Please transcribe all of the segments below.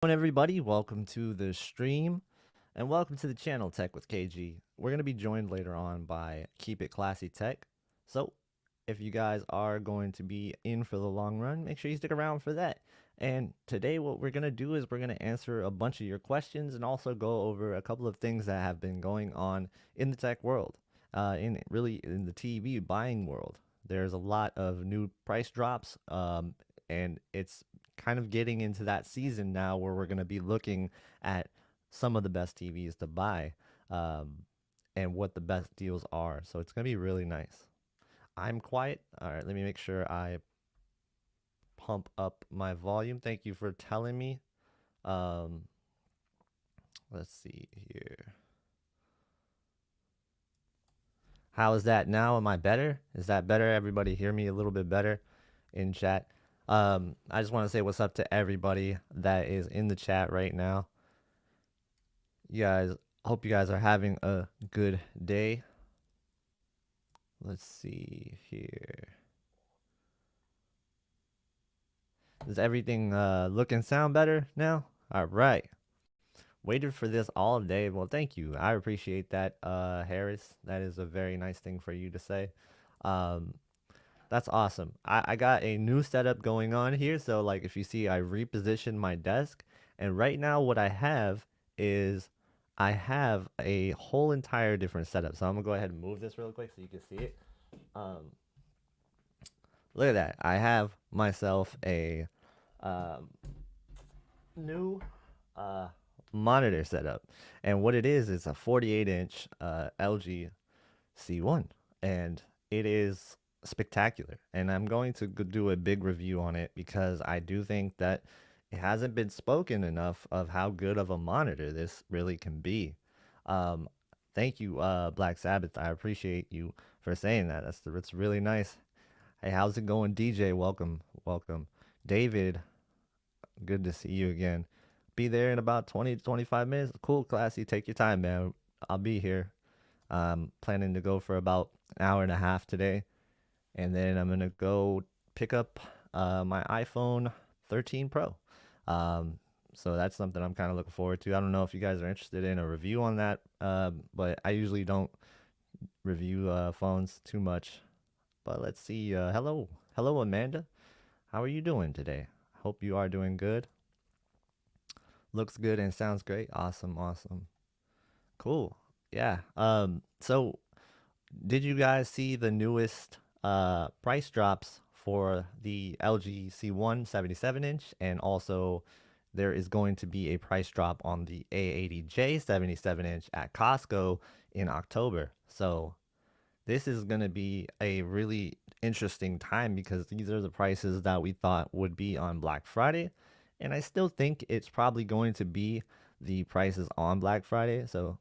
Everybody, welcome to the stream and welcome to the channel Tech with KG. We're going to be joined later on by Keep It Classy Tech. So, if you guys are going to be in for the long run, make sure you stick around for that. And today, what we're going to do is we're going to answer a bunch of your questions and also go over a couple of things that have been going on in the tech world, in the TV buying world. There's a lot of new price drops, and it's kind of getting into that season now where we're going to be looking at some of the best TVs to buy, um, and what the best deals are. So it's going to be really nice. I'm quiet. All right, let me make sure I pump up my volume. Thank you for telling me. Um, let's see here. How is that now? Am I better? Is that better? Everybody hear me a little bit better in chat? I just want to say what's up to everybody that is in the chat right now. You guys, hope you guys are having a good day. Let's see here. Does everything look and sound better now? All right. Waited for this all day. Well, thank you. I appreciate that, Harris. That is a very nice thing for you to say. Um, that's awesome. I got a new setup going on here. So, like, if you see, I repositioned my desk. And right now, what I have is I have a whole entire different setup. So I'm going to go ahead and move this real quick so you can see it. Um, Look at that. I have myself a um, new uh, monitor setup. And what it is a 48-inch LG C1. And it is spectacular. And I'm going to do a big review on it because I do think that it hasn't been spoken enough of how good of a monitor this really can be. Um, Thank you, Black Sabbath. I appreciate you for saying that. That's really nice. Hey, how's it going, DJ? Welcome, welcome. David, good to see you again. Be there in about 20 to 25 minutes. Cool, classy. Take your time, man. I'll be here. Planning to go for about an hour and a half today. And then I'm going to go pick up my iPhone 13 Pro. Um, so that's something I'm kind of looking forward to. I don't know if you guys are interested in a review on that, but I usually don't review phones too much. But let's see. Hello, Amanda. How are you doing today? Hope you are doing good. Looks good and sounds great. Awesome, awesome. Cool. Yeah. So did you guys see the newest price drops for the LG C1 77-inch, and also there is going to be a price drop on the A80J 77-inch at Costco in October. So this is going to be a really interesting time because these are the prices that we thought would be on Black Friday. And I still think it's probably going to be the prices on Black Friday. So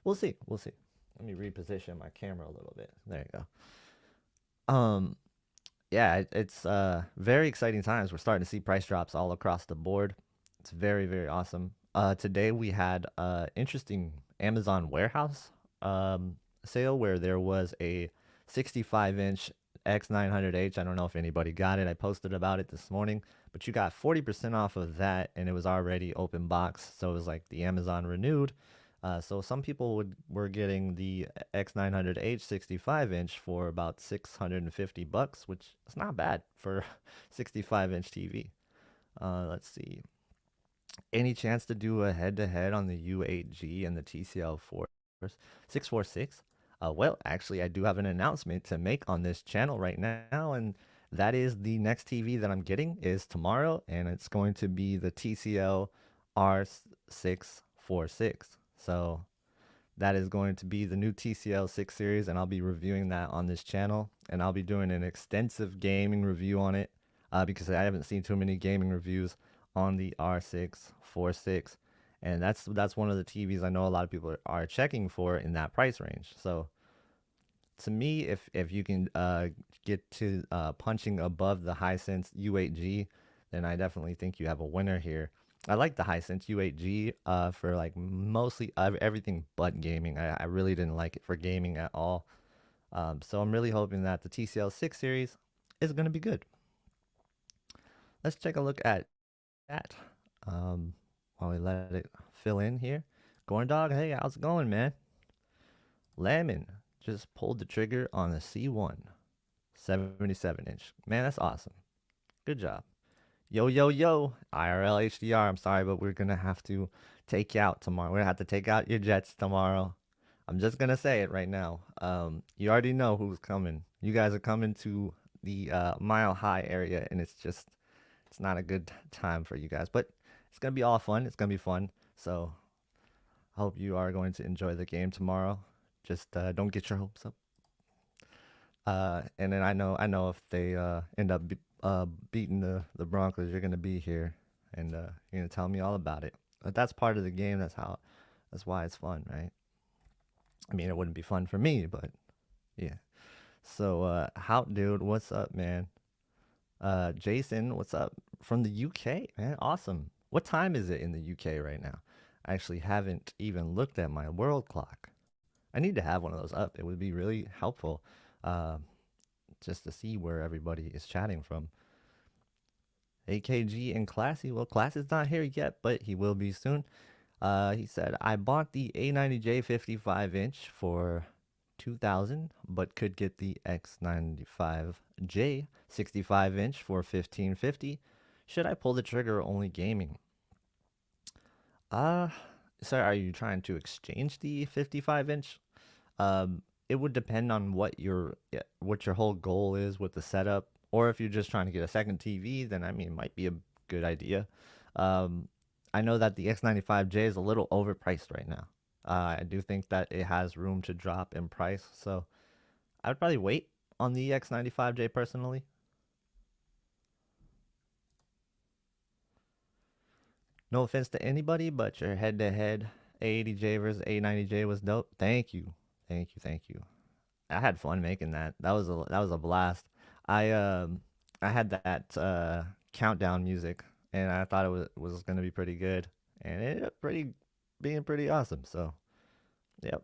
we'll see. We'll see. Let me reposition my camera a little bit. There you go. Yeah, it's very exciting times. We're starting to see price drops all across the board. It's very, very awesome. Today we had interesting Amazon warehouse sale where there was a 65-inch X900H. I don't know if anybody got it. I posted about it this morning, but you got 40% off of that, and it was already open box, so it was like the Amazon renewed. So some people were getting the X900H 65-inch for about 650 bucks, which is not bad for 65-inch TV. Let's see. Any chance to do a head-to-head on the U8G and the TCL 646? Well, actually, I do have an announcement to make on this channel right now, and that is the next TV that I'm getting is tomorrow, and it's going to be the TCL R646. So that is going to be the new TCL 6 series, and I'll be reviewing that on this channel, and I'll be doing an extensive gaming review on it because I haven't seen too many gaming reviews on the R646. And that's one of the TVs I know a lot of people are checking for in that price range. So to me, if you can get to punching above the Hisense U8G, then I definitely think you have a winner here. I like the Hisense U8G for like mostly everything but gaming. I really didn't like it for gaming at all. So I'm really hoping that the TCL 6 series is going to be good. Let's take a look at that. while we let it fill in here. Corn Dog, hey, how's it going, man? Lemon just pulled the trigger on the C1 77 inch. Man, that's awesome. Good job. Yo, yo, yo, IRL HDR. I'm sorry, but we're gonna have to take you out tomorrow. We're gonna have to take out your jets tomorrow. I'm just gonna say it right now. You already know who's coming. You guys are coming to the Mile High area, and it's not a good time for you guys, but it's gonna be all fun. It's gonna be fun. So I hope you are going to enjoy the game tomorrow. Just don't get your hopes up. And then I know if they end up beating the Broncos, you're gonna be here and you're gonna tell me all about it. But that's part of the game. That's why it's fun, right? I mean, it wouldn't be fun for me, but yeah. So, how, dude, what's up, man? Jason, what's up from the UK, man? Awesome. What time is it in the UK right now? I actually haven't even looked at my world clock. I need to have one of those up. It would be really helpful, uh, just to see where everybody is chatting from. AKG and Classy. Well, Classy's not here yet, but he will be soon. He said, I bought the A90J 55 inch for 2000, but could get the X95J 65 inch for 1550. Should I pull the trigger or only gaming? Uh, so are you trying to exchange the 55 inch? It would depend on what your whole goal is with the setup, or if you're just trying to get a second TV, then I mean, it might be a good idea. Um, I know that the X95J is a little overpriced right now. I do think that it has room to drop in price, so I would probably wait on the X95J personally. No offense to anybody, but your head-to-head A80J versus A90J was dope. Thank you, thank you, thank you. I had fun making that. That was a blast. I had that countdown music, and I thought it was gonna be pretty good, and it ended up being pretty awesome. So, yep.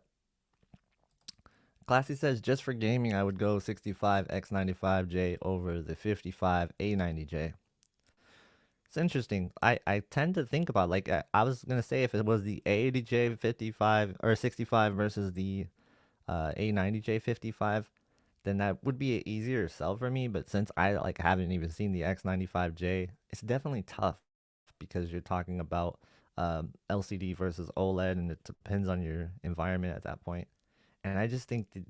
Classy says just for gaming, I would go 65 X95J over the 55 A90J. It's interesting. I tend to think about like I was gonna say if it was the A80J 55 or 65 versus the A90J 55, then that would be an easier sell for me. But since I like haven't even seen the X95J, it's definitely tough because you're talking about LCD versus OLED, and it depends on your environment at that point. And I just think that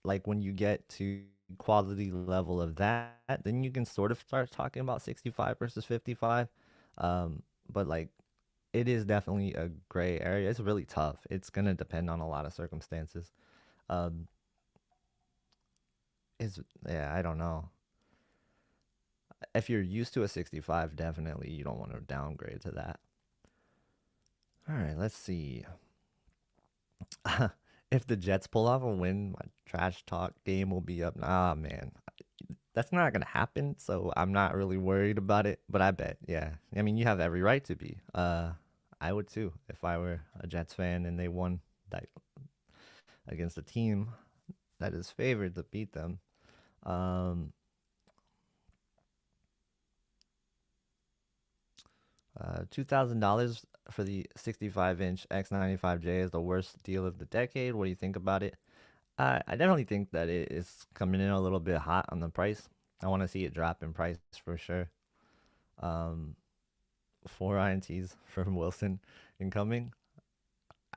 like when you get to quality level of that, then you can sort of start talking about 65 versus 55. But like it is definitely a gray area. It's really tough. It's gonna depend on a lot of circumstances. Um, is yeah, I don't know. If you're used to a 65, definitely you don't want to downgrade to that. All right, let's see. If the Jets pull off a win, my trash talk game will be up. Ah, man, that's not gonna happen. So I'm not really worried about it. But I bet, yeah. I mean, you have every right to be. I would too if I were a Jets fan and they won that against a team that is favored to beat them. Um, $2,000 for the 65-inch X95J is the worst deal of the decade. What do you think about it? I definitely think that it is coming in a little bit hot on the price. I want to see it drop in price for sure. Um, 4 INTs from Wilson incoming.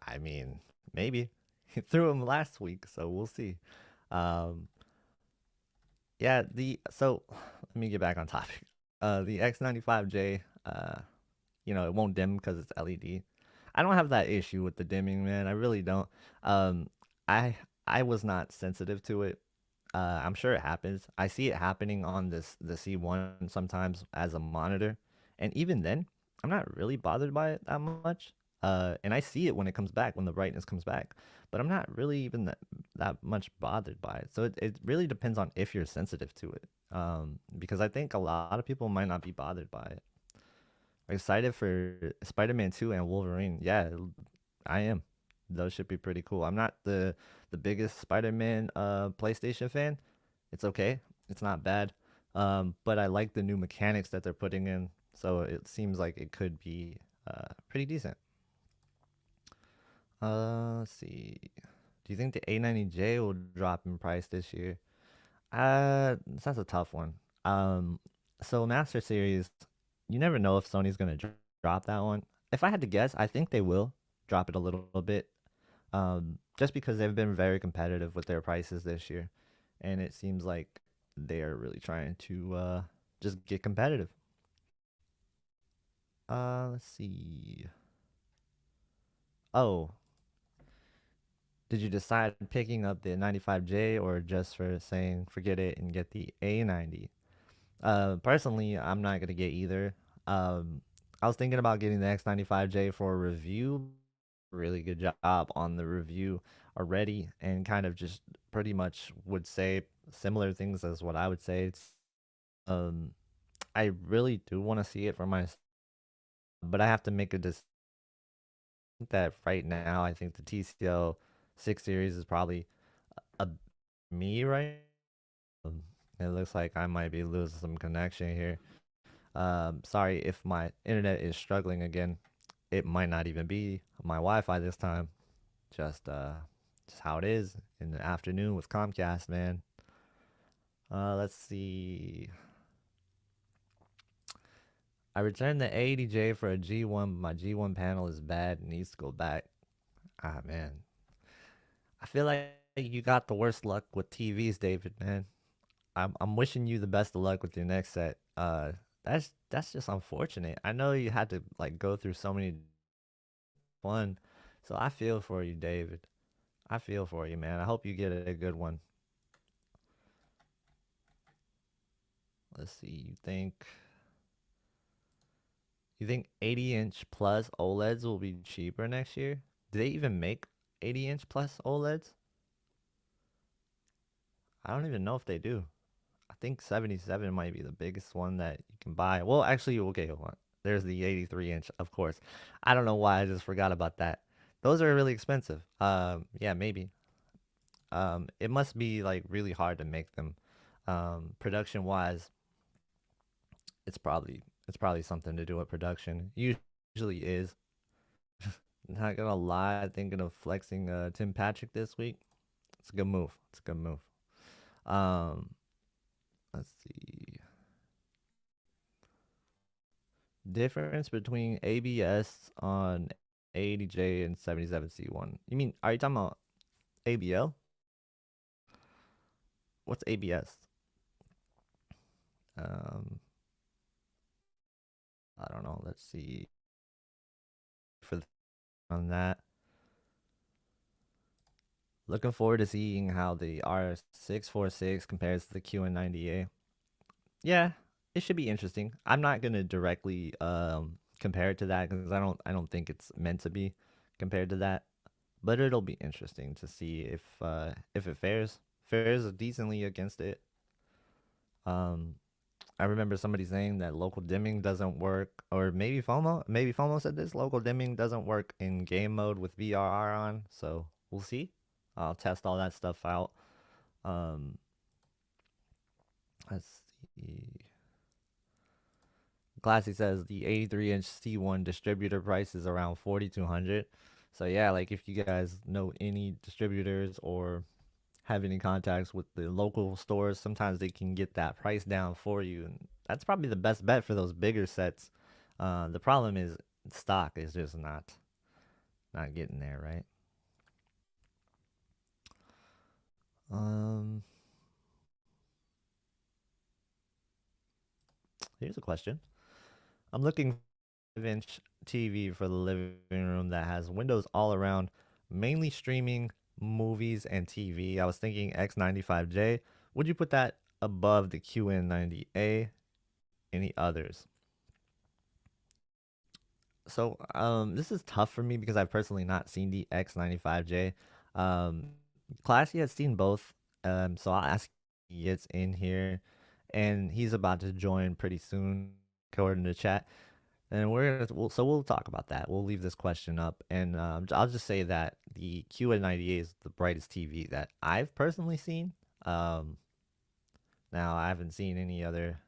I mean, maybe he threw him last week, so we'll see. Um, yeah, the so let me get back on topic. The X95J, it won't dim because it's LED. I don't have that issue with the dimming, man. I really don't. Um, I I was not sensitive to it. I'm sure it happens. I see it happening on the C1 sometimes as a monitor, and even then, I'm not really bothered by it that much. And I see it when it comes back, when the brightness comes back, but I'm not really even that much bothered by it. So it really depends on if you're sensitive to it. Because I think a lot of people might not be bothered by it. Excited for Spider-Man 2 and Wolverine. Yeah, I am. Those should be pretty cool. I'm not the biggest Spider-Man PlayStation fan. It's okay. It's not bad. But I like the new mechanics that they're putting in. So it seems like it could be pretty decent. Let's see. Do you think the A90J will drop in price this year? That's a tough one. Um, so Master Series, you never know if Sony's gonna drop that one. If I had to guess, I think they will drop it a little bit. Just because they've been very competitive with their prices this year, and it seems like they are really trying to just get competitive. Let's see. Oh, did you decide picking up the 95J or just for saying forget it and get the A90? Personally, I'm not gonna get either. I was thinking about getting the X95J for a review. Really good job on the review already, and kind of just pretty much would say similar things as what I would say. Um, I really do want to see it for myself, but I have to make a decision that right now I think the TCL 6 Series is probably a me right. Um, it looks like I might be losing some connection here. Sorry if my internet is struggling again. It might not even be my Wi-Fi this time. Just just how it is in the afternoon with Comcast, man. Let's see. I returned the 80J for a G1. My G1 panel is bad and needs to go back. Ah, man. I feel like you got the worst luck with TVs, David, man. I'm wishing you the best of luck with your next set. That's just unfortunate. I know you had to like go through so many fun. So I feel for you, David. I feel for you, man. I hope you get a good one. Let's see. You think 80-inch plus OLEDs will be cheaper next year? Do they even make 80-inch plus OLEDs? I don't even know if they do. I think 77 might be the biggest one that you can buy. Well, actually, okay, hold on. There's the 83-inch, of course. I don't know why I just forgot about that. Those are really expensive. Yeah, maybe. It must be like really hard to make them. Production wise, it's probably something to do with production. Usually is. Not gonna lie, thinking of flexing Tim Patrick this week. It's a good move. It's a good move. Um, let's see. Difference between ABS on 80J and 77C1. Are you talking about ABL? What's ABS? Um, I don't know. Let's see for on that. Looking forward to seeing how the R646 compares to the QN90A. Yeah, it should be interesting. I'm not gonna directly compare it to that because I don't think it's meant to be compared to that. But it'll be interesting to see if it fares decently against it. Um, I remember somebody saying that local dimming doesn't work, or maybe FOMO said this. Local dimming doesn't work in game mode with VRR on, so we'll see. I'll test all that stuff out. Um, let's see. Classy says the 83-inch C1 distributor price is around 4,200. So yeah, like if you guys know any distributors or have any contacts with the local stores, sometimes they can get that price down for you, and that's probably the best bet for those bigger sets. The problem is stock is just not getting there, right? Um, Here's a question. I'm looking for 5-inch TV for the living room that has windows all around, mainly streaming movies and TV. I was thinking X95J. Would you put that above the QN90A? Any others? So this is tough for me because I've personally not seen the X95J. Um, Classy has seen both. So I'll ask if he gets in here, and he's about to join pretty soon, according to chat. And we'll talk about that. We'll leave this question up, and I'll just say that the QN90A is the brightest TV that I've personally seen. Um, Now I haven't seen any other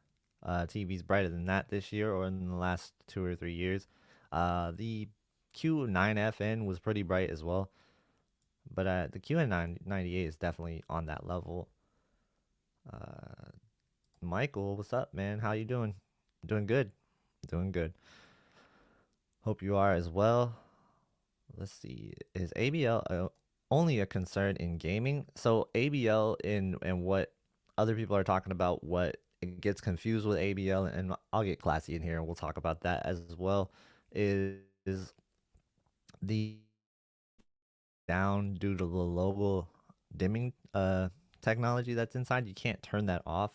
TVs brighter than that this year or in the last 2 or 3 years. The Q9FN was pretty bright as well, but the QN98 is definitely on that level. Uh, Michael, what's up, man? How you doing? Doing good. Doing good. Hope you are as well. Let's see. Is ABL only a concern in gaming? So ABL in what other people are talking about, what it gets confused with ABL, and I'll get classy in here and we'll talk about that as well, is the down due to the local dimming technology that's inside. You can't turn that off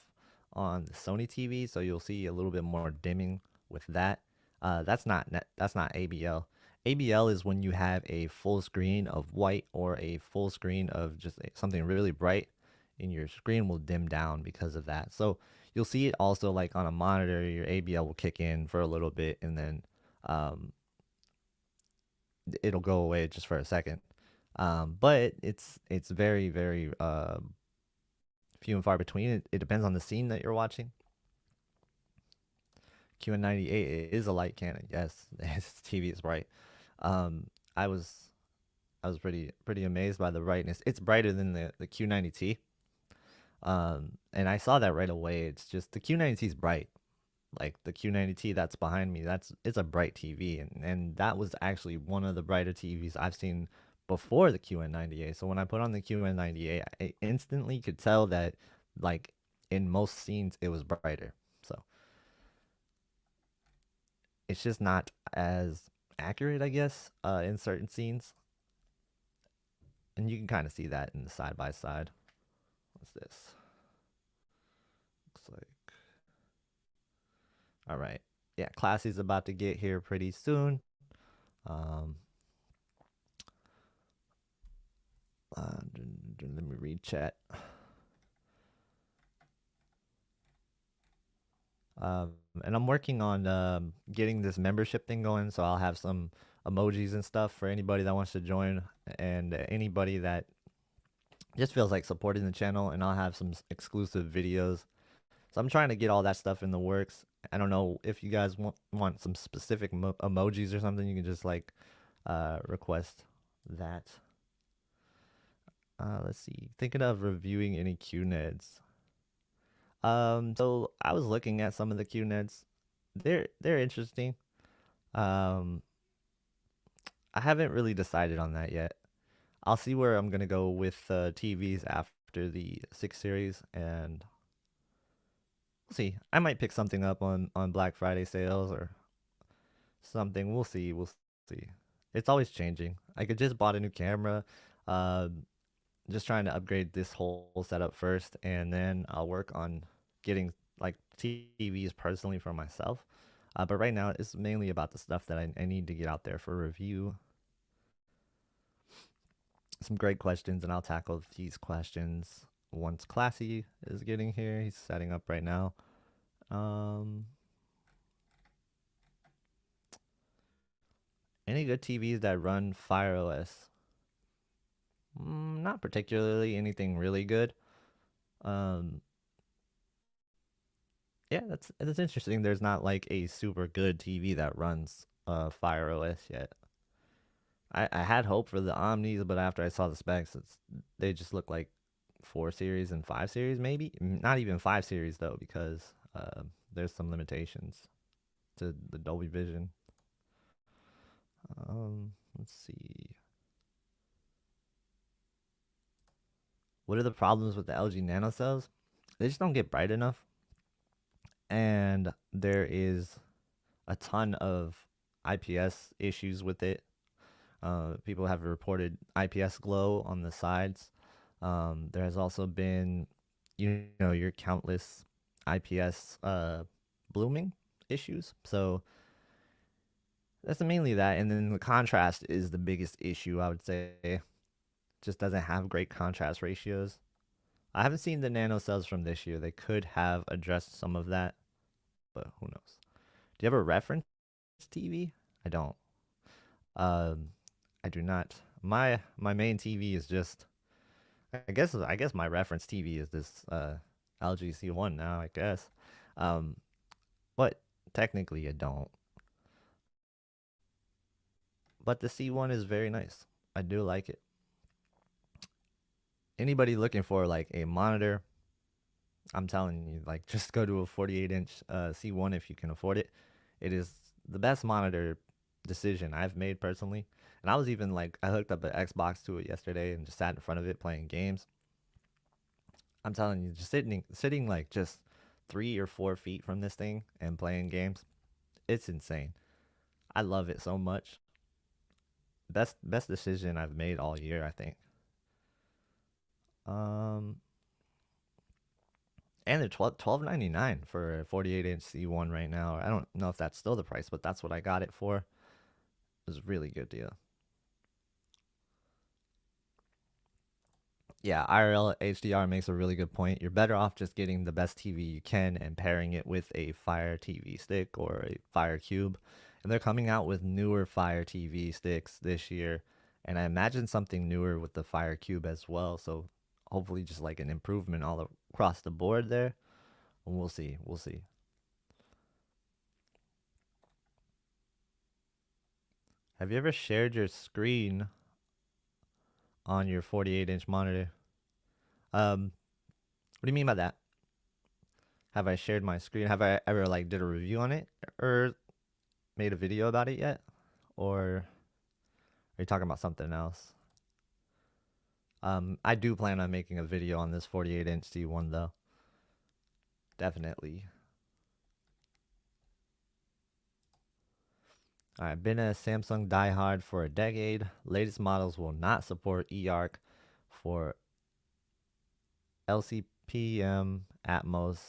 on the Sony TV, so you'll see a little bit more dimming with that. That's not ABL. ABL is when you have a full screen of white or a full screen of just something really bright, and your screen will dim down because of that. So you'll see it also like on a monitor. Your ABL will kick in for a little bit, and then um, it'll go away just for a second. But it's very very few and far between. It depends on the scene that you're watching. QN98 is a light cannon. Yes, his TV is bright. Um, I was I was pretty amazed by the brightness. It's brighter than the Q90T. And I saw that right away. It's just the Q90T is bright. Like the Q90T that's behind me, it's a bright TV, and that was actually one of the brighter TVs I've seen before the QN98. So when I put on the QN98, I instantly could tell that like in most scenes it was brighter. So it's just not as accurate, I guess, in certain scenes, and you can kind of see that in the side by side. What's this? Looks like all right. Yeah, Classy's about to get here pretty soon. Um, let me read chat. And I'm working on getting this membership thing going, so I'll have some emojis and stuff for anybody that wants to join, and anybody that just feels like supporting the channel, and I'll have some exclusive videos. So I'm trying to get all that stuff in the works. I don't know if you guys want some specific emojis or something. You can just like request that. Let's see. Thinking of reviewing any QNEDs. So I was looking at some of the QNEDs. They're interesting. Um, I haven't really decided on that yet. I'll see where I'm gonna go with TVs after the 6 series, and we'll see. I might pick something up on Black Friday sales or something. We'll see. We'll see. It's always changing. I could just bought a new camera. Just trying to upgrade this whole setup first, and then I'll work on getting like TVs personally for myself. But right now, it's mainly about the stuff that I need to get out there for review. Some great questions, and I'll tackle these questions once Classy is getting here. He's setting up right now. Any good TVs that run Fire OS? Not particularly anything really good. Yeah, that's interesting. There's not like a super good TV that runs Fire OS yet. I had hope for the Omnis, but after I saw the specs, they just look like 4 series and 5 series maybe. Not even 5 series though, because there's some limitations to the Dolby Vision. Let's see. What are the problems with the LG Nano cells? They just don't get bright enough, and there is a ton of IPS issues with it. People have reported IPS glow on the sides. There has also been, your countless IPS blooming issues. So that's mainly that. And then the contrast is the biggest issue, I would say. Just doesn't have great contrast ratios. I haven't seen the nano cells from this year. They could have addressed some of that, but who knows? Do you have a reference TV? I don't. I do not. My main TV is just. I guess my reference TV is this LG C1 now. I guess, but technically I don't. but the C1 is very nice. I do like it. Anybody looking for like a monitor, I'm telling you, like just go to a 48-inch C1 if you can afford it. It is the best monitor decision I've made personally. And I was even like, I hooked up an Xbox to it yesterday and just sat in front of it playing games. I'm telling you, just sitting like just 3 or 4 feet from this thing and playing games, it's insane. I love it so much. Best decision I've made all year, I think. Um, and they're 12.99 for a 48-inch C1 right now. I don't know if that's still the price, but that's what I got it for. It was a really good deal. Yeah, IRL HDR makes a really good point. You're better off just getting the best TV you can and pairing it with a Fire TV stick or a Fire Cube. And they're coming out with newer Fire TV sticks this year. And I imagine something newer with the Fire Cube as well. So hopefully just like an improvement all across the board there. And we'll see. We'll see. Have you ever shared your screen on your 48-inch monitor? What do you mean by that? Have I shared my screen? Have I ever like did a review on it or made a video about it yet? Or are you talking about something else? I do plan on making a video on this 48-inch C1 though. Definitely. Alright, been a Samsung diehard for a decade. Latest models will not support eARC for LCPM Atmos.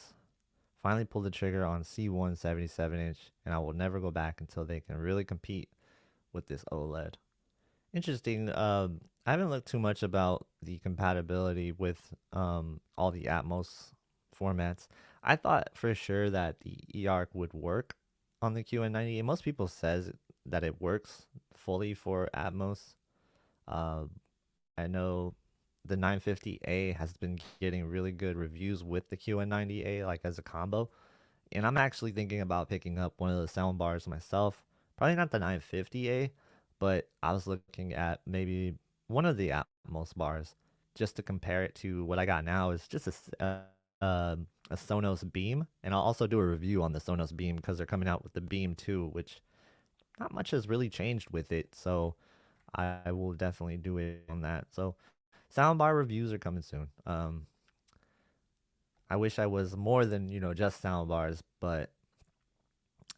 Finally pulled the trigger on C1 77-inch, and I will never go back until they can really compete with this OLED. Interesting. I haven't looked too much about the compatibility with all the Atmos formats. I thought for sure that the eARC would work on the QN90. Most people says that it works fully for Atmos. I know the 950A has been getting really good reviews with the QN90A, like as a combo. And I'm actually thinking about picking up one of the sound bars myself. Probably not the 950A, but I was looking at maybe one of the Atmos bars just to compare it to what I got now. Is just a Sonos Beam, and I'll also do a review on the Sonos Beam because they're coming out with the Beam 2, which not much has really changed with it. So I will definitely do it on that. So soundbar reviews are coming soon. I wish I was more than, just soundbars, but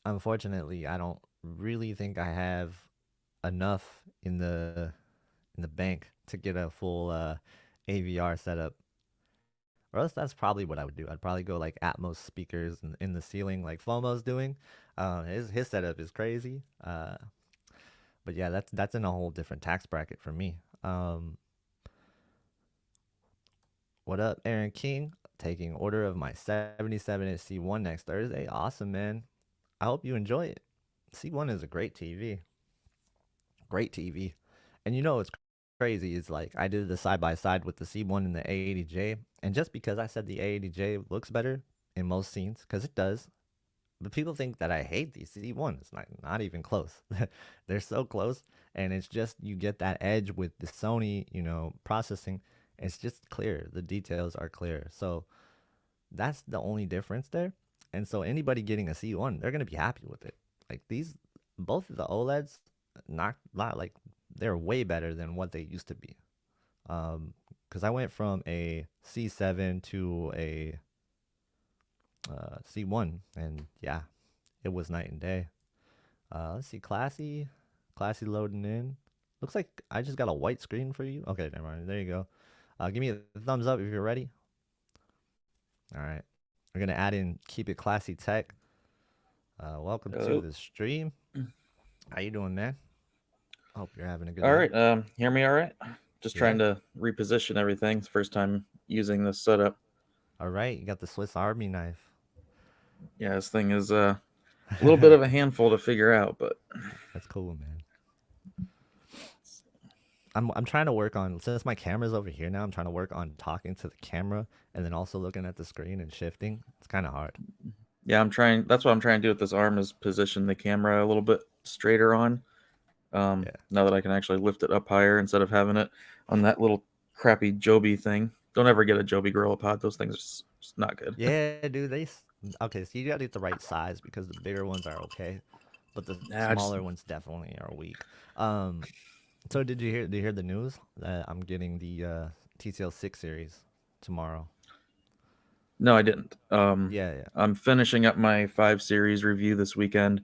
unfortunately, I don't really think I have enough in the bank to get a full AVR setup. Or else that's probably what I would do. I'd probably go like Atmos speakers in the ceiling, like FOMO's doing. His setup is crazy. But yeah, that's in a whole different tax bracket for me. What up, Aaron King? Taking order of my 77-inch C1 next Thursday. Awesome, man. I hope you enjoy it. C1 is a great TV. Great TV. And what's crazy is like I did the side by side with the C1 and the A80J. And just because I said the A80J looks better in most scenes, because it does, but people think that I hate the C1. It's not even close. They're so close. And it's just you get that edge with the Sony, processing. It's just clear. The details are clear. So that's the only difference there. And so anybody getting a C1, they're gonna be happy with it. Like both of the OLEDs, not like they're way better than what they used to be. Because I went from a C7 to a C1, and yeah, it was night and day. Let's see, classy loading in. Looks like I just got a white screen for you. Okay, never mind. There you go. Give me a thumbs up if you're ready. All right. We're going to add in Keep It Classy Tech. Welcome to the stream. How you doing, man? Hope you're having a good day. All right. Hear me all right? Just trying to reposition everything. It's the first time using this setup. All right. You got the Swiss Army knife. Yeah, this thing is a little bit of a handful to figure out, but that's cool, man. I'm trying to work on, since my camera's over here now, I'm trying to work on talking to the camera and then also looking at the screen and shifting. It's kind of hard. Yeah, that's what I'm trying to do with this arm, is position the camera a little bit straighter on. Yeah. Now that I can actually lift it up higher instead of having it on that little crappy Joby thing. Don't ever get a Joby Gorilla Pod. Those things are just not good. Yeah, dude. Okay. So you gotta get the right size because the bigger ones are okay, but the Nah, just smaller ones definitely are weak. Um. So did you hear the news that I'm getting the TCL 6 series tomorrow? no, I didn't. Yeah. Yeah. I'm finishing up my 5 series review this weekend,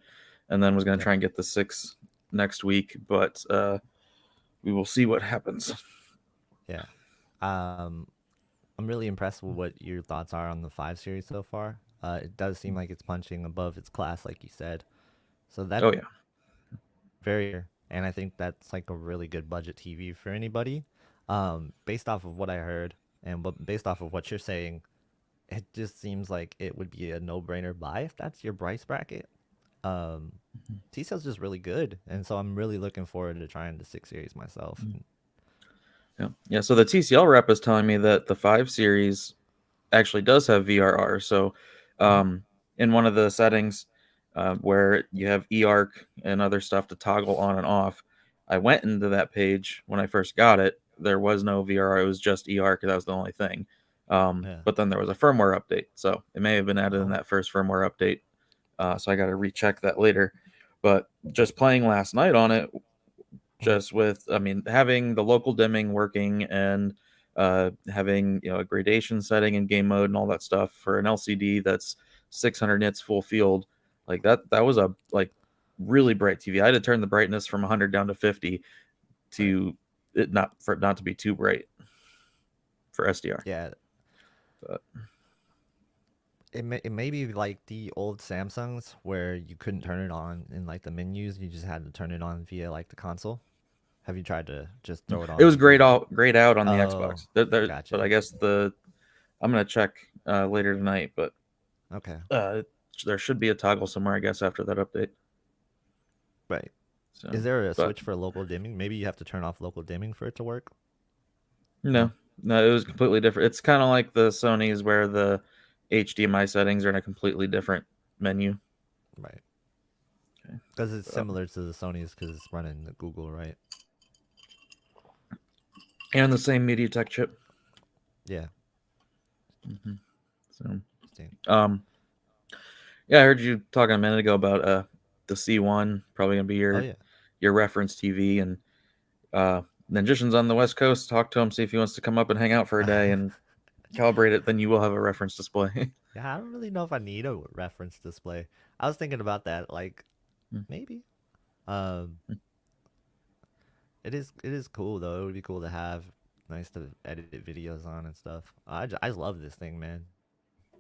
and then was gonna Yeah. try and get the 6 next week, but we will see what happens. Yeah. Um. I'm really impressed with what your thoughts are on the 5 series so far. It does seem like it's punching above its class, like you said. So that's Oh yeah. very, and I think that's like a really good budget TV for anybody. Based off of what I heard based off of what you're saying, it just seems like it would be a no-brainer buy if that's your price bracket. Um, T-Cell's just really good, and so I'm really looking forward to trying the 6 series myself. Yeah. Yeah. So the TCL rep is telling me that the 5 series actually does have VRR. So, Mhm. um, in one of the settings where you have eARC and other stuff to toggle on and off, I went into that page when I first got it. There was no VRR; it was just eARC. That was the only thing. Yeah. But then there was a firmware update, so it may have been added in Oh. that first firmware update. So I got to recheck that later. But just playing last night on it, Mhm. just with I mean having the local dimming working and having a gradation setting in game mode and all that stuff for an LCD that's 600 nits full field, like that was a like really bright TV. I had to turn the brightness from 100 down to 50 Right. to it not to be too bright for SDR. Yeah. But It may be like the old Samsungs where you couldn't turn it on in like the menus. You just had to turn it on via like the console. Have you tried to just throw it it was on great through? grayed out on the Oh, Xbox. But I gotcha. guess the I'm gonna check later tonight, but Okay. uh, there should be a toggle somewhere, I guess, after that update. Right. So, Is there a but switch for local dimming? Maybe you have to turn off local dimming for it to work? no, No? no, it was completely different. It's kind of like the Sony's where the HDMI settings are in a completely different menu. Right. Okay. Because it's But, similar to the Sony's because it's running the Google, right? and the same MediaTek chip. Yeah. hmm So, Interesting. um, yeah, I heard you talking a minute ago about the C1 probably gonna be Oh, yeah. your reference TV, and Ninjishan's on the West Coast. Talk to him, see if he wants to come up and hang out for a day and calibrate it. Then you will have a reference display. Yeah, I don't really know if I need a reference display. I was thinking about that. Like, maybe. Um, it is cool though. It would be cool to have. Nice to edit videos on and stuff. I just love this thing, man.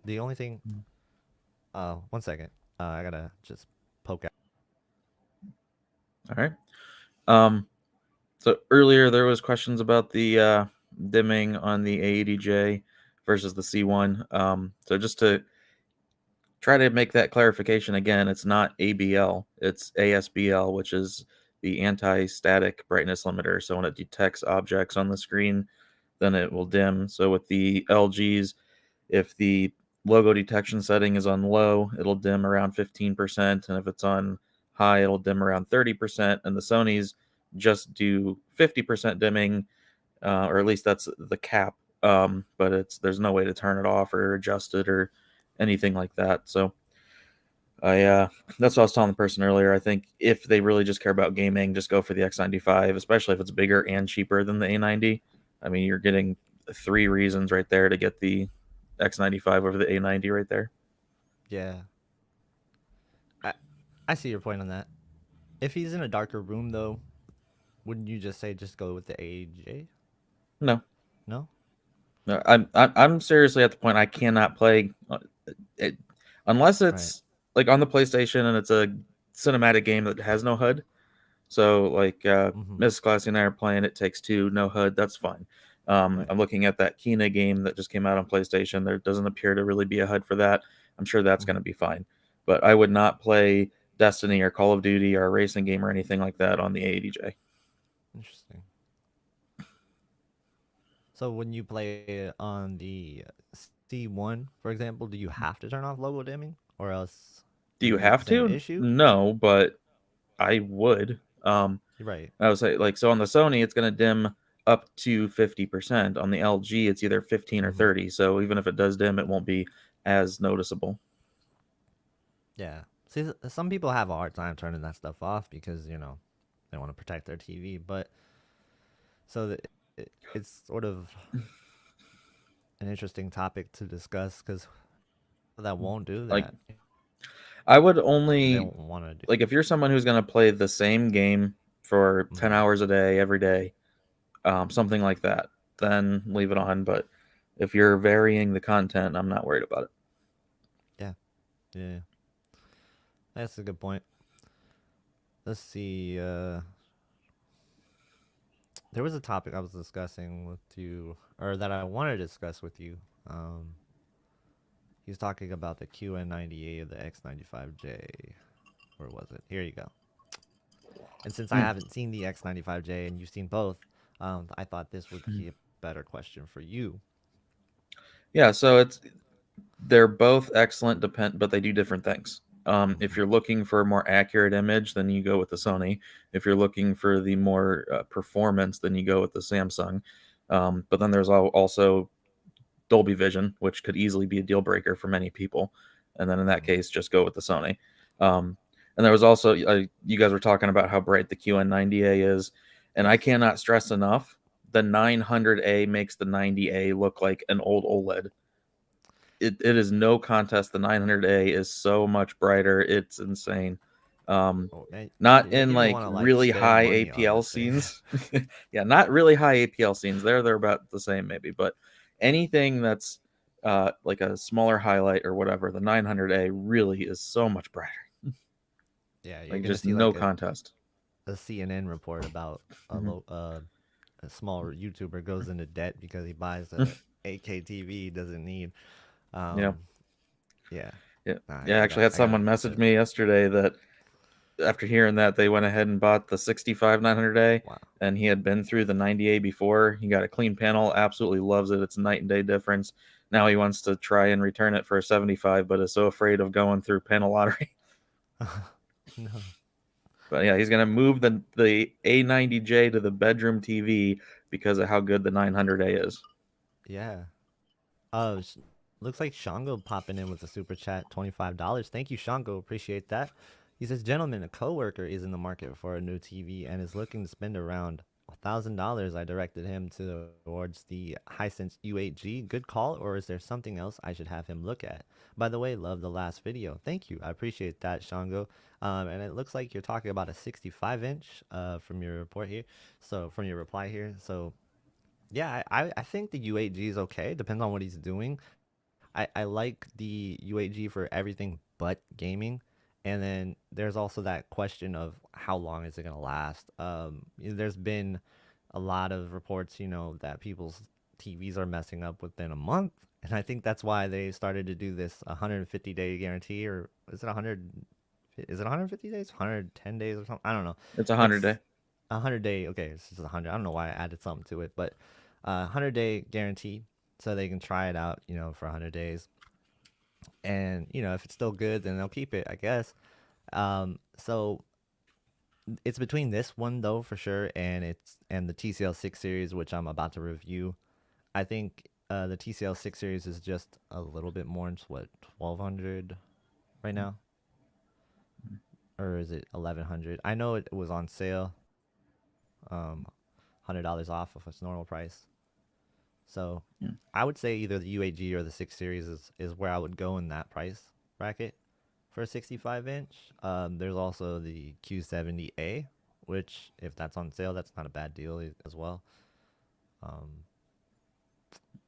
The only thing. One second. I gotta just poke out. All right. Um, So earlier there was questions about the dimming on the A80J versus the C1. So just to try to make that clarification again, it's not ABL, it's ASBL, which is the anti-static brightness limiter. So when it detects objects on the screen, then it will dim. So with the LGs, if the logo detection setting is on low, it'll dim around 15%, and if it's on high, it'll dim around 30%. And the Sonys just do 50% dimming, or at least that's the cap. But there's no way to turn it off or adjust it or anything like that. So I that's what I was telling the person earlier. I think if they really just care about gaming, just go for the X95, especially if it's bigger and cheaper than the A90. I mean, you're getting 3 reasons right there to get the X95 over the A90 right there. Yeah, I I see your point on that. If he's in a darker room though, wouldn't you just say just go with the AJ? No, No. no, I'm seriously at the point I cannot play it unless Right. it's like on the PlayStation and it's a cinematic game that has no HUD. So like Mm-hmm. Miss Classy and I are playing It Takes Two, no HUD, that's fine. Right. I'm looking at that Kina game that just came out on PlayStation. There doesn't appear to really be a HUD for that. I'm sure that's going Mm-hmm. to be fine. But I would not play Destiny or Call of Duty or a racing game or anything like that on the ADJ. Interesting. So when you play it on the C1, for example, do you have to turn off logo dimming, or else Do you you get the have same to? issue? No, but I would. You're right. I would say like so on the Sony it's going to dim up to 50%. On the LG it's either 15 or Hmm. 30. So even if it does dim, it won't be as noticeable. Yeah. See, some people have a hard time turning that stuff off because they want to protect their TV. But so it's sort of an interesting topic to discuss because that won't do Like that. I would They only don't want to do. like if you're someone who's going to play the same game for 10 Mhm. hours a day every day, something like that, then leave it on. But if you're varying the content, I'm not worried about it. Yeah. Yeah. That's a good point. Let's see. There was a topic I was discussing with you, or that I wanted to discuss with you. Um, he's talking about the QN98 of the X95J. Where was it? Here you go. And since I Hmm. haven't seen the X95J and you've seen both, I thought this would be a better question for you. Yeah, so they're both excellent, but they do different things. If Hmm. you're looking for a more accurate image, then you go with the Sony. If you're looking for the more performance, then you go with the Samsung. But then there's also Dolby Vision, which could easily be a deal breaker for many people. And then in that Hmm. case, just go with the Sony. Um, and there was also, you guys were talking about how bright the QN90A is. And I Yes. cannot stress enough, the 900A makes the 90A look like an old OLED. It is no contest. The 900A is so much brighter. It's insane. Um, Oh man, not you're in making me like want to like really spend high money on APL this thing. scenes. Yeah, not really high APL scenes. They're about the same maybe, but anything that's like a smaller highlight or whatever, the 900A really is so much brighter. Yeah, you're Like gonna just see no like contest. a CNN report about Mhm. a small YouTuber goes into debt because he buys a 8K TV he doesn't need. Yeah, Um, yeah, yeah, nah, yeah. I actually had I gotta someone look into message it. me yesterday that after hearing that, they went ahead and bought the 65 900A, Wow. and he had been through the 90A before. He got a clean panel, absolutely loves it. It's a night and day difference. Now he wants to try and return it for a 75, but is so afraid of going through panel lottery. No. But yeah, he's gonna move the A90J to the bedroom TV because of how good the 900A is. Yeah. Looks like Shango popping in with a super chat, $25. Thank you, Shango. Appreciate that. He says, gentlemen, a coworker is in the market for a new TV and is looking to spend around $1,000. I directed him towards the Hisense U8G. Good call, or is there something else I should have him look at? By the way, love the last video. Thank you. I appreciate that, Shango. And it looks like you're talking about a 65-inch from your report here. So from your reply here. So yeah, I think the U8G is okay. Depends on what he's doing. I like the UAG for everything but gaming. And then there's also that question of how long is it going to last? There's been a lot of reports, that people's TVs are messing up within a month. And I think that's why they started to do this 150-day guarantee, or is it 100? Is it 150 days? 110 days or something? I don't know. It's a 100 day. It's 100-day. Okay, it's just 100. I don't know why I added something to it, but 100-day guarantee, so they can try it out, for 100 days. And if it's still good, then they'll keep it, I guess. So it's between this one though for sure, and the TCL 6 series, which I'm about to review. I think the TCL 6 series is just a little bit more. It's what, 1200 right now, or is it 1100? I know it was on sale, $100 off of its normal price. So Yeah. I would say either the UAG or the 6 series is where I would go in that price bracket for a 65-inch. There's also the Q70A, which if that's on sale, that's not a bad deal as well. Um,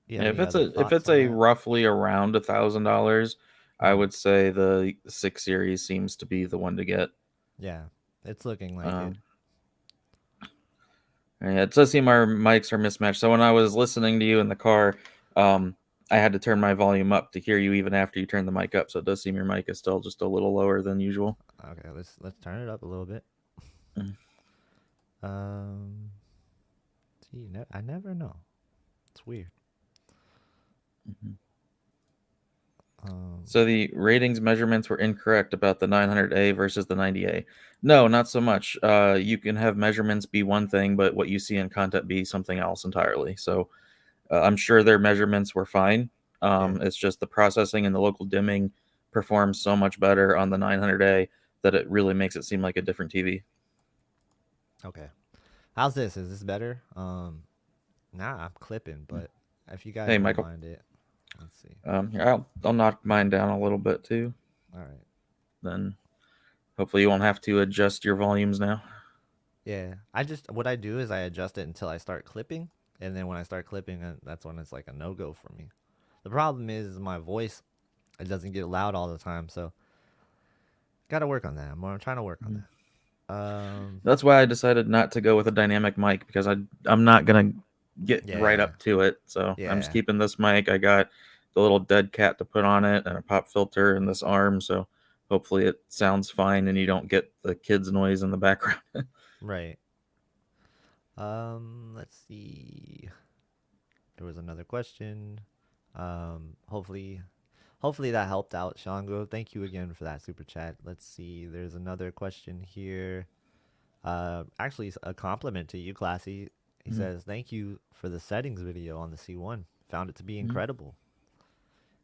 you have Yeah, any other if thoughts it's on a that? roughly around $1,000, I Hmm. would say the 6 series seems to be the one to get. Yeah, it's looking like it. Um, yeah, it does seem our mics are mismatched. So when I was listening to you in the car, um, I had to turn my volume up to hear you even after you turn the mic up. So it does seem your mic is still just a little lower than usual. Okay, let's turn it up a little bit. Mm-hmm. Um, see, I never know. It's weird. So the ratings measurements were incorrect about the 900A versus the 90A. No, not so much. You can have measurements be one thing, but what you see in content be something else entirely. So I'm sure their measurements were fine. Yeah. It's just the processing and the local dimming performs so much better on the 900A that it really makes it seem like a different TV. Okay. How's this? Is this better? Nah, I'm clipping, but if you guys Hey, don't Michael. mind it, let's see. Here, I'll knock mine down a little bit too. All right. Then hopefully you won't have to adjust your volumes now. Yeah. What I do is I adjust it until I start clipping, and then when I start clipping, that's when it's like a no go for me. The problem is my voice. It doesn't get loud all the time, so gotta work on that. I'm trying to work on Mhm. that. That's why I decided not to go with a dynamic mic because I'm not gonna get right Yeah. up to it. So I'm just Yeah. keeping this mic. I got the little dead cat to put on it and a pop filter and this arm. So hopefully it sounds fine and you don't get the kids' noise in the background. Right. Let's see. There was another question. Hopefully, hopefully that helped out, Shango. Thank you again for that super chat. Let's see. There's another question here. Actually, a compliment to you, Classy. He Mhm, says, "Thank you for the settings video on the C1. Found it to be mhm, incredible."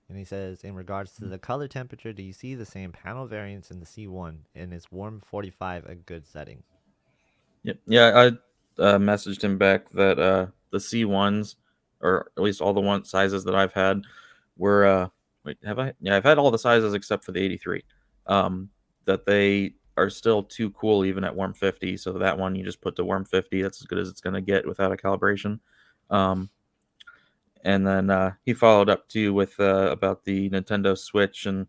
And he says, "In regards to mhm. the color temperature, do you see the same panel variance in the C1? And is warm 45 a good setting?" Yep. Yeah, I messaged him back that the C1s, or at least all the one sizes that I've had, were wait, have I? Yeah, I've had all the sizes except for the 83. Um, that they are still too cool even at warm 50. So that one you just put to warm 50. That's as good as it's gonna get without a calibration. Um, and then he followed up too with about the Nintendo Switch and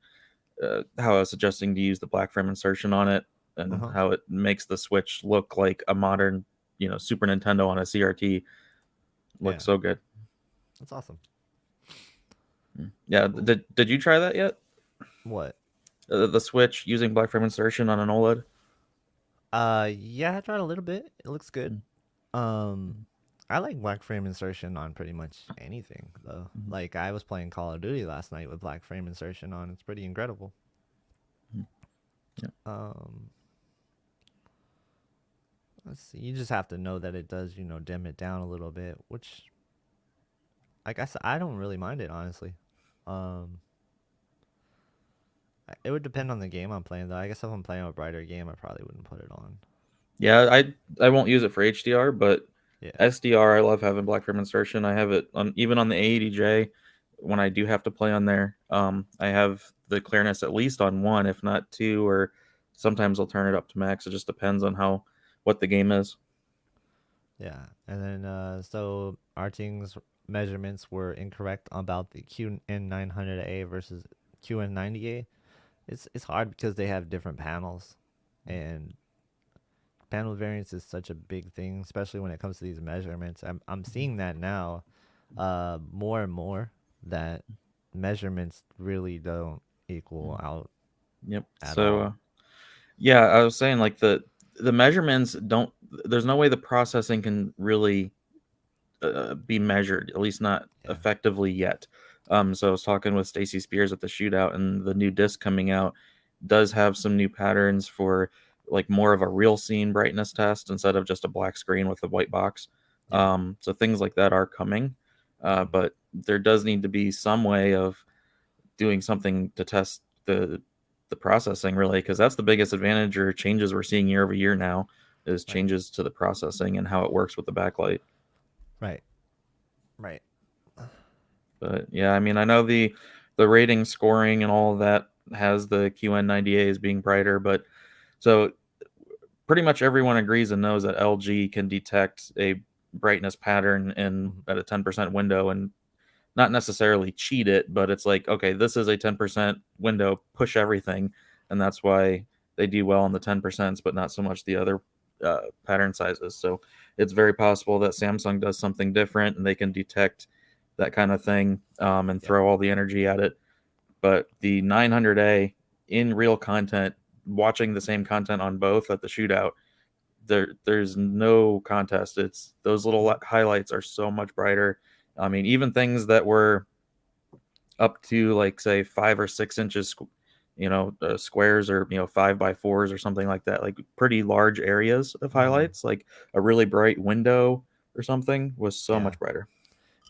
how I was suggesting to use the black frame insertion on it Uh and huh. how it makes the Switch look like a modern, Super Nintendo on a CRT. Yeah, Looks so good. that's awesome. Yeah, Cool. did you try that yet? What? The Switch using black frame insertion on an OLED? Yeah, I tried a little bit. It looks good. Um, I like black frame insertion on pretty much anything though. Mm-hmm. Like I was playing Call of Duty last night with black frame insertion on. It's pretty incredible. Yeah. Um, let's see. You just have to know that it does, dim it down a little bit, which I guess I don't really mind it honestly. Um, it would depend on the game I'm playing though. I guess if I'm playing a brighter game, I probably wouldn't put it on. Yeah, I won't use it for HDR, but Yeah. SDR I love having black frame insertion. I have it on even on the A80J when I do have to play on there. I have the clearness at least on one, if not two, or sometimes I'll turn it up to max. It just depends on how what the game is. Yeah, and then so Arting's measurements were incorrect about the QN900A versus QN90A. It's hard because they have different panels, and panel variance is such a big thing, especially when it comes to these measurements. I'm seeing that now, more and more that measurements really don't equal out Yep. at So all. yeah, I was saying like the measurements don't. There's no way the processing can really be measured, at least not Yeah, effectively yet. So I was talking with Stacy Spears at the shootout, and the new disc coming out does have some new patterns for like more of a real scene brightness test instead of just a black screen with a white box. yeah, So things like that are coming, hmm but there does need to be some way of doing something to test the processing really, because that's the biggest advantage or changes we're seeing year over year now is right, changes to the processing and how it works with the backlight. right, right. But yeah, I mean, I know the rating scoring and all of that has the QN90A as being brighter, but so pretty much everyone agrees and knows that LG can detect a brightness pattern in hmm at a 10% window and not necessarily cheat it, but it's like, okay, this is a 10% window, push everything, and that's why they do well on the 10%, but not so much the other pattern sizes. So it's very possible that Samsung does something different and they can detect that kind of thing and Yep. throw all the energy at it. But the 900A in real content, watching the same content on both at the shootout, there's no contest. It's those little hmm highlights are so much brighter. I mean, even things that were up to like say 5 or 6 inches, squares, or 5 by 4s or something like that, like pretty large areas of Mm-hmm. highlights, like a really bright window or something was so Yeah. much brighter.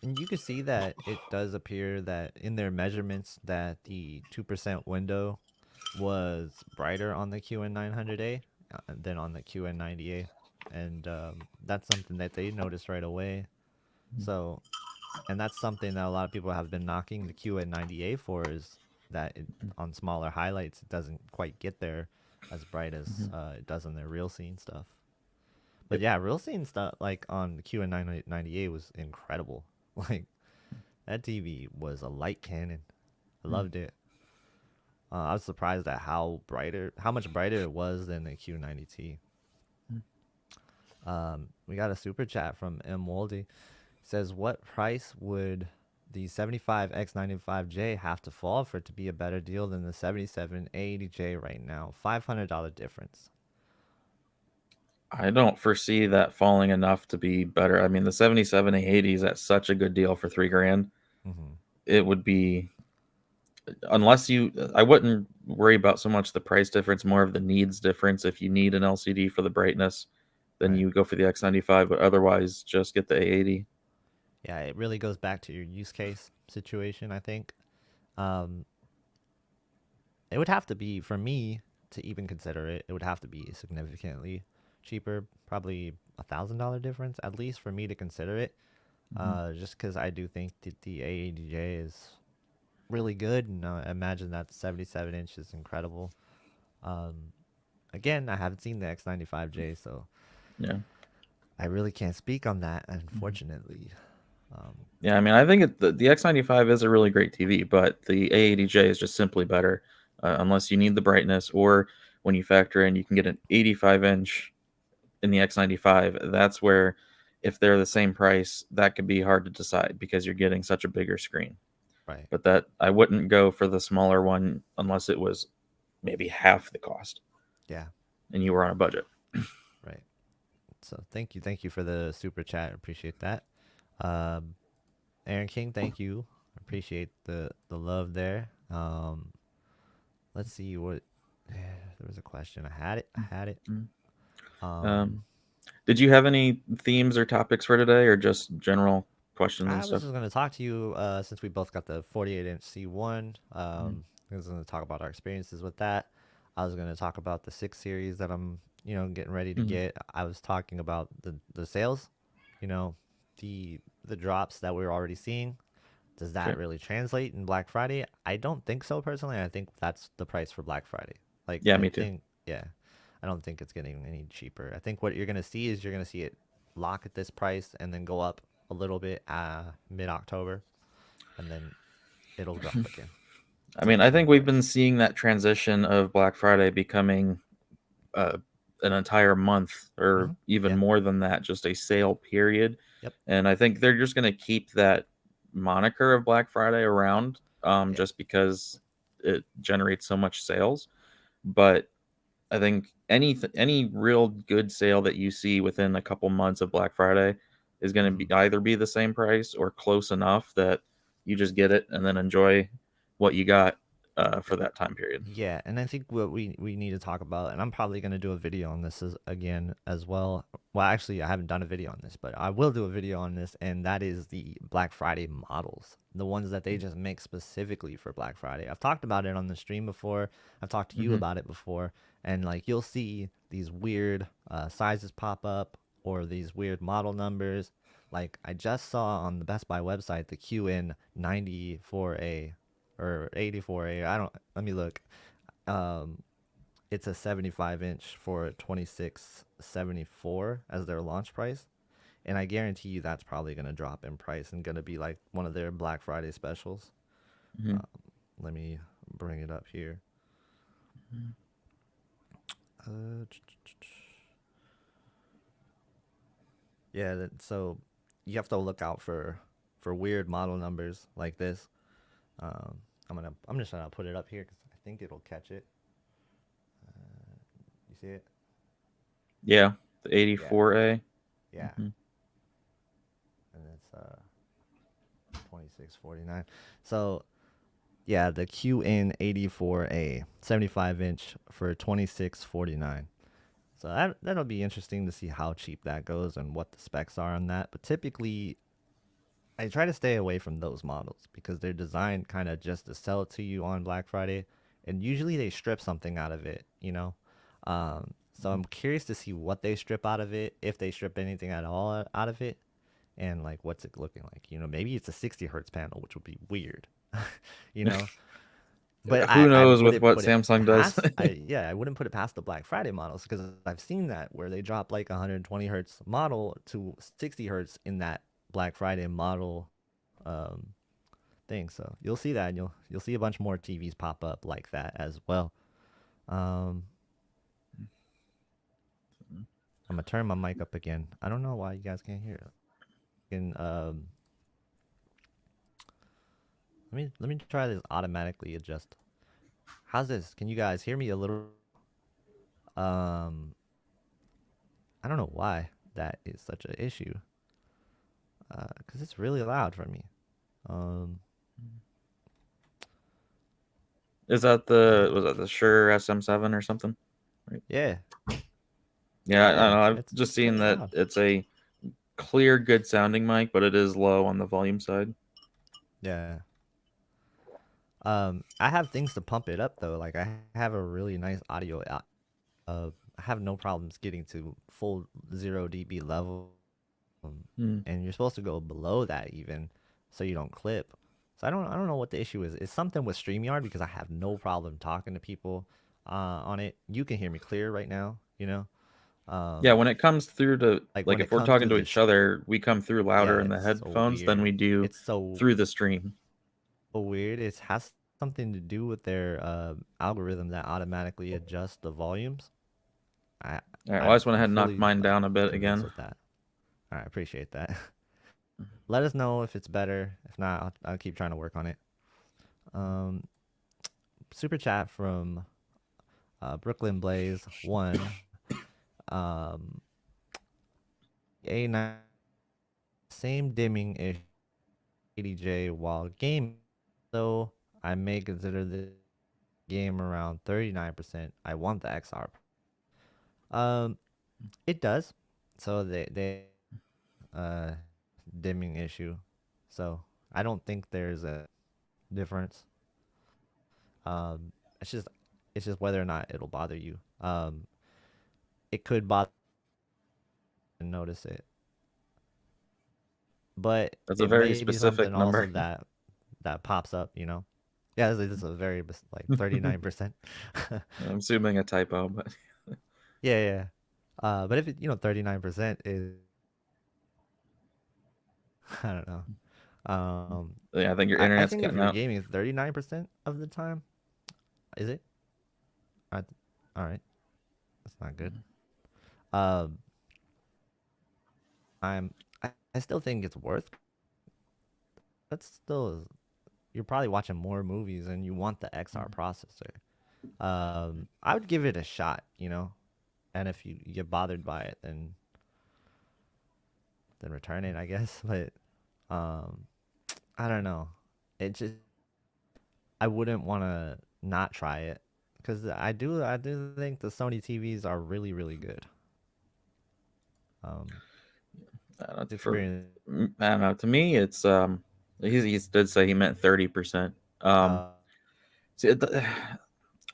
And you can see that it does appear that in their measurements that the 2% window was brighter on the QN900A than on the QN90A. And that's something that they noticed right away. So, and that's something that a lot of people have been knocking the QN90A for is that on smaller highlights, it doesn't quite get there as bright as Hmm. it does on their real scene stuff. But Yep. yeah, real scene stuff like on the QN990A was incredible. Like that TV was a light cannon. I loved it. I was surprised at how much brighter it was than the Q90T. We got a super chat from M. Woldy. It says, "What price would the 75X95J have to fall for it to be a better deal than the 77 A80J right now? $500 difference." I don't foresee that falling enough to be better. I mean, the 77 A80 is at such a good deal for 3 grand. Mm-hmm. It would be, unless you, I wouldn't worry about so much the price difference, more of the needs difference. If you need an LCD for the brightness, then Right. you go for the X95, but otherwise just get the A80. Yeah, it really goes back to your use case situation, I think. Um, it would have to be, for me to even consider it, it would have to be significantly cheaper, probably $1,000 difference at least for me to consider it. Hmm. Just because I do think that the A80J is really good, and I imagine that 77-inch is incredible. Um, Again, I haven't seen the X95J, so Yeah. I really can't speak on that, Mhm. unfortunately. Um, Yeah, I mean, I think the X95 is a really great TV, but the A80J is just simply better, unless you need the brightness, or when you factor in you can get an 85-inch in the X95. That's where, if they're the same price, that could be hard to decide because you're getting such a bigger screen. right. But that I wouldn't go for the smaller one unless it was maybe half the cost Yeah, and you were on a budget. right. So thank you for the super chat. Appreciate that. Um, Aaron King, thank you. Appreciate the love there. Let's see what there was a question. I had it. I had it. Mhm. Um, Um, did you have any themes or topics for today, or just general questions and I was stuff? just gonna talk to you since we both got the 48-inch C1. Mhm. I was gonna talk about our experiences with that. I was gonna talk about the 6 series that I'm, getting ready to Mhm. get. I was talking about the sales, you know, the drops that we're already seeing. Does that Okay. really translate in Black Friday? I don't think so personally. I think that's the price for Black Friday. Like Yeah, I me too. think, yeah, I don't think it's getting any cheaper. I think what you're gonna see is you're gonna see it lock at this price and then go up a little bit mid October, and then it'll drop again. I It's like mean, a I think trend we've price. been seeing that transition of Black Friday becoming uh, an entire month, or Mm-hmm. even Yeah. more than that, just a sale period. Yep. And I think they're just going to keep that moniker of Black Friday around, Yeah. just because it generates so much sales. But I think any real good sale that you see within a couple months of Black Friday is going to Mm-hmm. be either be the same price or close enough that you just get it and then enjoy what you got for that time period. Yeah, and I think what we need to talk about, and I'm probably going to do a video on this again as well. Well, actually, I haven't done a video on this, but I will do a video on this, and that is the Black Friday models, the ones that they just make specifically for Black Friday. I've talked about it on the stream before. I've talked to you Hmm. about it before, and like you'll see these weird sizes pop up or these weird model numbers. Like I just saw on the Best Buy website the QN94A or 84A. I don't. Let me look. Um, it's a 75-inch for 2674 as their launch price, and I guarantee you that's probably gonna drop in price and gonna be like one of their Black Friday specials. Hmm. Um, Let me bring it up here. Uh, yeah, so you have to look out for weird model numbers like this. I'm just gonna put it up here because I think it'll catch it. You see it? Yeah, the Yeah, 84A. yeah, Hmm. and it's 2649. So Yeah, the QN84A, 75-inch for 2649. So that'll be interesting to see how cheap that goes and what the specs are on that. But typically, I try to stay away from those models because they're designed kind of just to sell it to you on Black Friday, and usually they strip something out of it, you know. So I'm curious to see what they strip out of it, if they strip anything at all out of it, and like what's it looking like. You know, maybe it's a 60 hertz panel, which would be weird, you know. But Who I knows with wouldn't what put it Samsung does? past I wouldn't put it past the Black Friday models because I've seen that where they drop like 120 hertz model to 60 hertz in that Black Friday model um thing. So you'll see that and you'll see a bunch more TVs pop up like that as well. Um I'm gonna turn my mic up again. I don't know why you guys can't hear it. And let me try this automatically adjust. How's this? Can you guys hear me a little? Um I don't know why that is such an issue. Cause it's really loud for me. Um, Is that the was that the Shure SM7 or something? Right. yeah, Yeah, I don't yeah, know. I've it's just seen pretty that loud. it's a clear, good sounding mic, but it is low on the volume side. Yeah. I have things to pump it up though. Like I have a really nice audio out. I have no problems getting to full 0 dB level. Hmm. And you're supposed to go below that even, so you don't clip. So I don't know what the issue is. It's something with StreamYard because I have no problem talking to people on it. You can hear me clear right now. You know. Yeah, Um, when it comes through to like like when if it we're comes talking to to this, each other, we come through yeah, louder in the it's so headphones than weird. we do It's so through the stream. weird. It has something to do with their algorithm that automatically adjusts the volumes. I All right, well, I just went I'm ahead and knocked fully mine like down a bit convinced again. with that. All right, appreciate that. Let us know if it's better. If not, I'll keep trying to work on it. Um, super chat from Brooklyn Blaze one. Um, A9 same dimming ish 80J while gaming. So I may consider the game around 39%. I want the XR. Um, it does. So they uh dimming issue. So I don't think there's a difference. It's just whether or not it'll bother you. It could bother and notice it, but That's a it very may be specific something also number. that pops up. You know. Yeah, this is a very like 39%. I'm assuming a typo, but Yeah, yeah. But if it, 39% is, I don't know. yeah, I think your I internet's think if cutting you're out. gaming 39% of the time, is it? I, all right, that's not good. Um, I'm I still think it's worth. That's still you're probably watching more movies and you want the XR processor. I would give it a shot, and if you get bothered by it, then return it, I guess. But um, I don't know. It just I wouldn't want to not try it because I do think the Sony TVs are really really good. Um, For experience. I don't know. To me, it's he did say he meant 30%. Uh, See,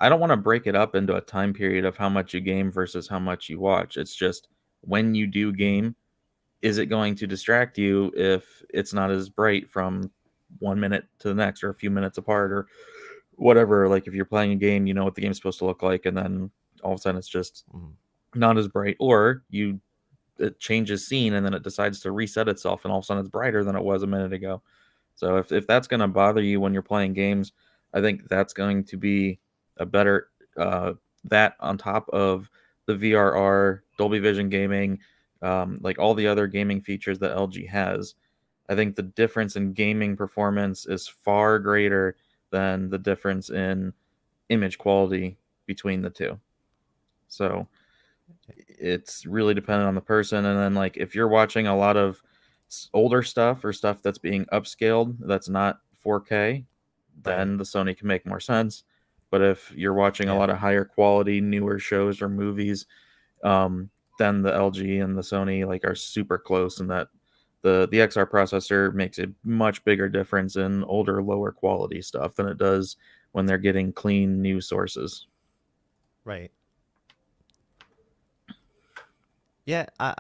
I don't want to break it up into a time period of how much you game versus how much you watch. It's just when you do game, is it going to distract you if it's not as bright from 1 minute to the next or a few minutes apart or whatever? Like if you're playing a game, you know what the game's supposed to look like, and then all of a sudden it's just mm, not as bright, or it changes scene and then it decides to reset itself, and all of a sudden it's brighter than it was a minute ago. So if that's going to bother you when you're playing games, I think that's going to be a better that on top of the VRR, Dolby Vision gaming, like all the other gaming features that LG has. I think the difference in gaming performance is far greater than the difference in image quality between the two. So it's really dependent on the person. And then, like, if you're watching a lot of older stuff or stuff that's being upscaled that's not 4K, Right. then the Sony can make more sense. But if you're watching a Yeah. lot of higher quality, newer shows or movies, um, then the LG and the Sony like are super close, and that the XR processor makes a much bigger difference in older, lower quality stuff than it does when they're getting clean new sources. Right. Yeah. I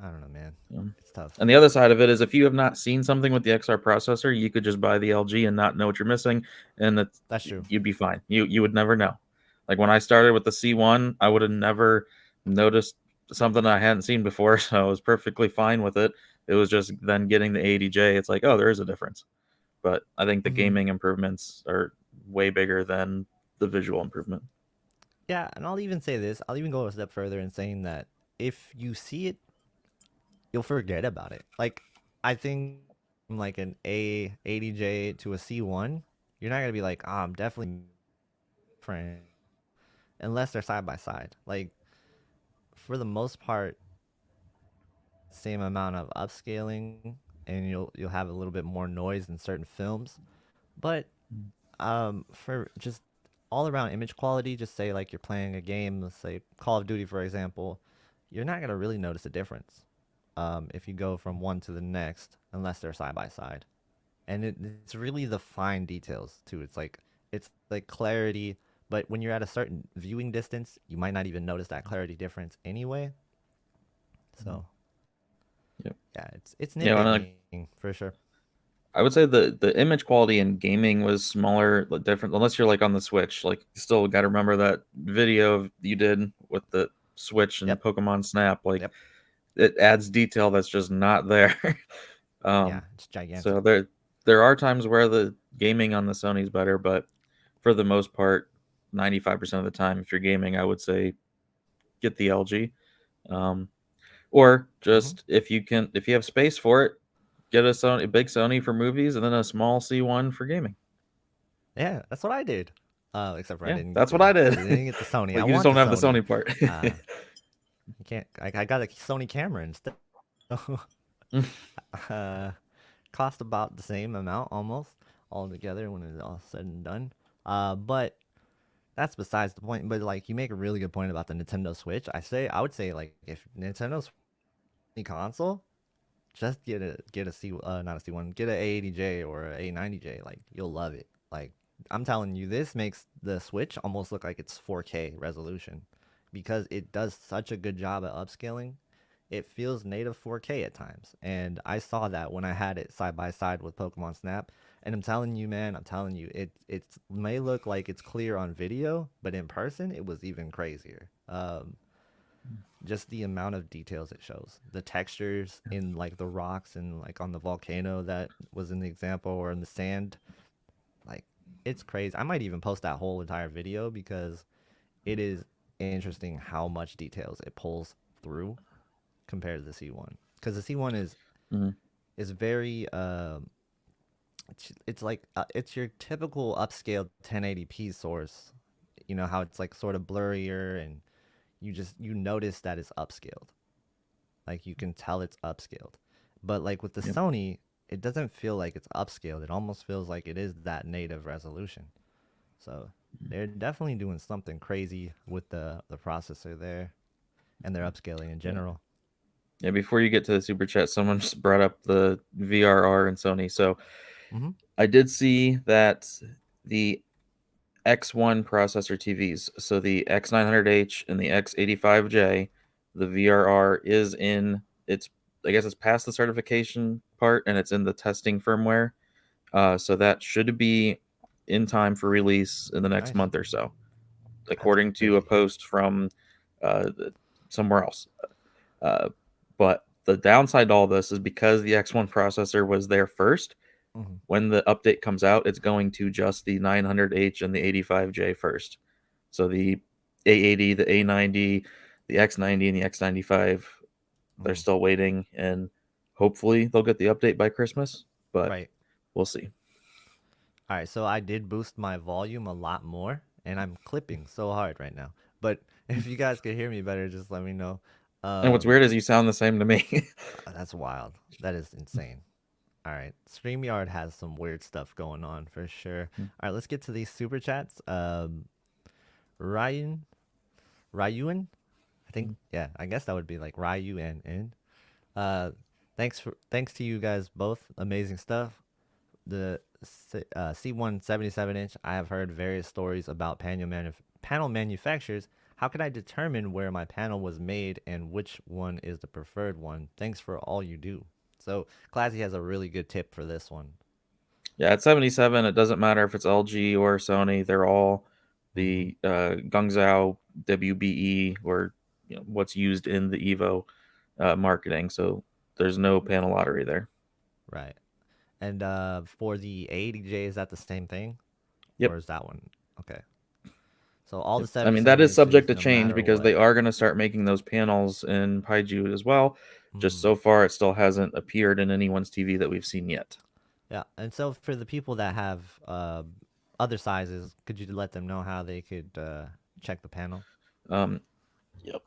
don't know, man. Um, It's tough. and the other side of it is if you have not seen something with the XR processor, you could just buy the LG and not know what you're missing, and That's true. you'd be fine. You would never know. Like when I started with the C1, I would have never noticed something I hadn't seen before, so I was perfectly fine with it. It was just then getting the 80J. It's like, oh, there is a difference. But I think the Hmm. gaming improvements are way bigger than the visual improvement. Yeah, and I'll even say this. I'll even go a step further in saying that if you see it, you'll forget about it. Like, I think from like an A80J to a C1, you're not gonna be like, I'm definitely different unless they're side by side. Like, for the most part, same amount of upscaling, and you'll have a little bit more noise in certain films. But for just all around image quality, just say like you're playing a game, let's say Call of Duty for example, you're not gonna really notice a difference if you go from one to the next unless they're side by side. And it's really the fine details too. It's like clarity, but when you're at a certain viewing distance, you might not even notice that clarity difference anyway. So Yep. yeah, it's Yeah, and nitpicking for sure. I would say the image quality in gaming was smaller, like different. Unless you're like on the Switch, like you still got to remember that video you did with the Switch and Yep. Pokemon Snap. Like Yep. it adds detail that's just not there. Yeah, um, it's so gigantic. there are times where the gaming on the Sony is better, but for the most part, 95% of the time, if you're gaming, I would say get the LG. Um, or Hmm. just if you have space for it, get a big Sony for movies, and then a small C1 for gaming. Yeah, that's what I did. Except for I Yeah, didn't get that's what I did. the Sony. I But you just want don't the have the Sony. Sony part. Uh, you can't. I got a Sony camera instead. uh, cost about the same amount almost all together when it's all said and done. But that's besides the point. But like you make a really good point about the Nintendo Switch. I would say like if Nintendo's console, just get a C not a C1, get a A80J or a A90J. Like you'll love it. Like I'm telling you, this makes the Switch almost look like it's 4K resolution because it does such a good job at upscaling. It feels native 4K at times, and I saw that when I had it side by side with Pokemon Snap. And I'm telling you, man, I'm telling you, it may look like it's clear on video, but in person, it was even crazier. Just the amount of details it shows, the textures in like the rocks and like on the volcano that was in the example, or in the sand, like it's crazy. I might even post that whole entire video because it is interesting how much details it pulls through compared to the C1. Because the C1 Mhm. is very it's like it's your typical upscaled 1080p source. You know how it's like sort of blurrier, and you notice that it's upscaled. Like you can tell it's upscaled. But like with the Yep. Sony, it doesn't feel like it's upscaled. It almost feels like it is that native resolution. So they're definitely doing something crazy with the processor there and their upscaling in Yeah. general. Yeah. Before you get to the super chat, someone just brought up the VRR and Sony. So Hmm. I did see that the X1 processor TVs, so the X900H and the X85J, the VRR is in it's I guess it's past the certification part and it's in the testing firmware. So that should be in time for release in the next Nice. month or so, That's according to a crazy. post from somewhere else. Uh, but the downside to all this is because the X1 processor was there first. Hmm. When the update comes out, it's going to just the 900H and the 85J first. So the A80, the A90, the X90, and the X95, they're Hmm. still waiting, and hopefully they'll get the update by Christmas, but Right. we'll see. All right. So I did boost my volume a lot more, and I'm clipping so hard right now. But if you guys could hear me better, just let me know. And what's Um, weird is you sound the same to me. that's wild. That is insane. All right. StreamYard has some weird stuff going on for sure. Mm, All right, let's get to these super chats. Ryan, Ryuan, I think, mm. yeah, I guess that would be like Ryun. Uh, thanks to you guys both. Amazing stuff. The C1 77-inch. I have heard various stories about panel manufacturers. How can I determine where my panel was made and which one is the preferred one? Thanks for all you do. So Classy has a really good tip for this one. Yeah, at 77, it doesn't matter if it's LG or Sony. They're all Hmm. the Guangzhou WBE, or what's used in the Evo marketing. So there's no panel lottery there. Right. And for the 80J, is that the same thing? Or Yep. is that one? Okay. So all the I mean, that 77 is subject inches, to no change matter because they what. are going to start making those panels in Paiju as well. Just Hmm. so far, it still hasn't appeared in anyone's TV that we've seen yet. Yeah. And so for the people that have other sizes, could you let them know how they could check the panel? Um, yep.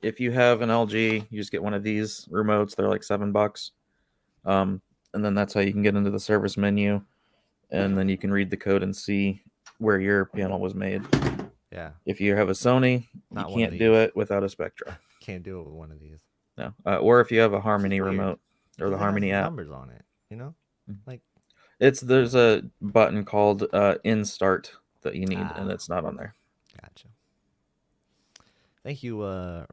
If you have an LG, you just get one of these remotes. They're like $7. Um, and then that's how you can get into the service menu, and then you can read the code and see where your panel was made. Yeah. If you have a Sony, you Not one of can't do these. it without a Spectra. Can't do it with one of these. No. Or if you have a Which is Harmony weird remote or because the it has Harmony app. numbers on it, you know? Like, There's a button called Instart that you need, and ah, it's not on there. gotcha. Thank you,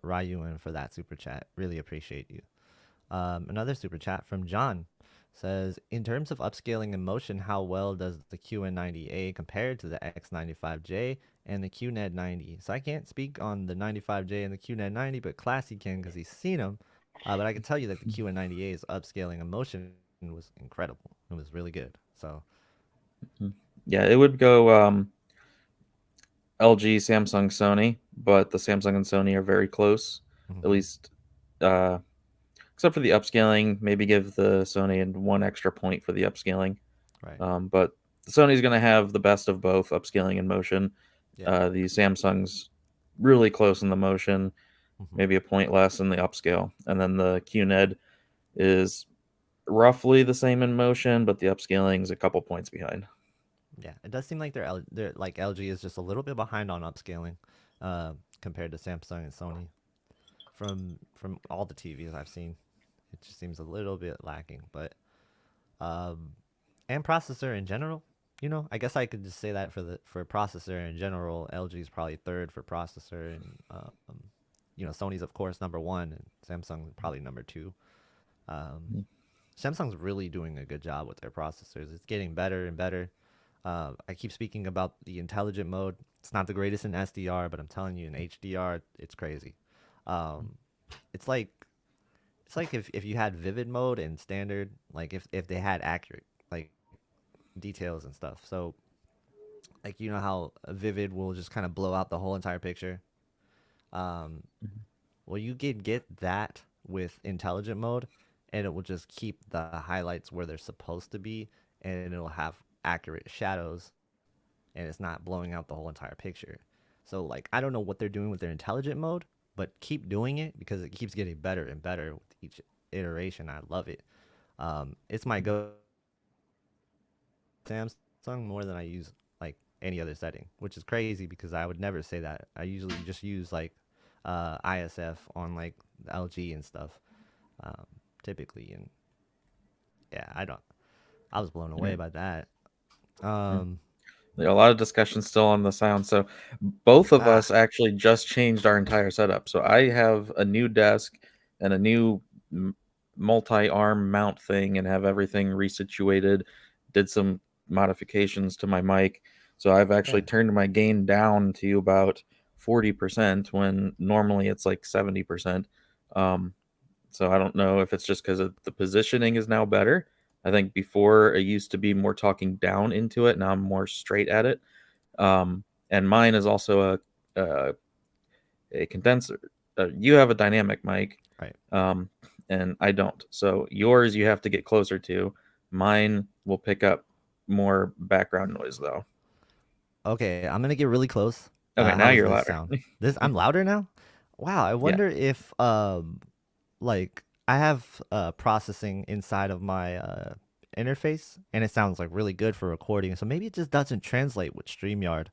Ryuan, for that super chat. Really appreciate you. Another super chat from John says, in terms of upscaling and motion, how well does the QN90A compare to the X95J and the QNED 90? So I can't speak on the 95J and the QNED 90, but Classy can because he's seen them. But I can tell you that the QN90A's upscaling and motion was incredible. It was really good. So, Yeah, it would go LG, Samsung, Sony, but the Samsung and Sony are very close. At mhm, least, uh, except for the upscaling, maybe give the Sony one extra point for the upscaling. right. But Sony's going to have the best of both upscaling and motion. Yeah. The Samsung's really close in the motion, Hmm. maybe a point less in the upscale. And then the QNED is roughly the same in motion, but the upscaling is a couple points behind. Yeah, it does seem like they're like LG is just a little bit behind on upscaling, compared to Samsung and Sony. From all the TVs I've seen, it just seems a little bit lacking. But um, and processor in general, I guess I could just say that for processor in general, LG is probably third for processor, and Sony's of course number one, and Samsung probably number two. Um, Samsung's really doing a good job with their processors. It's getting better and better. I keep speaking about the intelligent mode. It's not the greatest in SDR, but I'm telling you, in HDR, it's crazy. Um, it's like if you had vivid mode and standard, like if they had accurate like details and stuff. So like how a vivid will just kind of blow out the whole entire picture. Um, well, you can get that with intelligent mode, and it will just keep the highlights where they're supposed to be, and it'll have accurate shadows, and it's not blowing out the whole entire picture. So like I don't know what they're doing with their intelligent mode, but keep doing it because it keeps getting better and better with each iteration. I love it. It's my go Samsung more than I use like any other setting, which is crazy because I would never say that. I usually just use like ISF on like the LG and stuff, um, typically, and yeah, I was blown away Yeah. by that. Yeah. Um, A lot of discussion still on the sound. So both of ah, us actually just changed our entire setup. So I have a new desk and a new multi-arm mount thing, and have everything resituated. Did some modifications to my mic. So I've actually yeah, turned my gain down to about 40% when normally it's like 70%. Um, so I don't know if it's just because the positioning is now better. I think before it used to be more talking down into it. Now I'm more straight at it. And mine is also a condenser. You have a dynamic mic, right. um, and I don't. So yours you have to get closer to. Mine will pick up more background noise though. Okay, I'm gonna get really close. Okay, now How does you're this louder. sound? This I'm louder now. Wow, I Yeah. wonder if like I have processing inside of my interface, and it sounds like really good for recording. So maybe it just doesn't translate with StreamYard.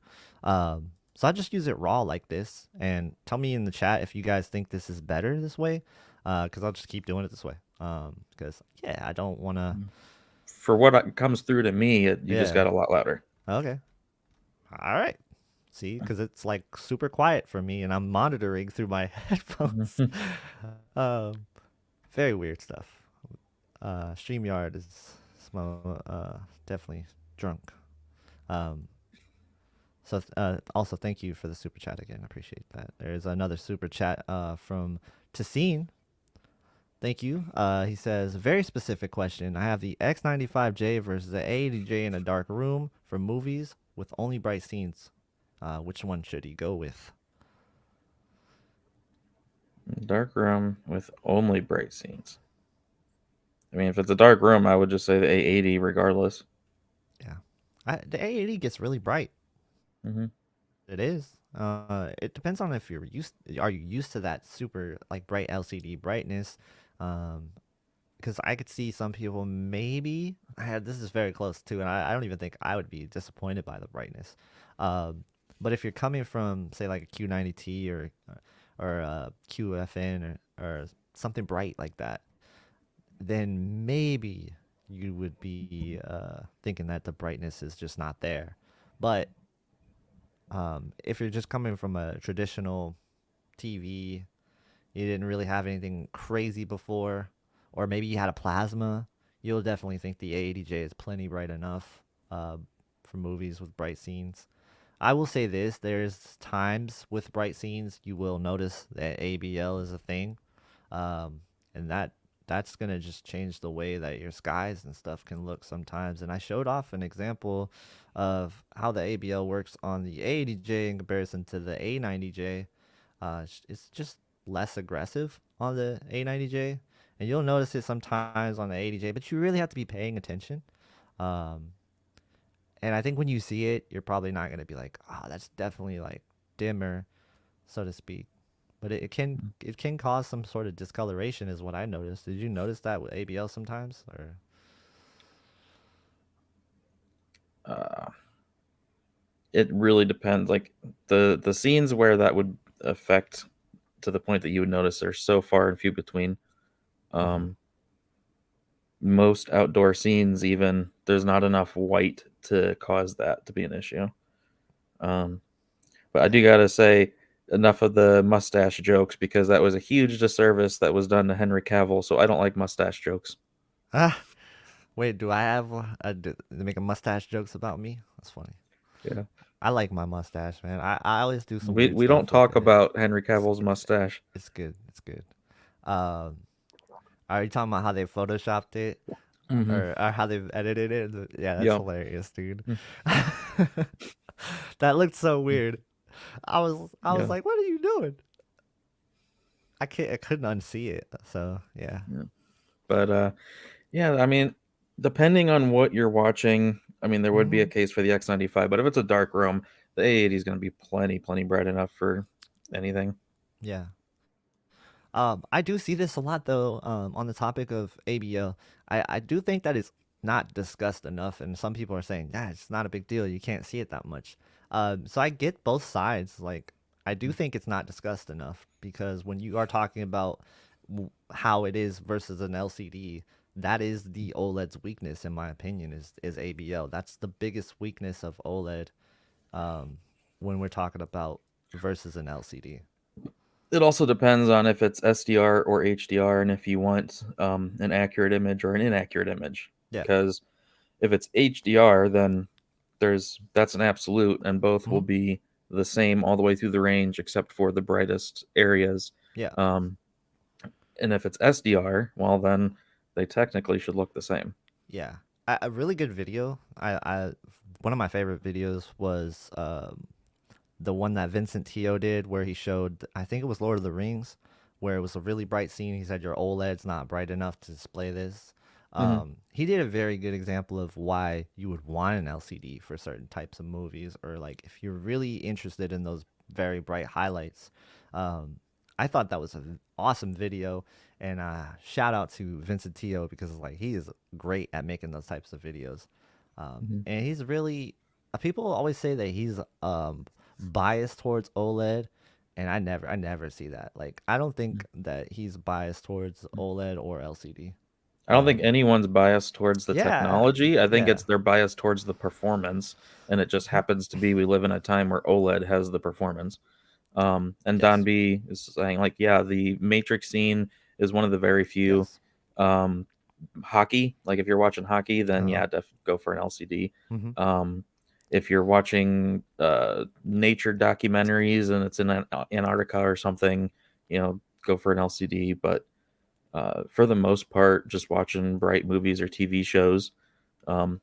So I just use it raw like this, and tell me in the chat if you guys think this is better this way, because I'll just keep doing it this way. Because yeah, I don't want to. For what comes through to me, you just Yeah. got a lot louder. Okay. All right. See, because it's like super quiet for me, and I'm monitoring through my headphones. um, very weird stuff. StreamYard is definitely drunk. Um, so also thank you for the super chat again. I appreciate that. There's another super chat from Tassine. Thank you. He says, very specific question. I have the X95J versus the A80J in a dark room for movies with only bright scenes. Which one should he go with? Dark room with only bright scenes. I mean, if it's a dark room, I would just say the A80 regardless. Yeah, the A80 gets really bright. Hmm. It is. It depends on if you're used. Are you used to that super like bright LCD brightness? Um, because I could see some people maybe. This is very close too, and I don't even think I would be disappointed by the brightness. Um, but if you're coming from say like a Q90T or a QFN or something bright like that, then maybe you would be thinking that the brightness is just not there. But if you're just coming from a traditional TV, you didn't really have anything crazy before, or maybe you had a plasma, you'll definitely think the A80J is plenty bright enough uh, for movies with bright scenes. I will say this: there's times with bright scenes you will notice that ABL is a thing, um, and that's gonna just change the way that your skies and stuff can look sometimes. And I showed off an example of how the ABL works on the A80J in comparison to the A90J. It's just less aggressive on the A90J, and you'll notice it sometimes on the A80J, but you really have to be paying attention. Um, and I think when you see it, you're probably not gonna be like, "Oh, that's definitely like dimmer," so to speak. But it can cause some sort of discoloration, is what I noticed. Did you notice that with ABL sometimes, or? Uh, it really depends. Like the scenes where that would affect to the point that you would notice are so far and few between. Mm-hmm. Um, Most outdoor scenes, even there's not enough white to cause that to be an issue. Um, but I Yeah. do gotta say, enough of the mustache jokes because that was a huge disservice that was done to Henry Cavill. So I don't like mustache jokes. Ah, wait. Do I have making mustache jokes about me? That's funny. Yeah, I like my mustache, man. I always do some weird we don't stuff with talk it. about Henry It's Cavill's mustache. it's good. It's good. Um, are you talking about how they photoshopped it, Hmm. or how they've edited it? Yeah, that's Yeah, hilarious, dude. mm, That looked so weird. I was yeah, like, what are you doing? I couldn't unsee it. So yeah. yeah. But yeah, I mean, depending on what you're watching, I mean, there would be a Hmm. case for the X95, but if it's a dark room, the A80 is going to be plenty bright enough for anything. Yeah. I do see this a lot though. On the topic of ABL, I do think that it's not discussed enough, and some people are saying, "Yeah, it's not a big deal. You can't see it that much." So I get both sides. Like, I do think it's not discussed enough because when you are talking about how it is versus an LCD, that is the OLED's weakness, in my opinion, is ABL. That's the biggest weakness of OLED. Um, when we're talking about versus an LCD. It also depends on if it's SDR or HDR and if you want an accurate image or an inaccurate image. Yeah. Because if it's HDR, then that's an absolute, and both will Hmm. be the same all the way through the range except for the brightest areas. Yeah. Um, and if it's SDR, well, then they technically should look the same. Yeah, a really good video. One of my favorite videos was the one that Vincent Tio did, where he showed, I think it was Lord of the Rings, where it was a really bright scene. He said your OLED's not bright enough to display this. Hmm. He did a very good example of why you would want an LCD for certain types of movies, or like if you're really interested in those very bright highlights. Um, I thought that was an awesome video, and shout out to Vincent Tio because like he is great at making those types of videos, Mhm. and he's really people always say that he's biased towards OLED, and I never see that. Like I don't think that he's biased towards OLED or LCD. I don't think anyone's biased towards the Yeah, technology. I think yeah, it's their bias towards the performance, and it just happens to be we live in a time where OLED has the performance. And Don yes, B is saying like, yeah, the Matrix scene is one of the very few. yes. Um, Hockey, like if you're watching hockey, then Uh, yeah, go for an LCD. mm-hmm, Um, if you're watching nature documentaries and it's in Antarctica or something, go for an LCD. But for the most part, just watching bright movies or TV shows, um,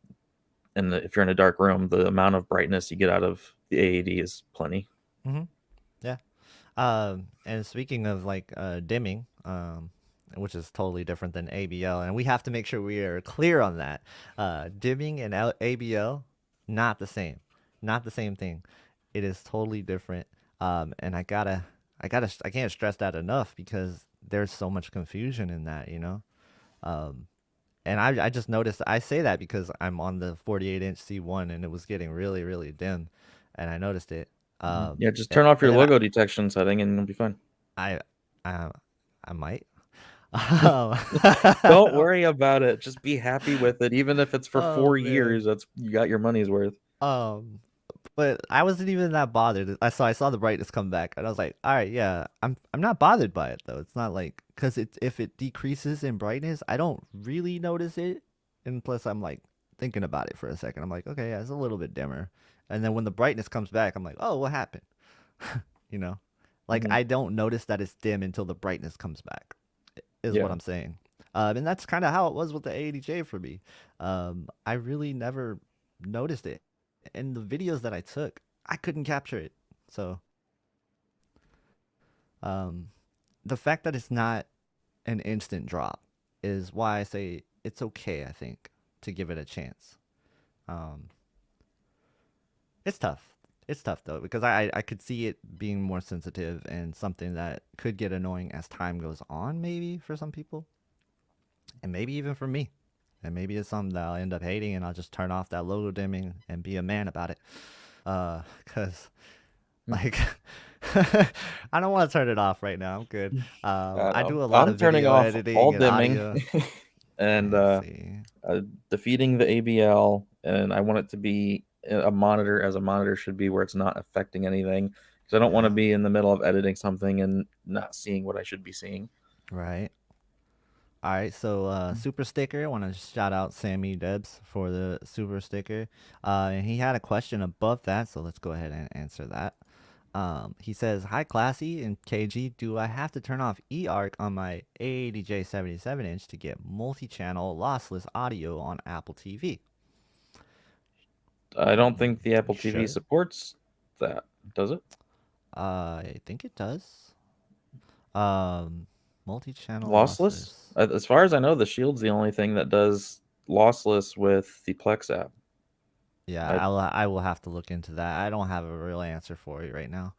and if you're in a dark room, the amount of brightness you get out of the AAD is plenty. mm-hmm, yeah. And speaking of like dimming, which is totally different than ABL, and we have to make sure we are clear on that. Dimming and ABL, not the same, not the same thing. It is totally different. And I can't stress that enough because there's so much confusion in that, you know. Um, and I just noticed. I say that because I'm on the 48-inch C1 and it was getting really really dim, and I noticed it. Yeah, just turn off And your then logo detection setting and you'll be fine. I I I might. Don't worry about it. Just be happy with it, even if it's for Oh 4 years. man. That's you got your money's worth. Um, but I wasn't even that bothered. I saw the brightness come back, and I was like, all right, yeah, I'm not bothered by it though. It's not like because if it decreases in brightness, I don't really notice it, and plus I'm like thinking about it for a second. I'm like, okay, yeah, it's a little bit dimmer, and then when the brightness comes back, I'm like, oh, what happened? You know, like Mhm. I don't notice that it's dim until the brightness comes back. Is what Yeah. I'm saying. And that's kind of how it was with the ADJ for me. I really never noticed it. In the videos that I took, I couldn't capture it. So, um, the fact that it's not an instant drop is why I say it's okay, I think, to give it a chance. Um, it's tough. It's tough though, because I could see it being more sensitive and something that could get annoying as time goes on, maybe for some people, and maybe even for me. And maybe it's something that I'll end up hating and I'll just turn off that logo dimming and be a man about it. Cause Mm. like I don't want to turn it off right now. I'm good. I I know. do a lot I'm of turning video off all editing and dimming audio. and Let's see. defeating the ABL, and I want it to be a monitor as a monitor should be, where it's not affecting anything. Because I don't want to Yeah. be in the middle of editing something and not seeing what I should be seeing. Right. All right. So super sticker. I want to shout out Sammy Debs for the super sticker. And he had a question above that, so let's go ahead and answer that. He says, "Hi, Classy and KG. Do I have to turn off eARC on my A80J 77-inch to get multi-channel lossless audio on Apple TV?" I don't think the You Apple TV should. supports that, does it? I think it does. Um, multi-channel Lossless? lossless. As far as I know, the Shield's the only thing that does lossless with the Plex app. Yeah, I I will have to look into that. I don't have a real answer for you right now.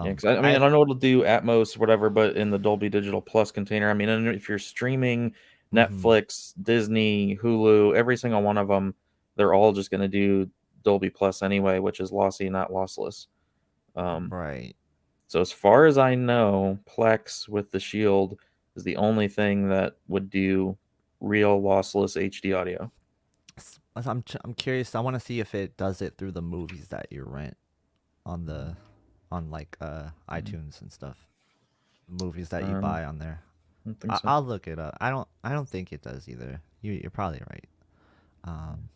Yeah, because I mean, I I don't know it'll do Atmos, whatever, but in the Dolby Digital Plus container, I mean, and if you're streaming mm-hmm, Netflix, Disney, Hulu, every single one of them, they're all just going to do Dolby Plus anyway, which is lossy, not lossless. Um, right. so as far as I know, Plex with the Shield is the only thing that would do real lossless HD audio. I'm curious. I want to see if it does it through the movies that you rent on like iTunes and stuff. Movies that you Um, buy on there. I don't think so. I'll look it up. I don't think it does either. You're probably right. Um,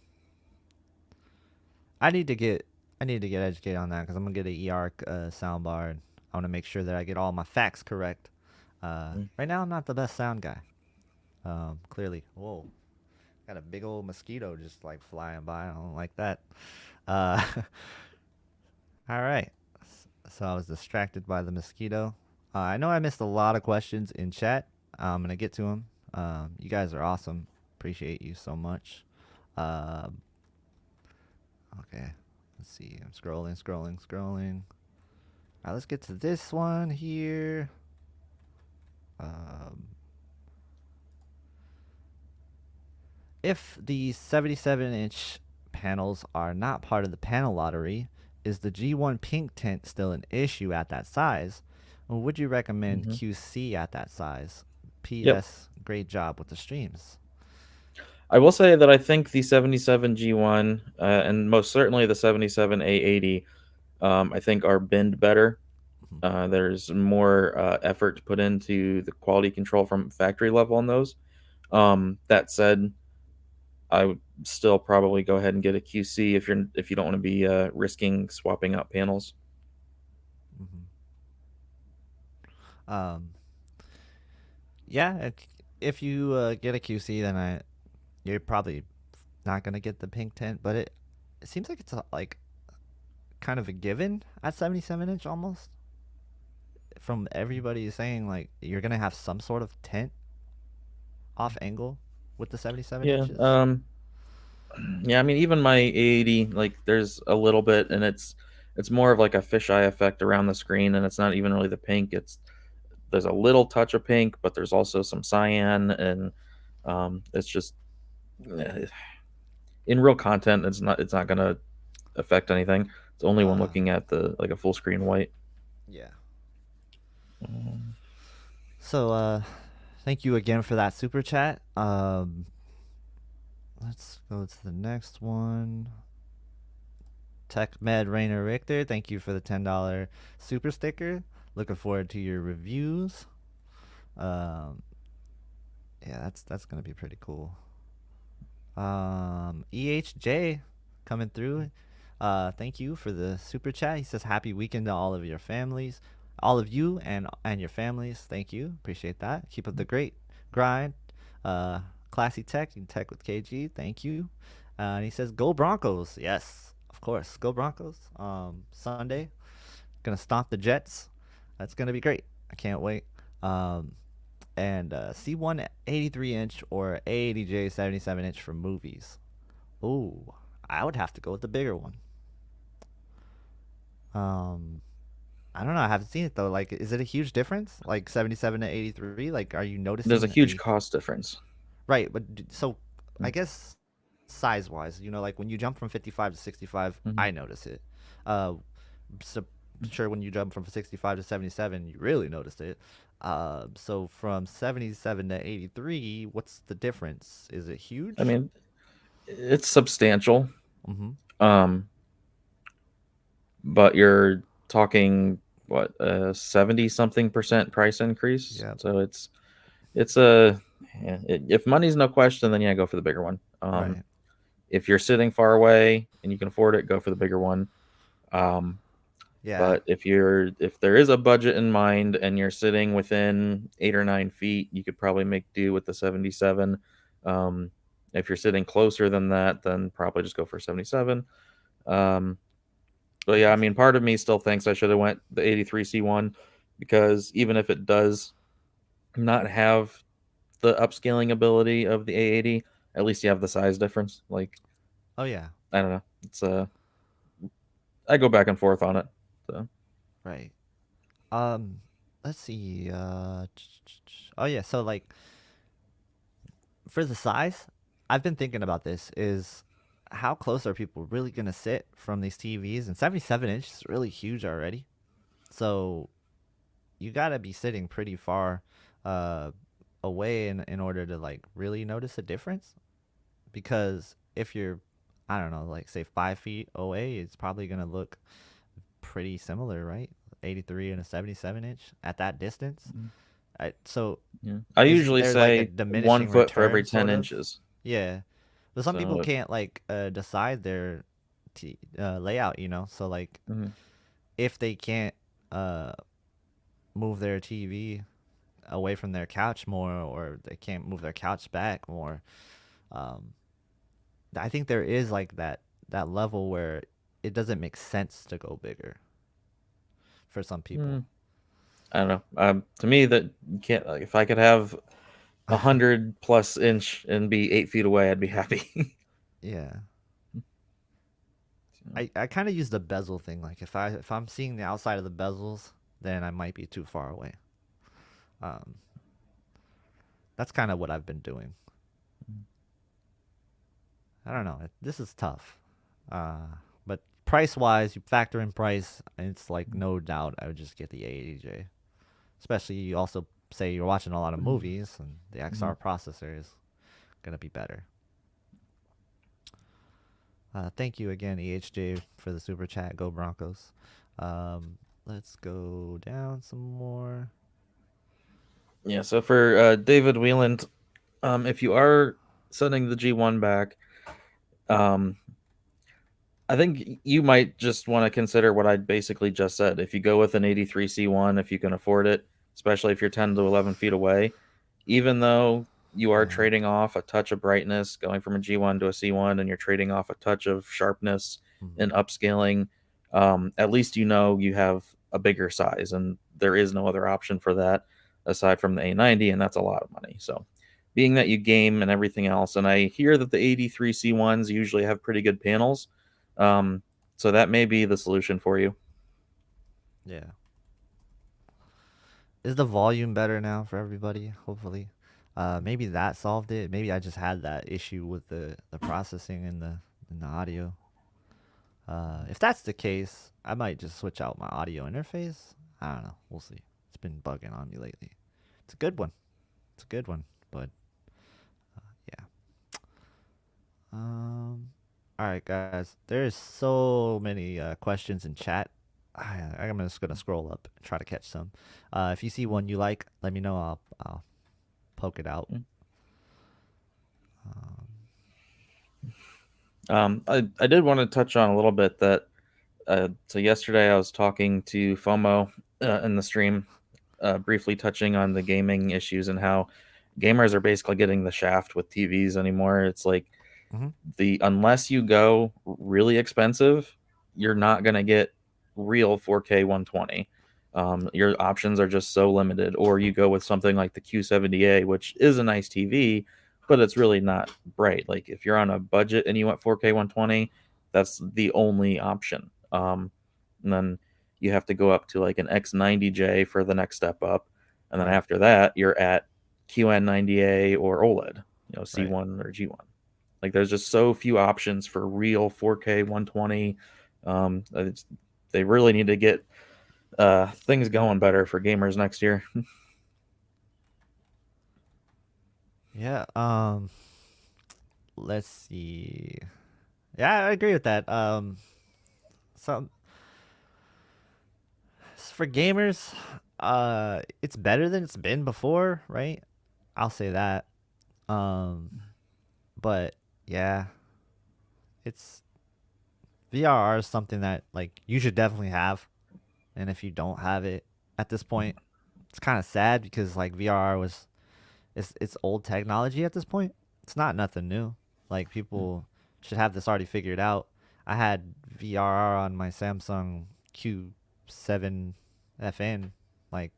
I need to get I need to get educated on that because I'm gonna get an eARC soundbar. And I want to make sure that I get all my facts correct. Mm. Right now I'm not the best sound guy. Clearly. Whoa, got a big old mosquito just like flying by. I don't like that. Uh, all right. So I was distracted by the mosquito. I know I missed a lot of questions in chat. I'm gonna get to them. You guys are awesome. Appreciate you so much. Um, okay. Let's see. I'm scrolling. right, let's get to this one here. Um, if the 77-inch panels are not part of the panel lottery, is the G1 pink tint still an issue at that size? Or would you recommend Mm-hmm. QC at that size? Yep. P.S. Great job with the streams. I will say that I think the 77 G1 and most certainly the 77 A80, I think are binned better. Mhm, There's more effort put into the quality control from factory level on those. That said, I would still probably go ahead and get a QC if you don't want to be risking swapping out panels. mhm. Um, yeah, if you get a QC, then you're probably not gonna get the pink tint, but it seems like it's like kind of a given at 77-inch almost. From everybody saying like you're gonna have some sort of tint off angle with the 77 Yeah. inches. Yeah. I mean, even my 80, like, there's a little bit, and it's more of like a fisheye effect around the screen, and it's not even really the pink. There's a little touch of pink, but there's also some cyan, and it's just eh, in real content, it's not gonna affect anything. It's only when Uh, looking at the like a full screen white. yeah. Um, So thank you again for that super chat. Let's go to the next one. Tech Med Rainer Richter, thank you for the $10 super sticker. Looking forward to your reviews. Um, yeah, that's gonna be pretty cool. EHJ coming through. Thank you for the super chat. He says happy weekend to all of your families, all of you and your families. Thank you, appreciate that. Keep up the great grind. Classy tech, you tech with KG. Thank you. And he says go Broncos. Yes, of course, go Broncos. Sunday, gonna stomp the Jets. That's gonna be great. I can't wait. Um, and C1 83-inch or A80J 77-inch for movies. Ooh, I would have to go with the bigger one. Um, I don't know. I haven't seen it though. Like, is it a huge difference? Like 77 to 83? Like, are you there's a noticing huge a cost difference. right? But so, I Mm. guess size wise, like when you jump from 55 to 65, Mhm. I notice it. Uh, so sure when you jump from 65 to 77, you really noticed it. So from 77 to 83, what's the difference? Is it I huge? mean, it's substantial. Mm-hmm. Um, but you're talking what, 70 something percent price increase. Yep. So it's a yeah, if money's no question, then yeah, go for the bigger one. Right. If you're sitting far away and you can afford it, go for the bigger one. Um, Yeah. but if there is a budget in mind and you're sitting within 8 or 9 feet, you could probably make do with the 77. Um, if you're sitting closer than that, then probably just go for 77. Um, but I yeah, I guess. mean, part of me still thinks I should have went the 83 C1 because even if it does not have the upscaling ability of the A80, at least you have the size difference. Like, Oh yeah. I don't know. It's I go back and forth on it. So Right. Um, let's see. Oh yeah. So like for the size, I've been thinking about this. Is how close are people really gonna sit from these TVs? And 77-inch is really huge already. So you gotta be sitting pretty far, uh, away in order to like really notice a difference. Because if you're, I don't know, like say 5 feet away, it's probably gonna look pretty similar, right? 83 and a 77-inch at that distance. mm, So yeah, I is usually there like a say 1 foot diminishing for every return, 10 sort of? inches. Yeah. But some people So can't like decide their layout, So like mhm. if they can't uh, move their TV away from their couch more, or they can't move their couch back more, um, I think there is like that level where it doesn't make sense to go bigger for some people. Mm, I don't know. To me, that you can't. Like, if I could have 100 plus inch and be 8 feet away, I'd be happy. Yeah. I kind of use the bezel thing. Like if I'm seeing the outside of the bezels, then I might be too far away. Um, that's kind of what I've been doing. I don't know. This is tough. But price wise, you factor in price, and it's like no doubt I would just get the A80J. Especially you also say you're watching a lot of movies, and the Mhm. XR processor is gonna be better. Thank you again, EHJ, for the super chat. Go Broncos. Let's go down some more. Yeah, so for David Wieland, if you are sending the G1 back, um, I think you might just want to consider what I basically just said. If you go with an 83C1, if you can afford it, especially if you're 10 to 11 feet away, even though you are Yeah. trading off a touch of brightness going from a G1 to a C1, and you're trading off a touch of sharpness Mhm. and upscaling, at least you know you have a bigger size, and there is no other option for that aside from the A90, and that's a lot of money. So, being that you game and everything else, and I hear that the 83 C1s usually have pretty good panels, um, so that may be the solution for you. Yeah. Is the volume better now for everybody? Hopefully. Maybe that solved it. Maybe I just had that issue with the processing and the audio. If that's the case, I might just switch out my audio interface. I don't know. We'll see. It's been bugging on me lately. It's a good one. It's a good one. But yeah. Um. All right, guys. There's so many questions in chat. I'm just gonna scroll up and try to catch some. If you see one you like, let me know. I'll poke it out. Um, I did want to touch on a little bit that so yesterday I was talking to FOMO in the stream, briefly touching on the gaming issues and how gamers are basically getting the shaft with TVs anymore. It's like mhm. the unless you go really expensive, you're not gonna get real 4K 120. Your options are just so limited, or you go with something like the Q70A, which is a nice TV, but it's really not bright. Like if you're on a budget and you want 4K 120, that's the only option. And then you have to go up to like an X90J for the next step up, and then Right. after that, you're at QN90A or OLED, Right. C1 or G1. Like there's just so few options for real 4K 120. They really need to get things going better for gamers next year. Yeah. Let's see. Yeah, I agree with that. Some for gamers, it's better than it's been before, right? I'll say that. Um, but yeah, it's VRR is something that like you should definitely have, and if you don't have it at this point, it's kind of sad because like VRR was it's old technology at this point. It's not nothing new. Like people should have this already figured out. I had VRR on my Samsung Q7 FN like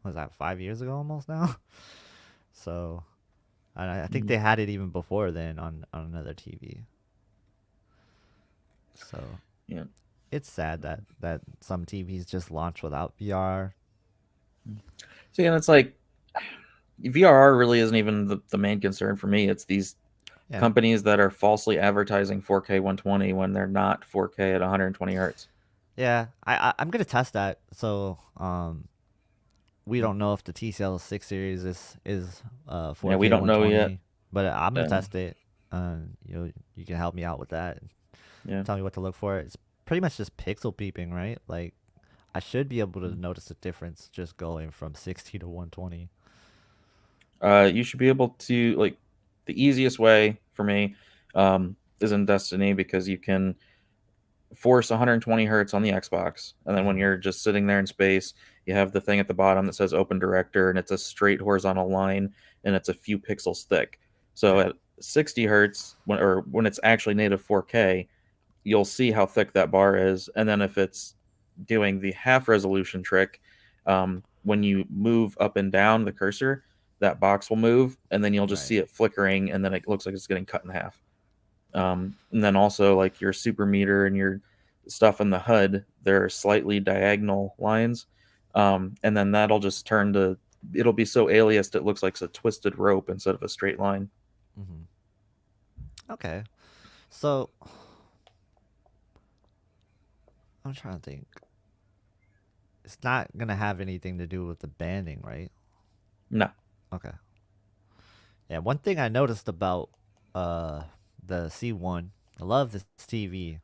what was that 5 years ago almost now. So I think they had it even before then on another TV. So Yeah. it's sad that some TVs just launch without VR. So yeah, it's like VRR really isn't even the main concern for me. It's these Yeah, companies that are falsely advertising 4K 120 when they're not 4K at 120 hertz. yeah. I'm gonna test that. So we don't know if the TCL 6 series is Yeah, we 4K don't know yet. 120, but I'm gonna Um, test it. You can help me out with that. yeah. Tell me what to look for. It's pretty much just pixel peeping, right? Like I should be able to notice the difference just going from 60 to 120. You should be able to like the easiest way for me is in Destiny because you can force 120 hertz on the Xbox, and then when Mm-hmm. you're just sitting there in space, you have the thing at the bottom that says Open Director, and it's a straight horizontal line, and it's a few pixels thick. So Right, at 60 hertz, when it's actually native 4K, you'll see how thick that bar is, and then if it's doing the half resolution trick, when you move up and down the cursor, that box will move, and then you'll just right. see it flickering, and then it looks like it's getting cut in half. And then also like your super meter and your stuff in the HUD, there are slightly diagonal lines, and then that'll just turn to it'll be so aliased it looks like it's a twisted rope instead of a straight line. Mm-hmm. Okay. So I'm trying to think. It's not gonna have anything to do with the banding, right? No. Okay. Yeah, one thing I noticed about uh the C1, I love this TV,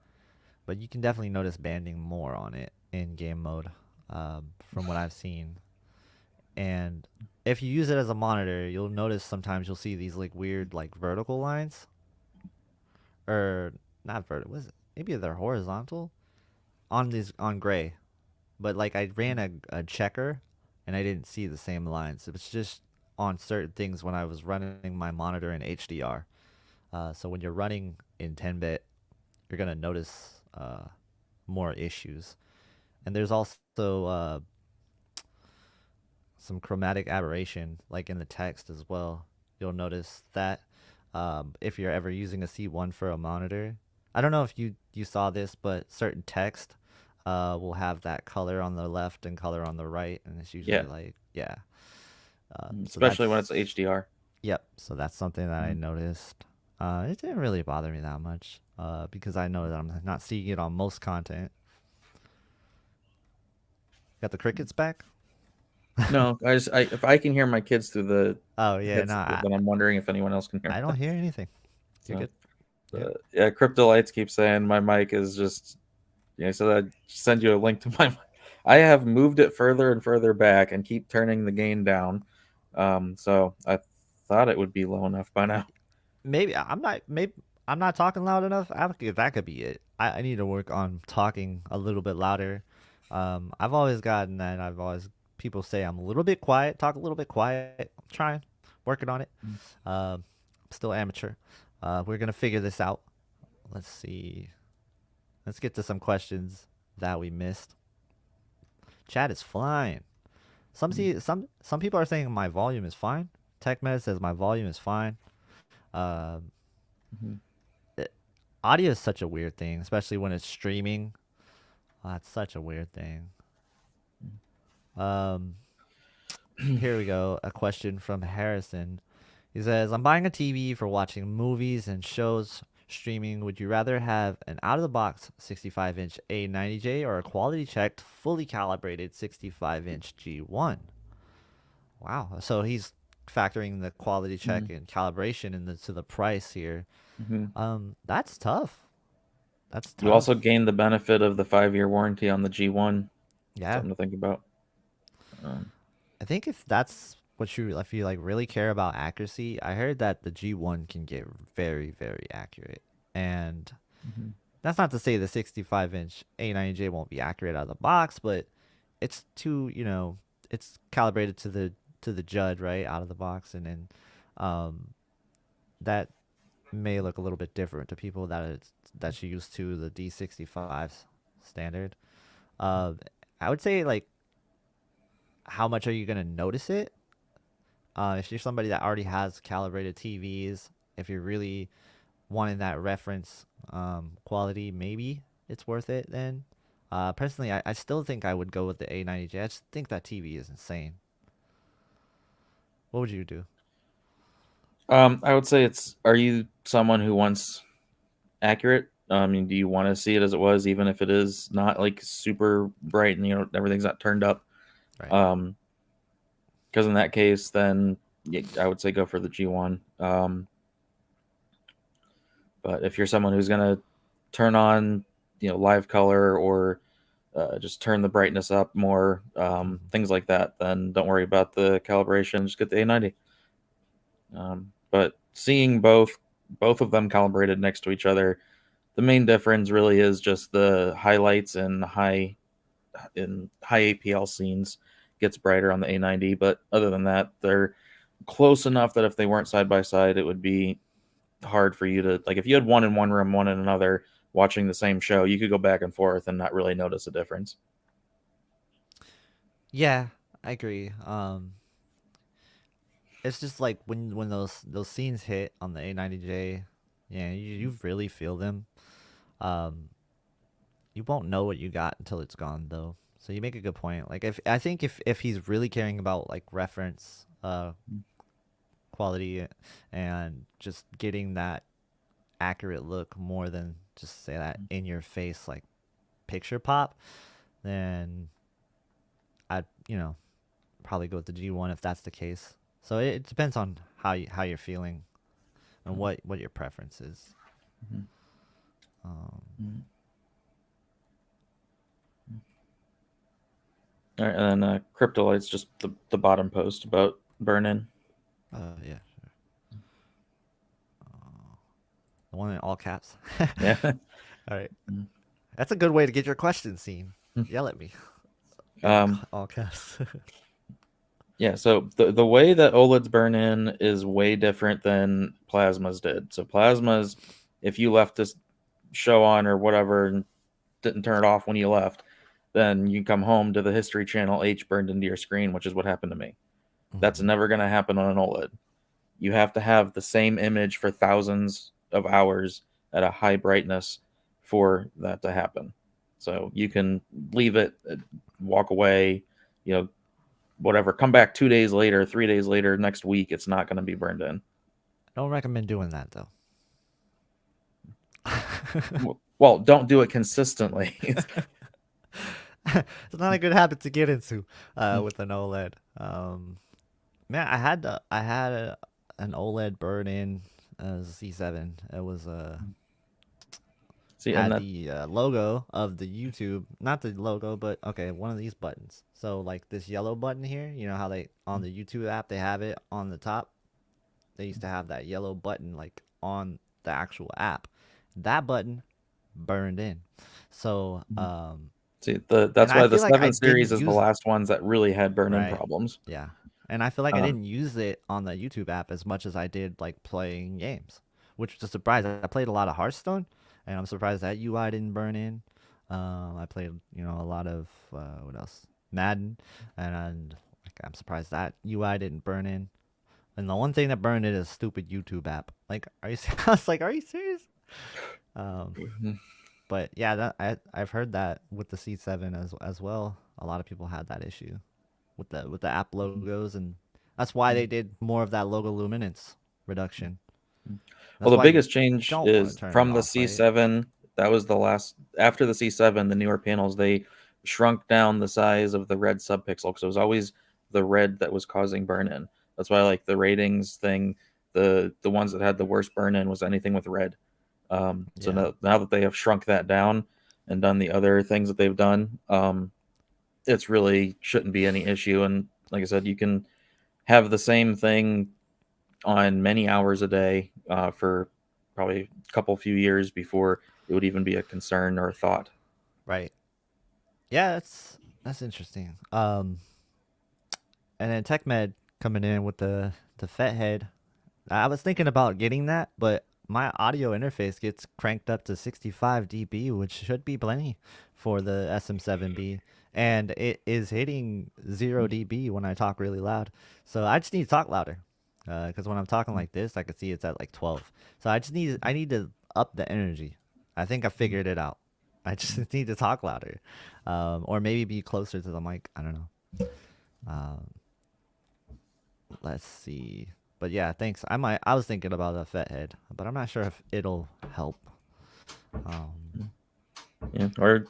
but you can definitely notice banding more on it in game mode, from what I've seen. And if you use it as a monitor, you'll notice sometimes you'll see these like weird like vertical lines, or not vertical. Was it? Maybe they're horizontal on these on gray. But like I ran a checker, and I didn't see the same lines. It was just on certain things when I was running my monitor in HDR. So when you're running in 10-bit, you're gonna notice more issues. And there's also some chromatic aberration, like in the text as well. You'll notice that if you're ever using a C1 for a monitor. I don't know if you saw this, but certain text will have that color on the left and color on the right, and it's usually Yeah. like, yeah. So Especially when that's, it's HDR. yep. So that's something that I Mhm. noticed. It didn't really bother me that much because I know that I'm not seeing it on most content. Got the crickets back? No, I if I can hear my kids through the Oh yeah, no, headset, then I'm wondering if anyone else can hear I me. don't hear anything. You're So good. Yeah. yeah, Crypto Lights keeps saying my mic is just so I send you a link to my mic. I have moved it further and further back and keep turning the gain down. So I thought it would be low enough by now. Maybe I'm not. Maybe I'm not talking loud enough. That could be it. I need to work on talking a little bit louder. I've always gotten that. I've always people say I'm a little bit quiet. Talk a little bit quiet. I'm trying, working on it. I'm still amateur. We're gonna figure this out. Let's see. Let's get to some questions that we missed. Chat is flying. Some people are saying my volume is fine. TechMed says my volume is fine. Um, Mhm. it, audio is such a weird thing, especially when it's streaming. That's such a weird thing. Um, here we go. A question from Harrison. He says, "I'm buying a TV for watching movies and shows streaming. Would you rather have an out-of-the-box 65-inch A90J or a quality-checked, fully calibrated 65-inch G1?" Wow. So he's factoring the quality check Mhm. and calibration into the price here. Mhm. That's tough. That's You also tough. gain the benefit of the 5-year warranty on the G1. Yeah. Something to think about. Um, I think if that's what you if you like really care about accuracy, I heard that the G1 can get very very accurate. And mhm. that's not to say the 65-inch A90J won't be accurate out of the box, but it's too, it's calibrated to the Judd, right, out of the box, and then um that may look a little bit different to people that's used to the D65 standard. Uh, I would say like how much are you gonna notice it? If you're somebody that already has calibrated TVs, if you're really wanting that reference quality, maybe it's worth it then. Personally, I still think I would go with the A90J. I just think that TV is insane. What would you do? I would say it's. Are you someone who wants accurate? I mean, do you want to see it as it was, even if it is not like super bright and everything's not turned up? Right. Um, because in that case, then yeah, I would say go for the G1. But if you're someone who's gonna turn on, live color or just turn the brightness up more, Hmm. things like that, then don't worry about the calibration. Just get the A90. But seeing both of them calibrated next to each other, the main difference really is just the highlights and high APL scenes gets brighter on the A90. But other than that, they're close enough that if they weren't side by side, it would be hard for you to like if you had one in one room, one in another, watching the same show, you could go back and forth and not really notice a difference. Yeah, I agree. It's just like when those scenes hit on the A90J, Yeah, you really feel them. Um, you won't know what you got until it's gone, though. So you make a good point. Like if I think if he's really caring about like reference, quality, and just getting that accurate look more than just say that in your face like picture pop, then I'd probably go with the G1 if that's the case. So it depends on how you're feeling and what your preference is. Mhm. Um, Mhm. All right, and then Cryptolight's just the bottom post about burn-in. yeah, sure. The one in all caps. Yeah. All right, that's a good way to get your question seen. Yell at me in Um, all caps. yeah, so the way that OLEDs burn in is way different than plasmas did. So plasmas, if you left this show on or whatever and didn't turn it off when you left, then you come home to the history channel H burned into your screen, which is what happened to me. That's Mhm. never going to happen on an OLED. You have to have the same image for thousands of hours at a high brightness for that to happen. So you can leave it, walk away, you know, whatever, come back 2 days later, 3 days later, next week, it's not going to be burned in. Don't recommend doing that though. Well, don't do it consistently. It's not a good habit to get into with an OLED. Man, I had an OLED burn in C7. It was See, and had that the logo of the YouTube, not the logo, but okay, one of these buttons. So like this yellow button here, you know how they on the YouTube app they have it on the top. They used to have that yellow button like on the actual app. That button burned in. So see and that's I why the feel like I 7 didn't series is the use last ones that really had burn-in right. problems. Yeah. And I feel like I Um, didn't use it on the YouTube app as much as I did like playing games, which was a surprise. I played a lot of Hearthstone, and I'm surprised that UI didn't burn in. I played, a lot of what else? Madden, and like, I'm surprised that UI didn't burn in. And the one thing that burned in is stupid YouTube app. Like, are you? I was like, are you serious? Um, but yeah, I've heard that with the C7 as well. A lot of people had that issue with the app logos, and that's why they did more of that logo luminance reduction. well, That's the why you biggest change don't want to is turn it from the off, right? C7. That was the last after the C7, the newer panels, they shrunk down the size of the red subpixel because it was always the red that was causing burn-in. That's why, like, the ratings thing, the ones that had the worst burn-in was anything with red. So Yeah, now that they have shrunk that down and done the other things that they've done, it's really shouldn't be any issue. And like I said, you can have the same thing on many hours a day for probably a couple few years before it would even be a concern or a thought. right. Yeah, that's interesting. And then TechMed coming in with the FET head. I was thinking about getting that, but my audio interface gets cranked up to 65 dB, which should be plenty for the SM7B. And it is hitting 0 dB when I talk really loud. So I just need to talk louder. Because when I'm talking like this, I can see it's at like 12. So I need to up the energy. I think I figured it out. I just need to talk louder. Or maybe be closer to the mic. I don't know. Um, let's see. But yeah, thanks. I was thinking about a FET head, but I'm not sure if it'll help. Um, Yeah, or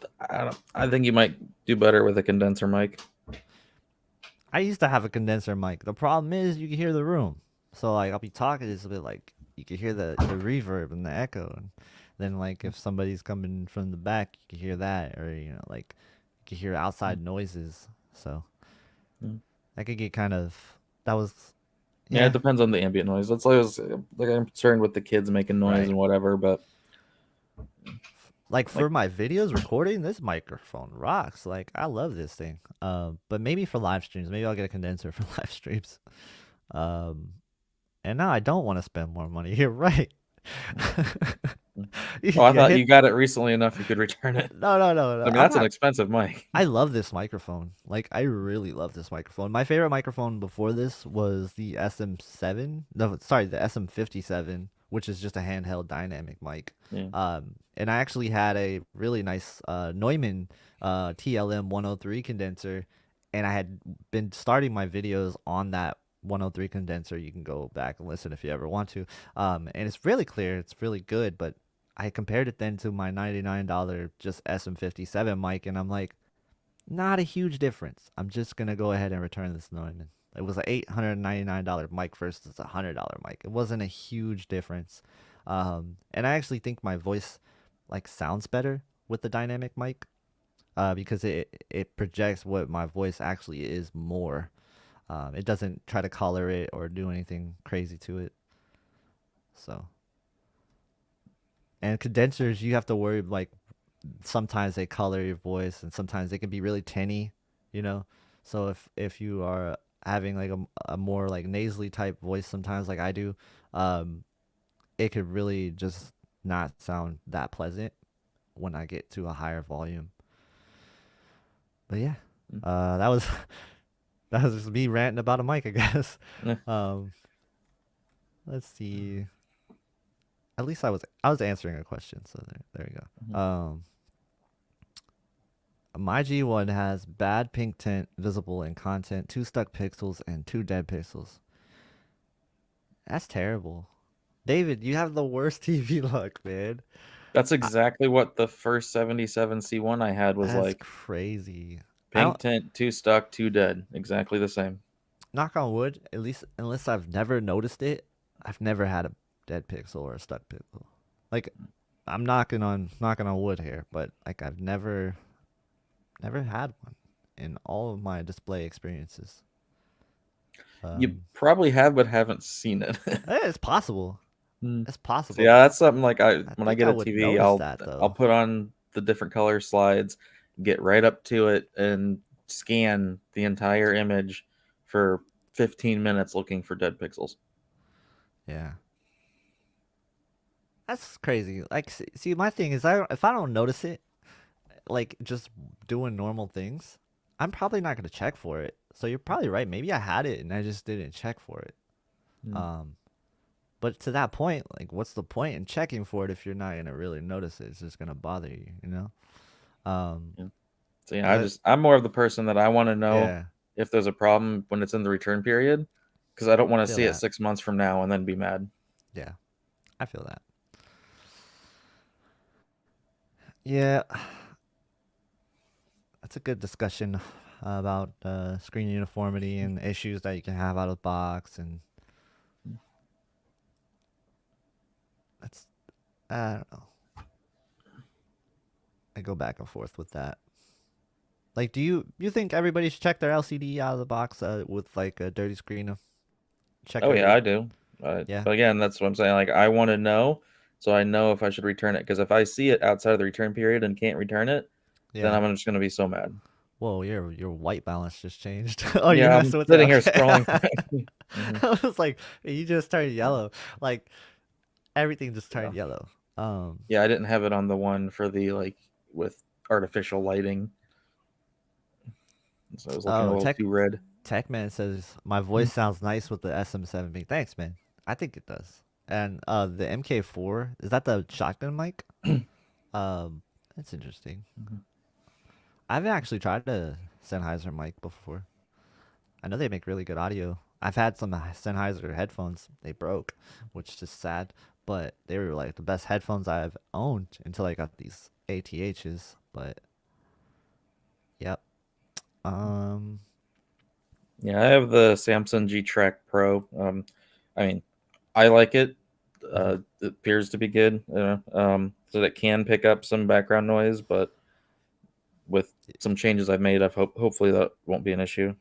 I think you might do better with a condenser mic. I used to have a condenser mic. The problem is you can hear the room. So like I'll be talking, it's a bit like you can hear the reverb and the echo, and then like if somebody's coming from the back, you can hear that, or like you can hear outside noises. So Yeah. that could get kind of that was Yeah, it yeah, depends on the ambient noise. That's always like I'm concerned with the kids making noise right. and whatever, but Like like for my videos recording, this microphone rocks. Like I love this thing. But maybe for live streams, maybe I'll get a condenser for live streams. Um, and now I don't want to spend more money. You're right. oh, I You thought you hit got it recently enough you could return it. no. I mean, I'm that's an not. expensive mic. I love this microphone. Like I really love this microphone. My favorite microphone before this was the SM7. No, sorry, the SM57 which is just a handheld dynamic mic. Yeah. And I actually had a really nice Neumann TLM 103 condenser, and I had been starting my videos on that 103 condenser. You can go back and listen if you ever want to. And it's really clear. It's really good. But I compared it then to my $99 just SM57 mic, and I'm like, not a huge difference. I'm just gonna go ahead and return this Neumann. It was an $899 mic versus a $100 mic. It wasn't a huge difference, and I actually think my voice like sounds better with the dynamic mic, because it projects what my voice actually is more. It doesn't try to color it or do anything crazy to it. So, and condensers, you have to worry like sometimes they color your voice and sometimes they can be really tinny, you know. So if you are having like a more like nasally type voice sometimes like I do, um it could really just not sound that pleasant when I get to a higher volume. But yeah, Mm. that was that was just me ranting about a mic, I guess. Yeah. um let's see, at least I was answering a question, so there you go. Mhm. My G1 has bad pink tint visible in content, 2 stuck pixels, and 2 dead pixels. That's terrible. David, you have the worst TV luck, man. That's I, exactly what the first 77C1 I had was that's like. crazy. I Pink don't, tint, 2 stuck, 2 dead. Exactly the same. knock on wood, at least unless I've never noticed it, I've never had a dead pixel or a stuck pixel. Like I'm knocking on wood here, but like I've never had one in all of my display experiences. You Um, probably have, but haven't seen it. it's possible. Hmm. It's So possible. yeah, that's something like I I when I think get I a would TV, notice I'll that I'll though. put on the different color slides, get right up to it, and scan the entire image for 15 minutes looking for dead pixels. Yeah, that's crazy. Like, see, my thing is, if I don't notice it, like just doing normal things, I'm probably not gonna check for it. So you're probably right. Maybe I had it and I just didn't check for it. Hmm. Um, but to that point, like, what's the point in checking for it if you're not gonna really notice it? It's just gonna bother you, you know? Um, Yeah. So yeah, but I'm more of the person that I want to know yeah, if there's a problem when it's in the return period, because I don't want I to feel see it that. 6 months from now and then be mad. Yeah, I feel that. Yeah, that's a good discussion about screen uniformity and issues that you can have out of the box, and that's I don't know. I go back and forth with that. Like, do you think everybody should check their LCD out of the box with like a dirty screen? Check Oh yeah, every I do. yeah, But again, that's what I'm saying. Like I want to know, so I know if I should return it. Because if I see it outside of the return period and can't return it, then yeah. I'm just going to be so mad. Whoa, your white balance just changed. Oh, you Yeah, messed I'm with it. sitting here scrolling. Okay. Hmm. I was like, you just turned yellow. Like everything just Yeah. turned yellow. Yeah, I didn't have it on the one for the like with artificial lighting, so it was looking a Oh, little too red. Techman says my voice sounds nice with the SM7B. Thanks, man. I think it does. And the MK4, is that the shotgun mic? That's interesting. Mhm. I haven't actually tried a Sennheiser mic before. I know they make really good audio. I've had some Sennheiser headphones. They broke, which is sad, but they were like the best headphones I've owned until I got these ATHs. But yep. Um, Yeah, I have the Samsung G Track Pro. I mean, I like it. mhm. It appears to be good. So that can pick up some background noise, but with some changes I've made, hopefully that won't be an issue.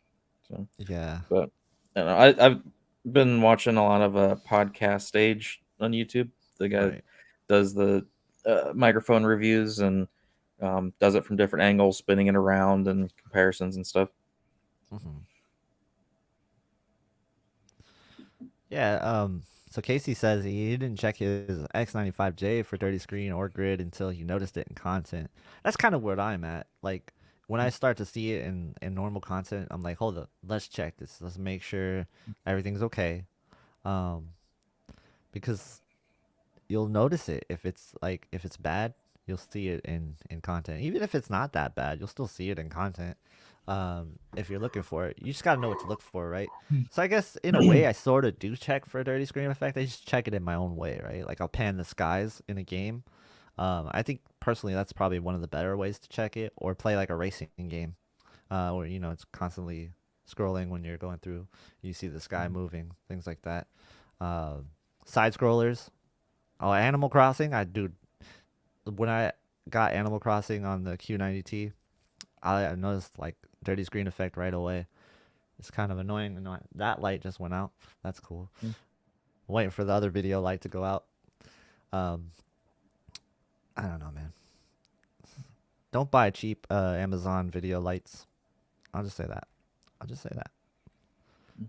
So, Yeah, but I don't know. I've been watching a lot of podcast stage on YouTube. The guy right. does the microphone reviews and does it from different angles, spinning it around and comparisons and stuff. Hmm. Yeah. So Casey says he didn't check his X95J for dirty screen or grid until he noticed it in content. That's kind of where I'm at. Like when I start to see it in normal content, I'm like, hold up, let's check this. Let's make sure everything's okay. Um, because you'll notice it if it's bad, you'll see it in content. Even if it's not that bad, you'll still see it in content. If you're looking for it, you just gotta know what to look for, right? So I guess in a way, I sort of do check for a dirty screen effect. I just check it in my own way, right? Like I'll pan the skies in a game. I think personally that's probably one of the better ways to check it, or play like a racing game, where it's constantly scrolling when you're going through. You see the sky moving, things like that. Uh, Side scrollers. Oh, Animal Crossing. I do when I got Animal Crossing on the Q90T, I noticed like dirty screen effect right away. It's kind of annoying. That light just went out. That's cool. Waiting for the other video light to go out. Um, I don't know, man. Don't buy cheap Amazon video lights. I'll just say that. I'll just say that.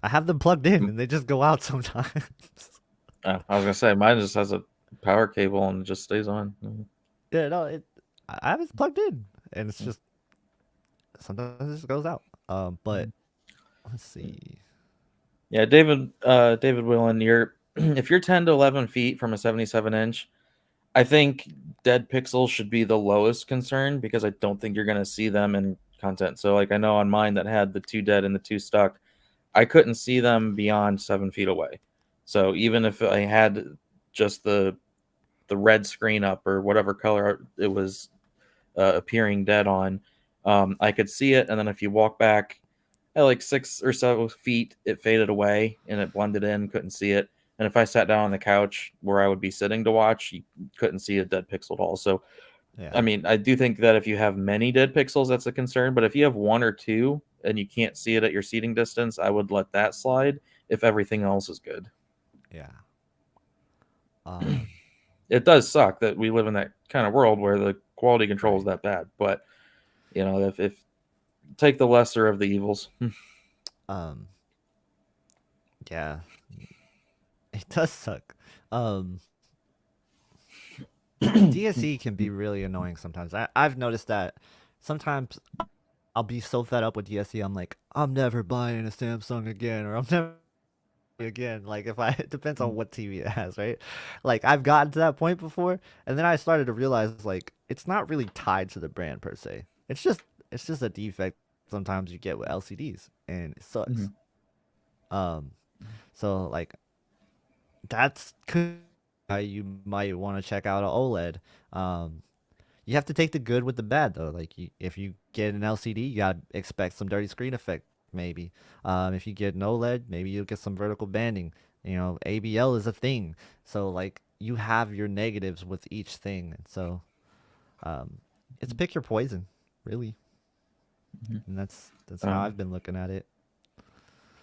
I have them plugged in and they just go out sometimes. I was gonna say mine just has a power cable and it just stays on. Yeah, no, I have it plugged in and it's just sometimes it just goes out. But let's see. Yeah, David Whelan, you're if you're 10 to 11 feet from a 77-inch, I think dead pixels should be the lowest concern because I don't think you're gonna see them in content. So like I know on mine that had the 2 dead and the 2 stuck, I couldn't see them beyond 7 feet away. So even if I had just the red screen up or whatever color it was appearing dead on, I could see it. And then if you walk back at like 6 or so feet, it faded away and it blended in, couldn't see it. And if I sat down on the couch where I would be sitting to watch, you couldn't see a dead pixel at all. So, Yeah. I mean, I do think that if you have many dead pixels, that's a concern. But if you have 1 or 2 and you can't see it at your seating distance, I would let that slide if everything else is good. Yeah. It does suck that we live in that kind of world where the quality control is that bad. But, if take the lesser of the evils. Yeah. It does suck. DSE can be really annoying sometimes. I've noticed that sometimes I'll be so fed up with DSE, I'm like, I'm never buying a Samsung again, or I'm never again. Like if I it depends on what TV it has, right? Like I've gotten to that point before, and then I started to realize like it's not really tied to the brand per se. It's just a defect sometimes you get with LCDs, and it sucks. Um, so like that's could how you might want to check out an OLED. You have to take the good with the bad though. Like if you get an LCD, you gotta expect some dirty screen effect maybe. If you get an OLED, maybe you'll get some vertical banding. ABL is a thing, so like you have your negatives with each thing, and so it's pick your poison, really. And that's how I've been looking at it.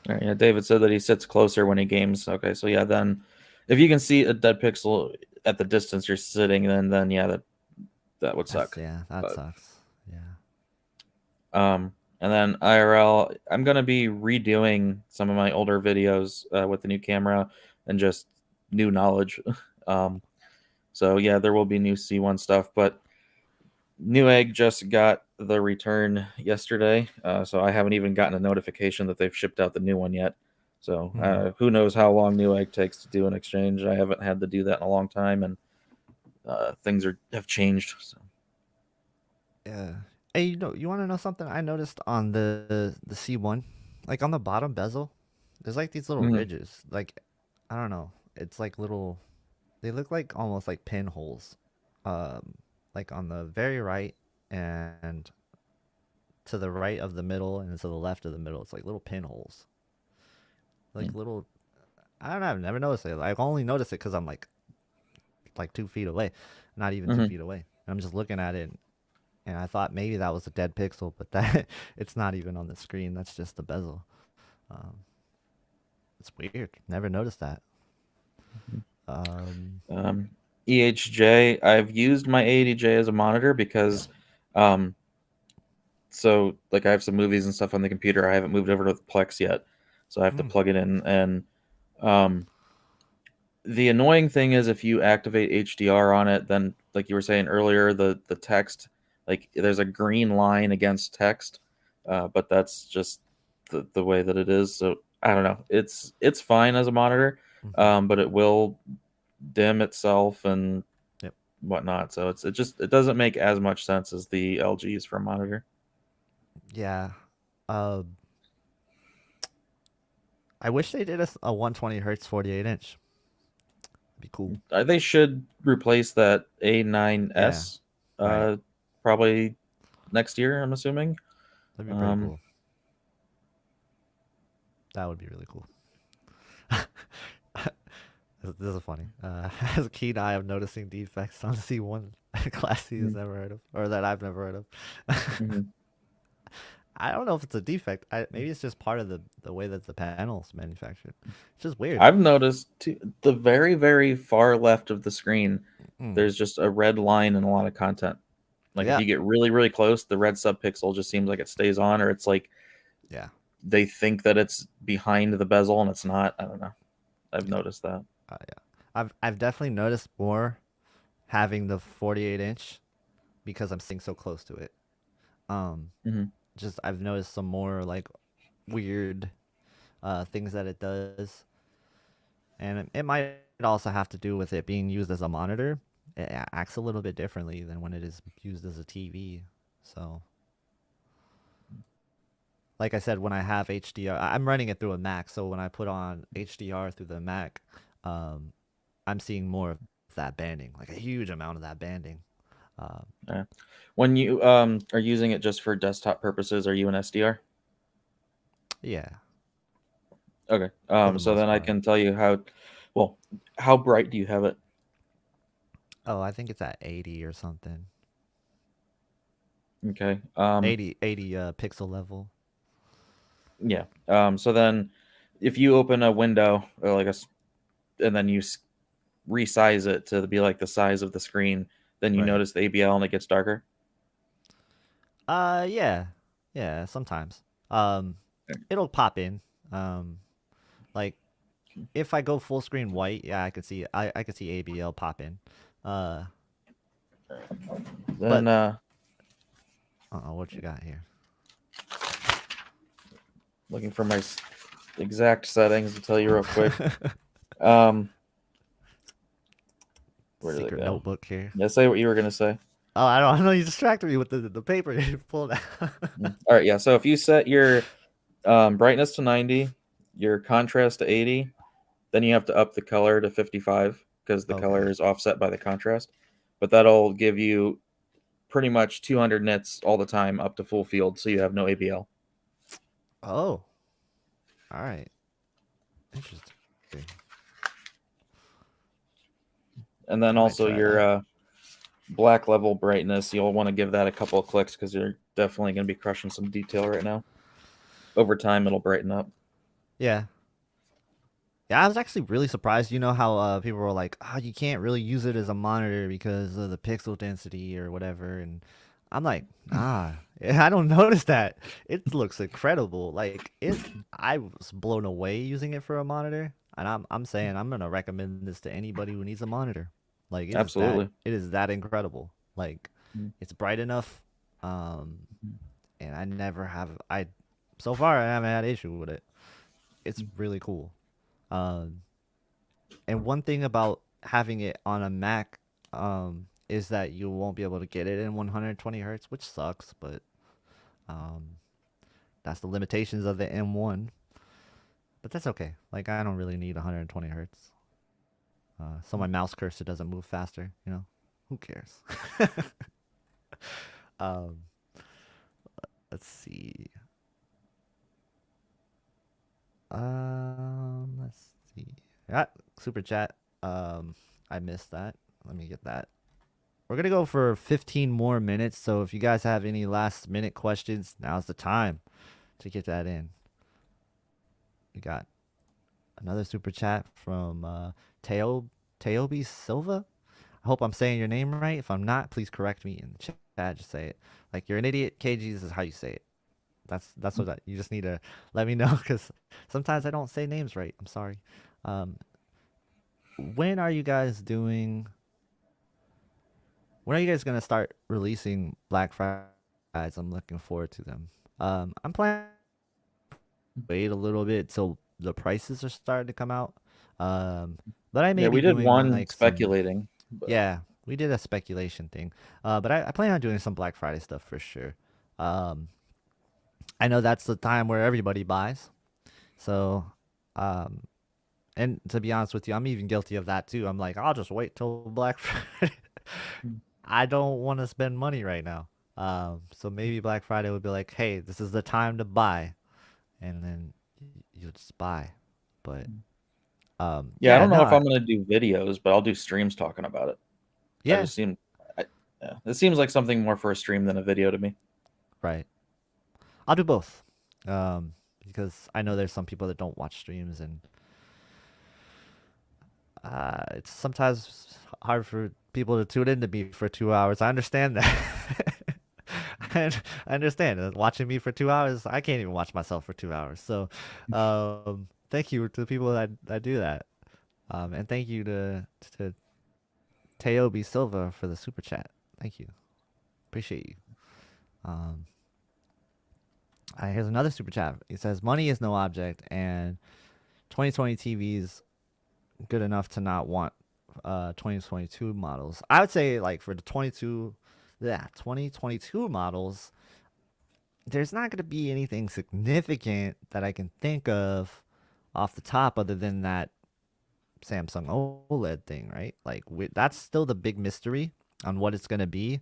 All right, yeah, David said that he sits closer when he games. Okay, so yeah, then if you can see a dead pixel at the distance you're sitting, then yeah, that would suck. That sucks. Yeah. And then IRL, I'm gonna be redoing some of my older videos with the new camera and just new knowledge. So yeah, there will be new C1 stuff, but Newegg just got the return yesterday, so I haven't even gotten a notification that they've shipped out the new one yet. So who knows how long Newegg takes to do an exchange? I haven't had to do that in a long time, and things have changed. So. Yeah. Hey, you want to know something? I noticed on the C1, like on the bottom bezel, there's like these little ridges. Like I don't know. It's like little. They look like almost like pinholes. Like on the very right and to the right of the middle and to the left of the middle. It's like little pinholes. Like little. I don't know. I've never noticed it. I only noticed it because I'm like 2 feet away, not even 2 feet away. And I'm just looking at it. And I thought maybe that was a dead pixel, but that it's not even on the screen. That's just the bezel. It's weird. Never noticed that. EHJ, I've used my ADJ as a monitor because, so like I have some movies and stuff on the computer. I haven't moved over to the Plex yet, so I have to plug it in. And the annoying thing is if you activate HDR on it, then like you were saying earlier, the text, like there's a green line against text, but that's just the way that it is. So I don't know. It's fine as a monitor, but it will dim itself and Yep. whatnot. So it doesn't make as much sense as the LGs for a monitor. Yeah. Uh, I wish they did a 120 hertz 48 inch. It'd be cool. They should replace that Yeah. A9S Right. probably next year, I'm assuming. That'd be pretty Um, cool. That would be really cool. This is funny. As a keen eye of noticing defects on C1 Class C has mhm, never heard of, or that I've never heard of. mhm. I don't know if it's a defect. Maybe it's just part of the way that the panel's manufactured. It's just weird. I've noticed the very, very far left of the screen, Mm. there's just a red line in a lot of content. Like if Yeah. you get really, really close, the red subpixel just seems like it stays on, or it's like Yeah. they think that it's behind the bezel and it's not. I don't know. I've Yeah. noticed that. Yeah. I've definitely noticed more having the 48 inch because I'm sitting so close to it. Um, Hmm. just I've noticed some more like weird things that it does, and it might also have to do with it being used as a monitor. It acts a little bit differently than when it is used as a TV. So, like I said, when I have HDR, I'm running it through a Mac. So when I put on HDR through the Mac, um, I'm seeing more of that banding, like a huge amount of that banding. Um, Yeah. When you are using it just for desktop purposes, are you an SDR? yeah, Okay. for the So most then I part. can tell you well, how bright do you have it? Oh, I think it's at 80 or something. Okay. 80 pixel level. Yeah. So then if you open a window or and then you resize it to be like the size of the screen, then you Right. notice the ABL and it gets darker. Yeah. Yeah, sometimes. Um, it'll pop in. Um, like if I go full screen white, yeah, I could see ABL pop in. Uh, Then but what you got here? looking for my exact settings to tell you real quick. Um, where did it Secret go? notebook here. Yeah, say what you were gonna say. Oh, I don't know. You distracted me with the paper you pulled out. All right, yeah. So if you set your brightness to 90, your contrast to 80, then you have to up the color to 55 because the Okay. color is offset by the contrast. But that'll give you pretty much 200 nits all the time up to full field, so you have no ABL. Oh, all right. Interesting. And then I might also try your that. black level brightness, you'll want to give that a couple of clicks because you're definitely going to be crushing some detail right now. Over time, it'll brighten up. Yeah. Yeah, I was actually really surprised. You know how people were like, "Oh, you can't really use it as a monitor because of the pixel density or whatever," and I'm like, "Nah, I don't notice that. It looks incredible. Like I was blown away using it for a monitor, and I'm saying I'm gonna recommend this to anybody who needs a monitor. Like Absolutely. it is that incredible. Like Mhm. it's bright enough, and I so far I haven't had issue with it. It's really cool. Um, and one thing about having it on a Mac is that you won't be able to get it in 120 hertz, which sucks, but um, that's the limitations of the M1. But that's okay. Like I don't really need 120 hertz, so my mouse cursor doesn't move faster. You know, who cares? um, let's see. Let's see. Yeah, super chat. I missed that. Let me get that. We're gonna go for 15 more minutes. So if you guys have any last minute questions, now's the time to get that in. We got another super chat from Teo Teobi Silva. I hope I'm saying your name right. If I'm not, please correct me in the chat. Just say it. Like you're an idiot. KGs is how you say it. That's you just need to let me know because sometimes I don't say names right. I'm sorry. Um, when are you guys doing? When are you guys gonna start releasing Black Fridays? I'm looking forward to them. I'm planning to wait a little bit till the prices are starting to come out. Um, But I Yeah, may we be did doing one like some, speculating, but yeah, we did a speculation thing. But I plan on doing some Black Friday stuff for sure. Um, I know that's the time where everybody buys. So, um, and to be honest with you, I'm even guilty of that too. I'm like, I'll just wait till Black Friday. I don't want to spend money right now. So maybe Black Friday would be like, hey, this is the time to buy, and then you just buy. But yeah, I yeah, don't no, know if I'm gonna do videos, but I'll do streams talking about it. I yeah, just seem, I, yeah, it seems like something more for a stream than a video to me. right. I'll do both. Because I know there's some people that don't watch streams, and it's sometimes hard for people to tune in to me for 2 hours. I understand that. I understand. Watching me for 2 hours, I can't even watch myself for 2 hours. So, thank you to the people that do that. And thank you to Teobi Silva for the super chat. Thank you. Appreciate you. Um, here's another super chat. It says, money is no object, and 2020 TVs good enough to not want 2022 models. I would say like for the 2022 models, there's not going to be anything significant that I can think of off the top other than that Samsung OLED thing, right? Like that's still the big mystery on what it's going to be.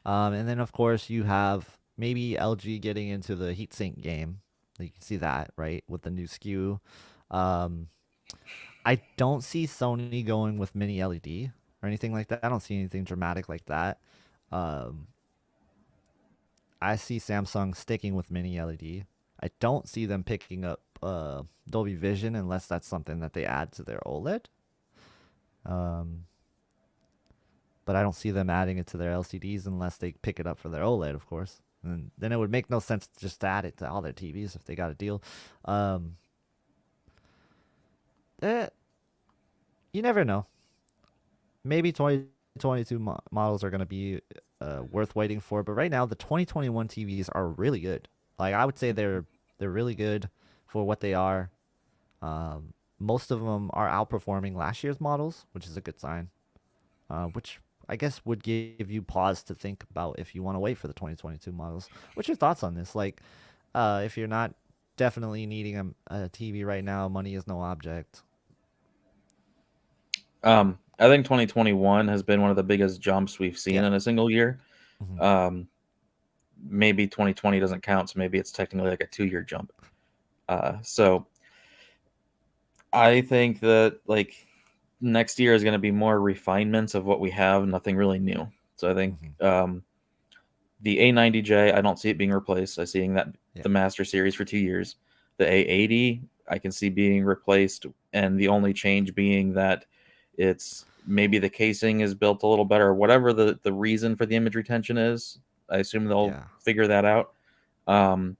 And then of course you have maybe LG getting into the heatsink game. You can see that, right, with the new SKU. Um, I don't see Sony going with mini LED or anything like that. I don't see anything dramatic like that. Um, I see Samsung sticking with mini LED. I don't see them picking up Dolby Vision unless that's something that they add to their OLED. Um, but I don't see them adding it to their LCDs unless they pick it up for their OLED, of course. And then it would make no sense to just add it to all their TVs if they got a deal. Um, eh, you never know. Maybe 2022 models are going to be worth waiting for, but right now the 2021 TVs are really good. Like I would say they're really good for what they are. Most of them are outperforming last year's models, which is a good sign. Which I guess would give you pause to think about if you want to wait for the 2022 models. What's your thoughts on this? Like, if you're not definitely needing a TV right now, money is no object. I think 2021 has been one of the biggest jumps we've seen Yeah. in a single year. Hmm. Um, Maybe 2020 doesn't count, so maybe it's technically like a 2-year jump. So I think that like next year is going to be more refinements of what we have, nothing really new. So I think Hmm. the A90J, I don't see it being replaced. I seeing that Yeah. the Master Series for 2 years. The A80, I can see being replaced, and the only change being that it's maybe the casing is built a little better, whatever the reason for the image retention is. I assume they'll Yeah. figure that out. Um,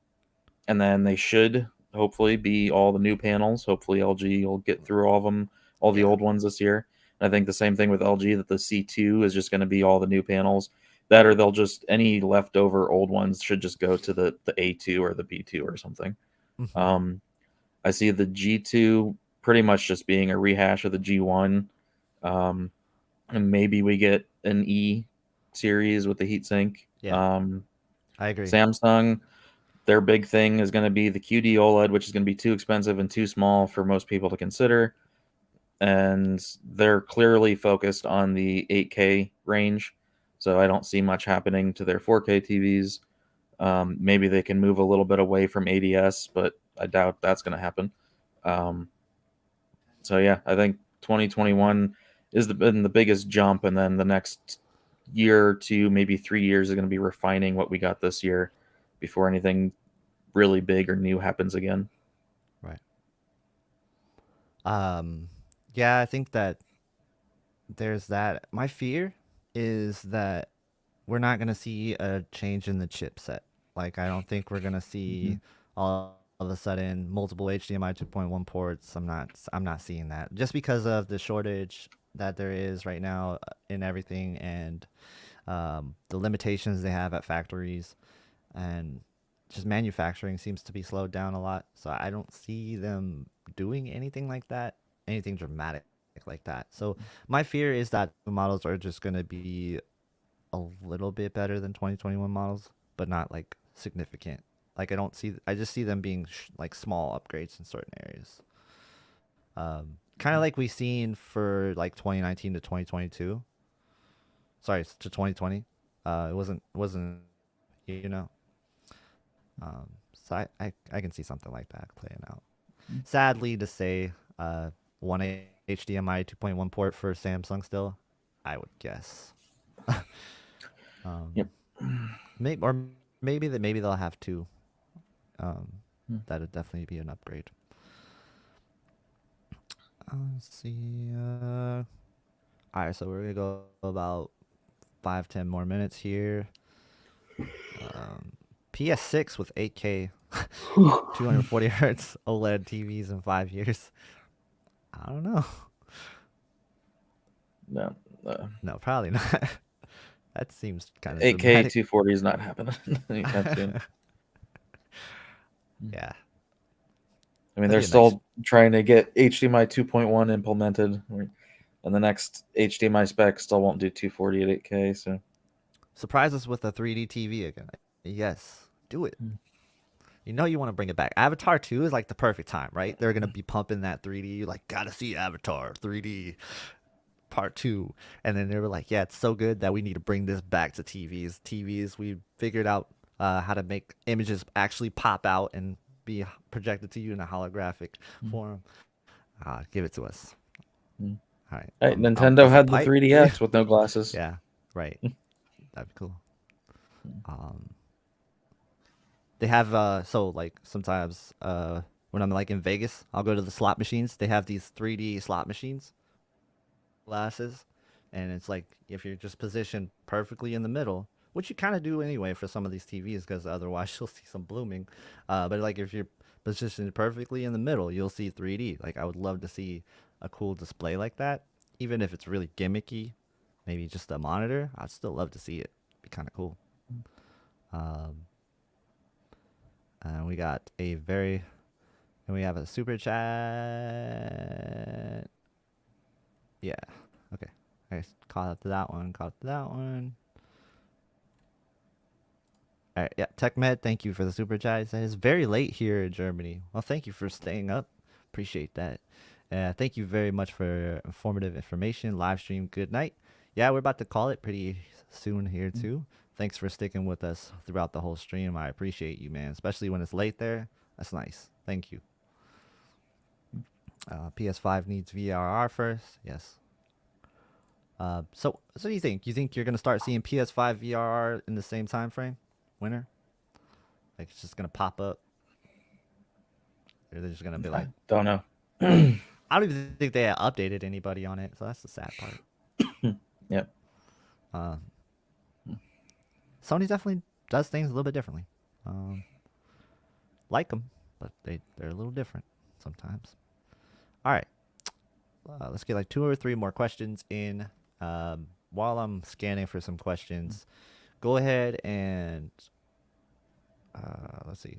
and then they should hopefully be all the new panels. Hopefully LG will get through all of them, all the Yeah. old ones this year. And I think the same thing with LG, that the C2 is just going to be all the new panels. That, or they'll just, any leftover old ones should just go to the A2 or the B2 or something. Hmm. Um, I see the G2 pretty much just being a rehash of the G1. Um, and maybe we get an E series with the heatsink. Yeah. I agree. Samsung, their big thing is going to be the QD OLED, which is going to be too expensive and too small for most people to consider. And they're clearly focused on the 8K range. So I don't see much happening to their 4K TVs. Maybe they can move a little bit away from ADS, but I doubt that's going to happen. Um, so yeah, I think 2021 is been the biggest jump, and then the next year or two, maybe 3 years, is going to be refining what we got this year before anything really big or new happens again. Right. Yeah, I think that there's that. My fear is that we're not gonna see a change in the chipset. Like I don't think we're gonna see Mhm. all of a sudden multiple HDMI 2.1 ports. I'm not seeing that just because of the shortage that there is right now in everything and the limitations they have at factories and just manufacturing seems to be slowed down a lot. So I don't see them doing anything like that, anything dramatic like that. So my fear is that the models are just gonna be a little bit better than 2021 models, but not like significant. Like I just see them being like small upgrades in certain areas. Kind of like we seen for like 2019 to 2022. Sorry, to 2020. It wasn't you know. So I can see something like that playing out. Sadly to say, one HDMI 2.1 port for Samsung still, I would guess. Yep. um, maybe they'll have two. Um, that'd definitely be an upgrade. Let's see. All right, so we're gonna go about 5-10 more minutes here. PS6 with 8K, 240 hertz OLED TVs in 5 years. I don't know. No. No, probably not. That seems kind of 8K dramatic. 240 is not happening anytime soon. Yeah, I mean, that'd they're be a nice. still trying to get HDMI 2.1 implemented, and the next HDMI spec still won't do 240 at 8K. So Surprise us with a 3D TV again. Yes, do it. You know you want to bring it back. Avatar 2 is like the perfect time, right? They're going to be pumping that 3D. You like, gotta see Avatar 3D part 2. And then they were like, yeah, it's so good that we need to bring this back to TVs. TVs, we figured out how to make images actually pop out and be projected to you in a holographic form. Give it to us. All right. hey, I'll Nintendo bust a had the pipe for you. 3DS with no glasses. Yeah, right. That'd be cool. Um, They have so like sometimes when I'm like in Vegas, I'll go to the slot machines. They have these 3D slot machines, glasses, and it's like if you're just positioned perfectly in the middle, which you kind of do anyway for some of these TVs because otherwise you'll see some blooming. But like if you're positioned perfectly in the middle, you'll see 3D. Like I would love to see a cool display like that, even if it's really gimmicky. Maybe just a monitor. I'd still love to see it. Be kind of cool. Um, we got a very, and we have a super chat. Yeah. Okay. I caught up to that one. Caught up to that one. All right. Yeah. TechMed, thank you for the super chat. It says very late here in Germany. Well, thank you for staying up. Appreciate that. Thank you very much for informative information. Live stream. Good night. Yeah, we're about to call it pretty soon here too. Thanks for sticking with us throughout the whole stream. I appreciate you, man. Especially when it's late there. That's nice. Thank you. PS5 needs VRR first. Yes. So what do you think? You think you're gonna start seeing PS5 VRR in the same time frame, winter? Like it's just gonna pop up, or they're just gonna be I like, don't know. I don't even think they updated anybody on it. So that's the sad part. Yep. Uh, Sony definitely does things a little bit differently. Like them, but they're a little different sometimes. All right, let's get like 2 or 3 more questions in. While I'm scanning for some questions, go ahead and let's see.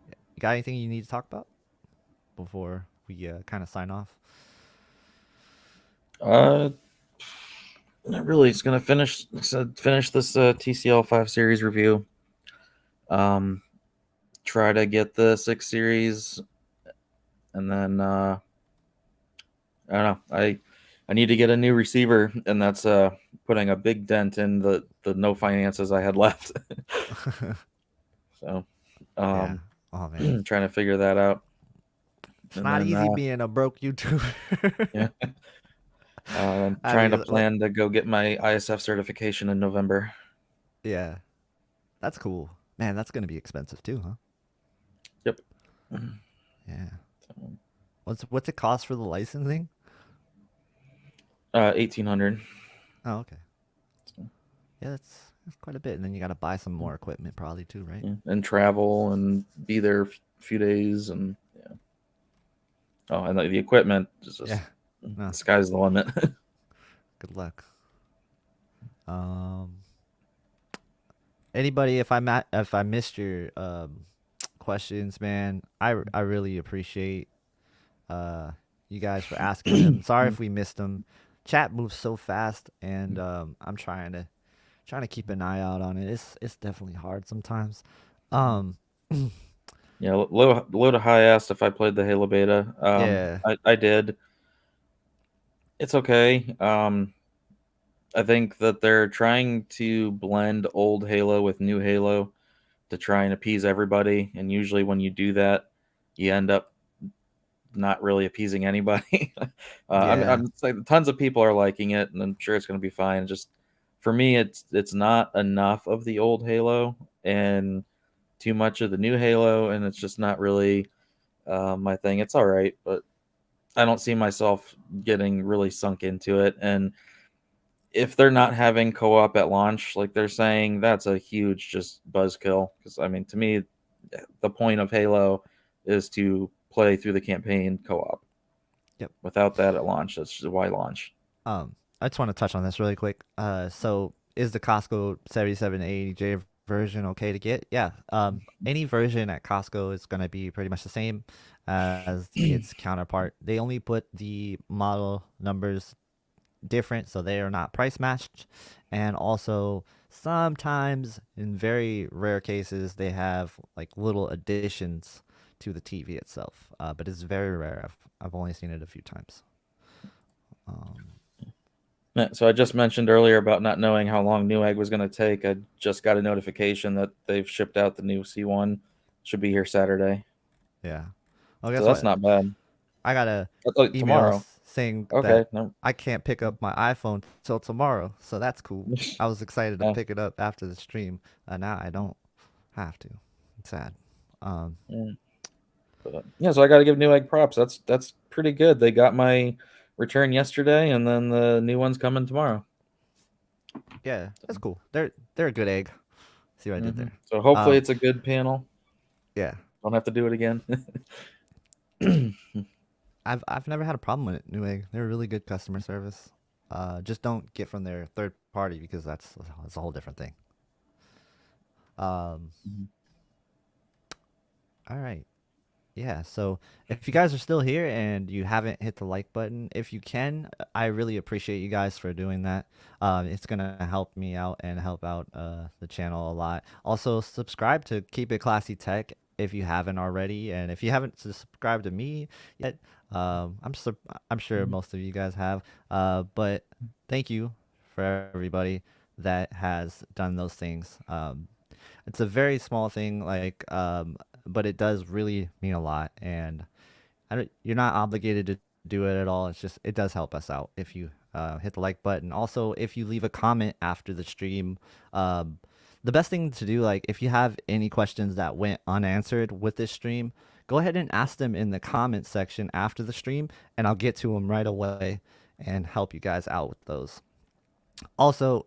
You got anything you need to talk about before we kind of sign off? Not really. It's gonna finish this TCL 5 series review. Try to get the 6 series, and then I don't know. I need to get a new receiver, and that's putting a big dent in the no finances I had left. So Yeah. Oh man, trying to figure that out. it's And not then easy being a broke YouTuber. yeah, I'm I trying to mean, plan to go get my ISF certification in November. yeah, that's cool, man. That's gonna be expensive too, huh? Yep. Yeah. So, What's it cost for the licensing? 1,800. Oh, okay. So, Yeah, that's quite a bit, and then you got to buy some more equipment probably too, right? yeah, and travel and be there a few days, and yeah. Oh, and the equipment is Yeah. just No. the sky's the limit. Good luck. Anybody, if I missed your questions, man, I really appreciate you guys for asking them. Sorry if we missed them. Chat moves so fast, and I'm trying to keep an eye out on it. It's definitely hard sometimes. Um, Yeah, low to high asked if I played the Halo beta. yeah, I did. It's okay. I think that they're trying to blend old Halo with new Halo to try and appease everybody, and usually when you do that, you end up not really appeasing anybody. yeah, I'm like tons of people are liking it, and I'm sure it's going to be fine. Just for me, it's not enough of the old Halo and too much of the new Halo, and it's just not really my thing. It's all right, but I don't see myself getting really sunk into it. And if they're not having co-op at launch, like they're saying, that's a huge just buzzkill. Because I mean, to me, the point of Halo is to play through the campaign co-op. yep. Without that at launch, that's just why launch. I just want to touch on this really quick. So is the Costco 7780J version okay to get? Yeah. Any version at Costco is gonna be pretty much the same as its counterpart. They only put the model numbers different, so they are not price matched. And also, sometimes, in very rare cases, they have like little additions to the TV itself. But it's very rare. I've only seen it a few times. Um, Yeah, so I just mentioned earlier about not knowing how long Newegg was going to take. I just got a notification that they've shipped out the new C1. Should be here Saturday. yeah. Well, So guess that's what? not bad. I got a Oh, email tomorrow. saying Okay. that No. I can't pick up my iPhone till tomorrow, so that's cool. I was excited to Yeah, pick it up after the stream. Now I don't have to. It's sad. Um, yeah. But, yeah, so I got to give Newegg props. That's pretty good. They got my return yesterday, and then the new one's coming tomorrow. yeah, that's cool. They're a good egg. See what I did there. So hopefully Um, it's a good panel. yeah, Don't have to do it again. I've never had a problem with it. Newegg, they're really good customer service. Just don't get from their third party because that's a whole different thing. Um, all right. Yeah, so if you guys are still here and you haven't hit the like button, if you can, I really appreciate you guys for doing that. It's gonna help me out and help out the channel a lot. Also, subscribe to Keep It Classy Tech if you haven't already, and if you haven't subscribed to me yet, I'm sure most of you guys have. But thank you for everybody that has done those things. It's a very small thing, but it does really mean a lot. And you're not obligated to do it at all. It's just it does help us out if you hit the like button. Also, if you leave a comment after the stream, um, the best thing to do, like if you have any questions that went unanswered with this stream, go ahead and ask them in the comment section after the stream, and I'll get to them right away and help you guys out with those. Also,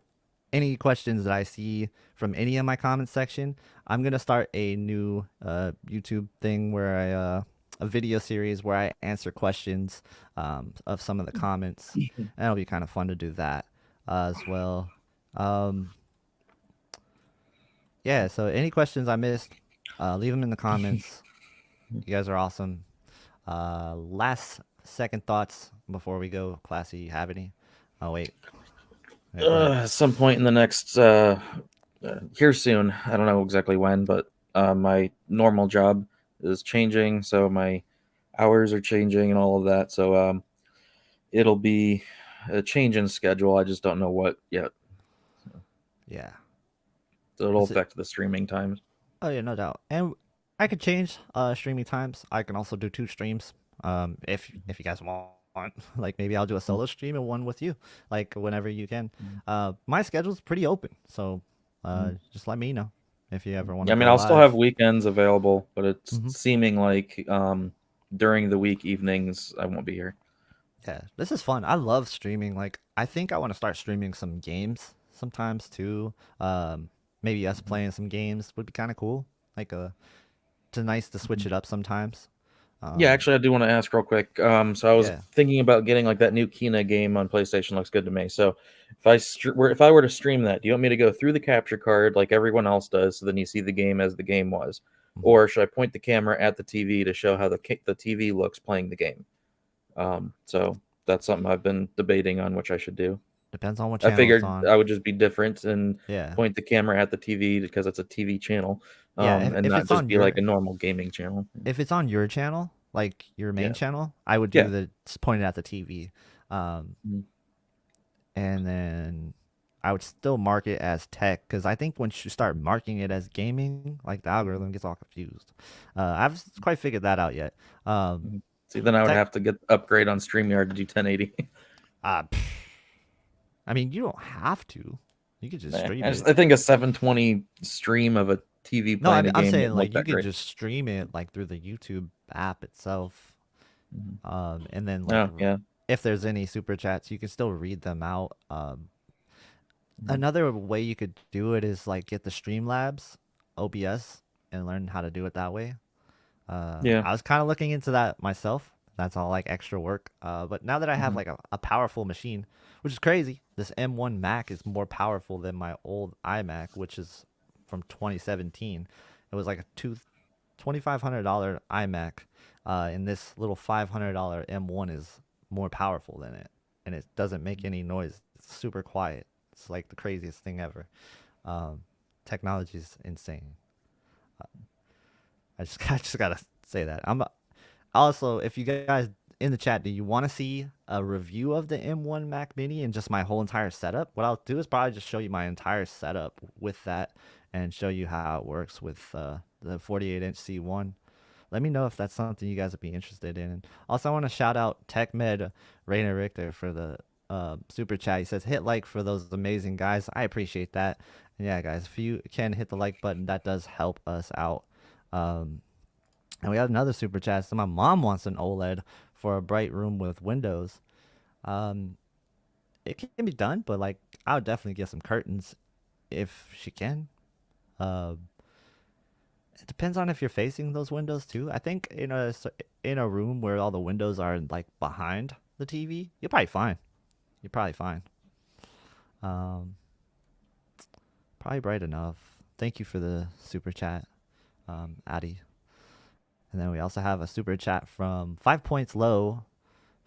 any questions that I see from any of my comments section, I'm gonna start a new YouTube thing where a video series where I answer questions of some of the comments, and it'll be kind of fun to do that as well. Um, yeah, so any questions I missed, leave them in the comments. You guys are awesome. Last second thoughts before we go, Classy. You have any? Oh wait, go ahead. At some point in the next here soon. I don't know exactly when, but my normal job is changing, so my hours are changing and all of that. So it'll be a change in schedule. I just don't know what yet. Yeah. So it'll That's it. affect the streaming times. Oh yeah, no doubt. And I could change streaming times. I can also do two streams. If you guys want. Like maybe I'll do a solo stream and one with you. Like whenever you can. My schedule's pretty open, so just let me know if you ever want Yeah, to I mean, go I'll still have live. weekends available, but it's Hmm. seeming like during the week evenings I won't be here. Yeah, this is fun. I love streaming. Like I think I want to start streaming some games sometimes too. Maybe us playing some games would be kind of cool. Like it's nice to switch it up sometimes. Yeah, Um, actually, I do want to ask real quick. So I was yeah. thinking about getting like that new Kina game on PlayStation. Looks good to me. So if I were to stream that, do you want me to go through the capture card like everyone else does, so then you see the game as the game was, Mhm. or should I point the camera at the TV to show how the TV looks playing the game? So that's something I've been debating on which I should do. Depends on what I channel it's figured on. I would just be different and Yeah. point the camera at the TV because it's a TV channel, Yeah, and if not it's just on be like your a normal gaming channel. if it's on your channel, like your main Yeah, channel, I would do yeah, the just point it at the TV. Um, mhm, and then I would still mark it as tech because I think once you start marking it as gaming, like the algorithm gets all confused. I've quite figured that out yet. Um, mhm. See, then I would tech, have to get upgrade on StreamYard to do 1080. pff, I mean, you don't have to. You could just stream it. I think a 720 stream of a TV No, playing a I'm game saying wouldn't look like you that could great. just stream it like through the YouTube app itself. Mhm. And then like Oh yeah. if there's any super chats, you can still read them out. Mhm. Another way you could do it is like get the Streamlabs OBS and learn how to do it that way. Yeah. I was kind of looking into that myself. That's all like extra work. But now that I have Mhm. like a powerful machine, which is crazy, this M1 Mac is more powerful than my old iMac, which is from 2017. It was like a $2,500 iMac, and this little $500 M1 is more powerful than it, and it doesn't make any noise. It's super quiet. It's like the craziest thing ever. Um, Technology is insane. I just gotta say that. I'm also, if you guys in the chat, do you want to see a review of the M1 Mac Mini and just my whole entire setup? What I'll do is probably just show you my entire setup with that and show you how it works with the 48-inch C1. Let me know if that's something you guys would be interested in. Also, I want to shout out TechMed Rainer Richter for the super chat. He says, hit like for those amazing guys. I appreciate that. And yeah, guys, if you can hit the like button, that does help us out. Um, and we have another super chat. So my mom wants an OLED for a bright room with windows. Um, it can be done, but like I would definitely get some curtains if she can. Uh, it depends on if you're facing those windows too. I think in a room where all the windows are like behind the TV, you're probably fine. You're probably fine. Um, Probably bright enough. Thank you for the super chat, Addy. And then we also have a super chat from 5 Points Low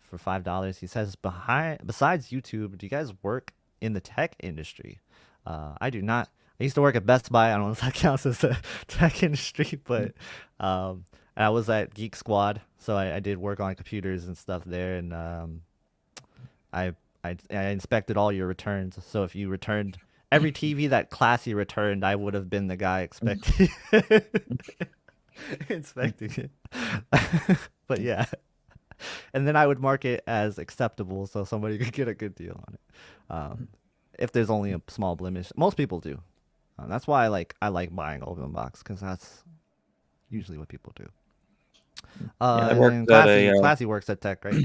for $5. He says, besides YouTube, do you guys work in the tech industry? I do not. I used to work at Best Buy. I don't know if that counts as a tech industry, but um, I was at Geek Squad, so I did work on computers and stuff there, and I, I inspected all your returns. So if you returned every TV that Classy returned, I would have been the guy expecting inspecting it. But yeah, and then I would mark it as acceptable so somebody could get a good deal on it. If there's only a small blemish, most people do. That's why I like buying open box because that's usually what people do. Yeah, I And worked then at a Classy works at tech, right?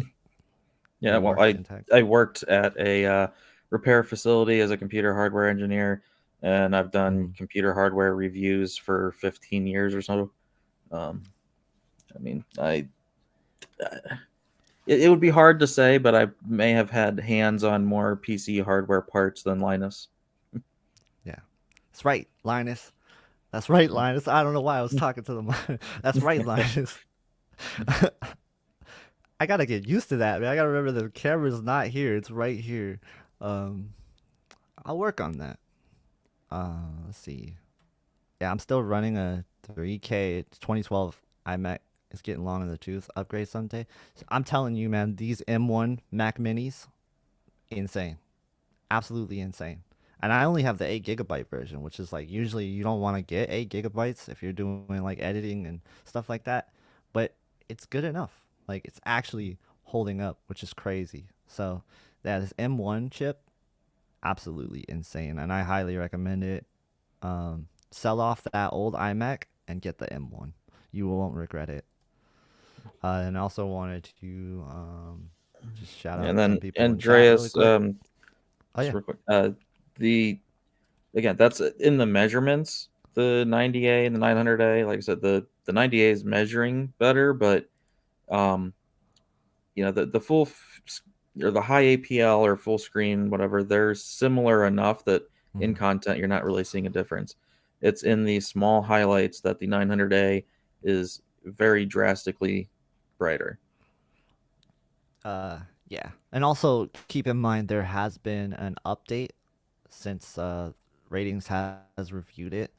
yeah, Or well worked in tech. I worked at a repair facility as a computer hardware engineer, and I've done Mm. computer hardware reviews for 15 years or so. Um, I mean, it would be hard to say, but I may have had hands on more PC hardware parts than Linus. Yeah, that's right, Linus. That's right, Linus. I don't know why I was talking to the. That's right, Linus. I gotta get used to that, man. I gotta remember the camera's not here; it's right here. Um, I'll work on that. Let's see. Yeah, I'm still running a 3K 2012 iMac. It's getting long in the tooth. Upgrade someday. So I'm telling you, man, these M1 Mac Minis, insane, absolutely insane. And I only have the 8 GB version, which is like usually you don't want to get 8 GB if you're doing like editing and stuff like that. But it's good enough. Like it's actually holding up, which is crazy. So yeah, this M1 chip, absolutely insane, and I highly recommend it. Sell off that old iMac and get the M1. You won't regret it. And I also wanted to just shout And out some then people in chat really Andreas, quick. Oh just yeah. real quick, the again, that's in the measurements. The 90A and the 900A, like I said, the 90A is measuring better, but um, the or the high APL or full screen, whatever, they're similar enough that in Mhm. content you're not really seeing a difference. It's in the small highlights that the 900A is very drastically brighter. Yeah, and also keep in mind there has been an update since ratings has reviewed it,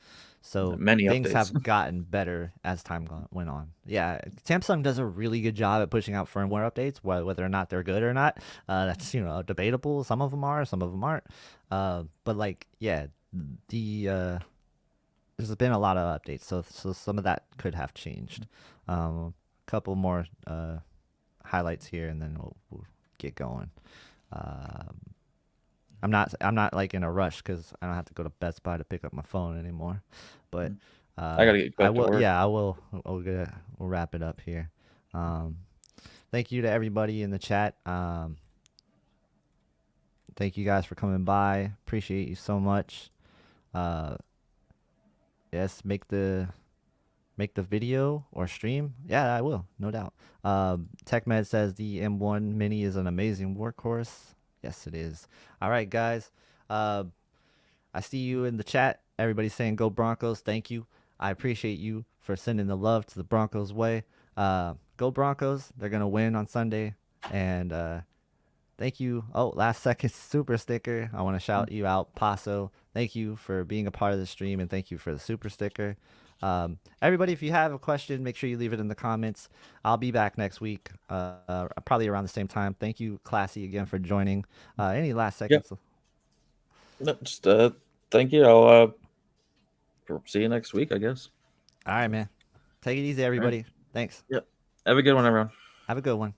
so Many things updates. have gotten better as time went on. Yeah, Samsung does a really good job at pushing out firmware updates, whether or not they're good or not. That's debatable. Some of them are, some of them aren't. But like, yeah, there's been a lot of updates, so some of that could have changed. A couple more highlights here, and then we'll get going. Um, I'm not like in a rush because I don't have to go to Best Buy to pick up my phone anymore. But I gotta get I back to will. work. Yeah, I will. We'll wrap it up here. Um, thank you to everybody in the chat. Thank you guys for coming by. Appreciate you so much. Uh, yes, make the video or stream. Yeah, I will, no doubt. TechMed says the M1 Mini is an amazing workhorse. Yes, it is. All right, guys. Uh, I see you in the chat. Everybody's saying go Broncos. Thank you. I appreciate you for sending the love to the Broncos way. Go Broncos. They're gonna win on Sunday. And thank you. Oh, last second super sticker. I want to shout you out, Paso. Thank you for being a part of the stream, and thank you for the super sticker. Everybody, if you have a question, make sure you leave it in the comments. I'll be back next week, probably around the same time. Thank you, Classy, again for joining. Any last Yep. seconds? No, just thank you. I'll see you next week, I guess. All right, man. Take it easy, All right. everybody. Thanks. Yep. Have a good one, everyone. Have a good one.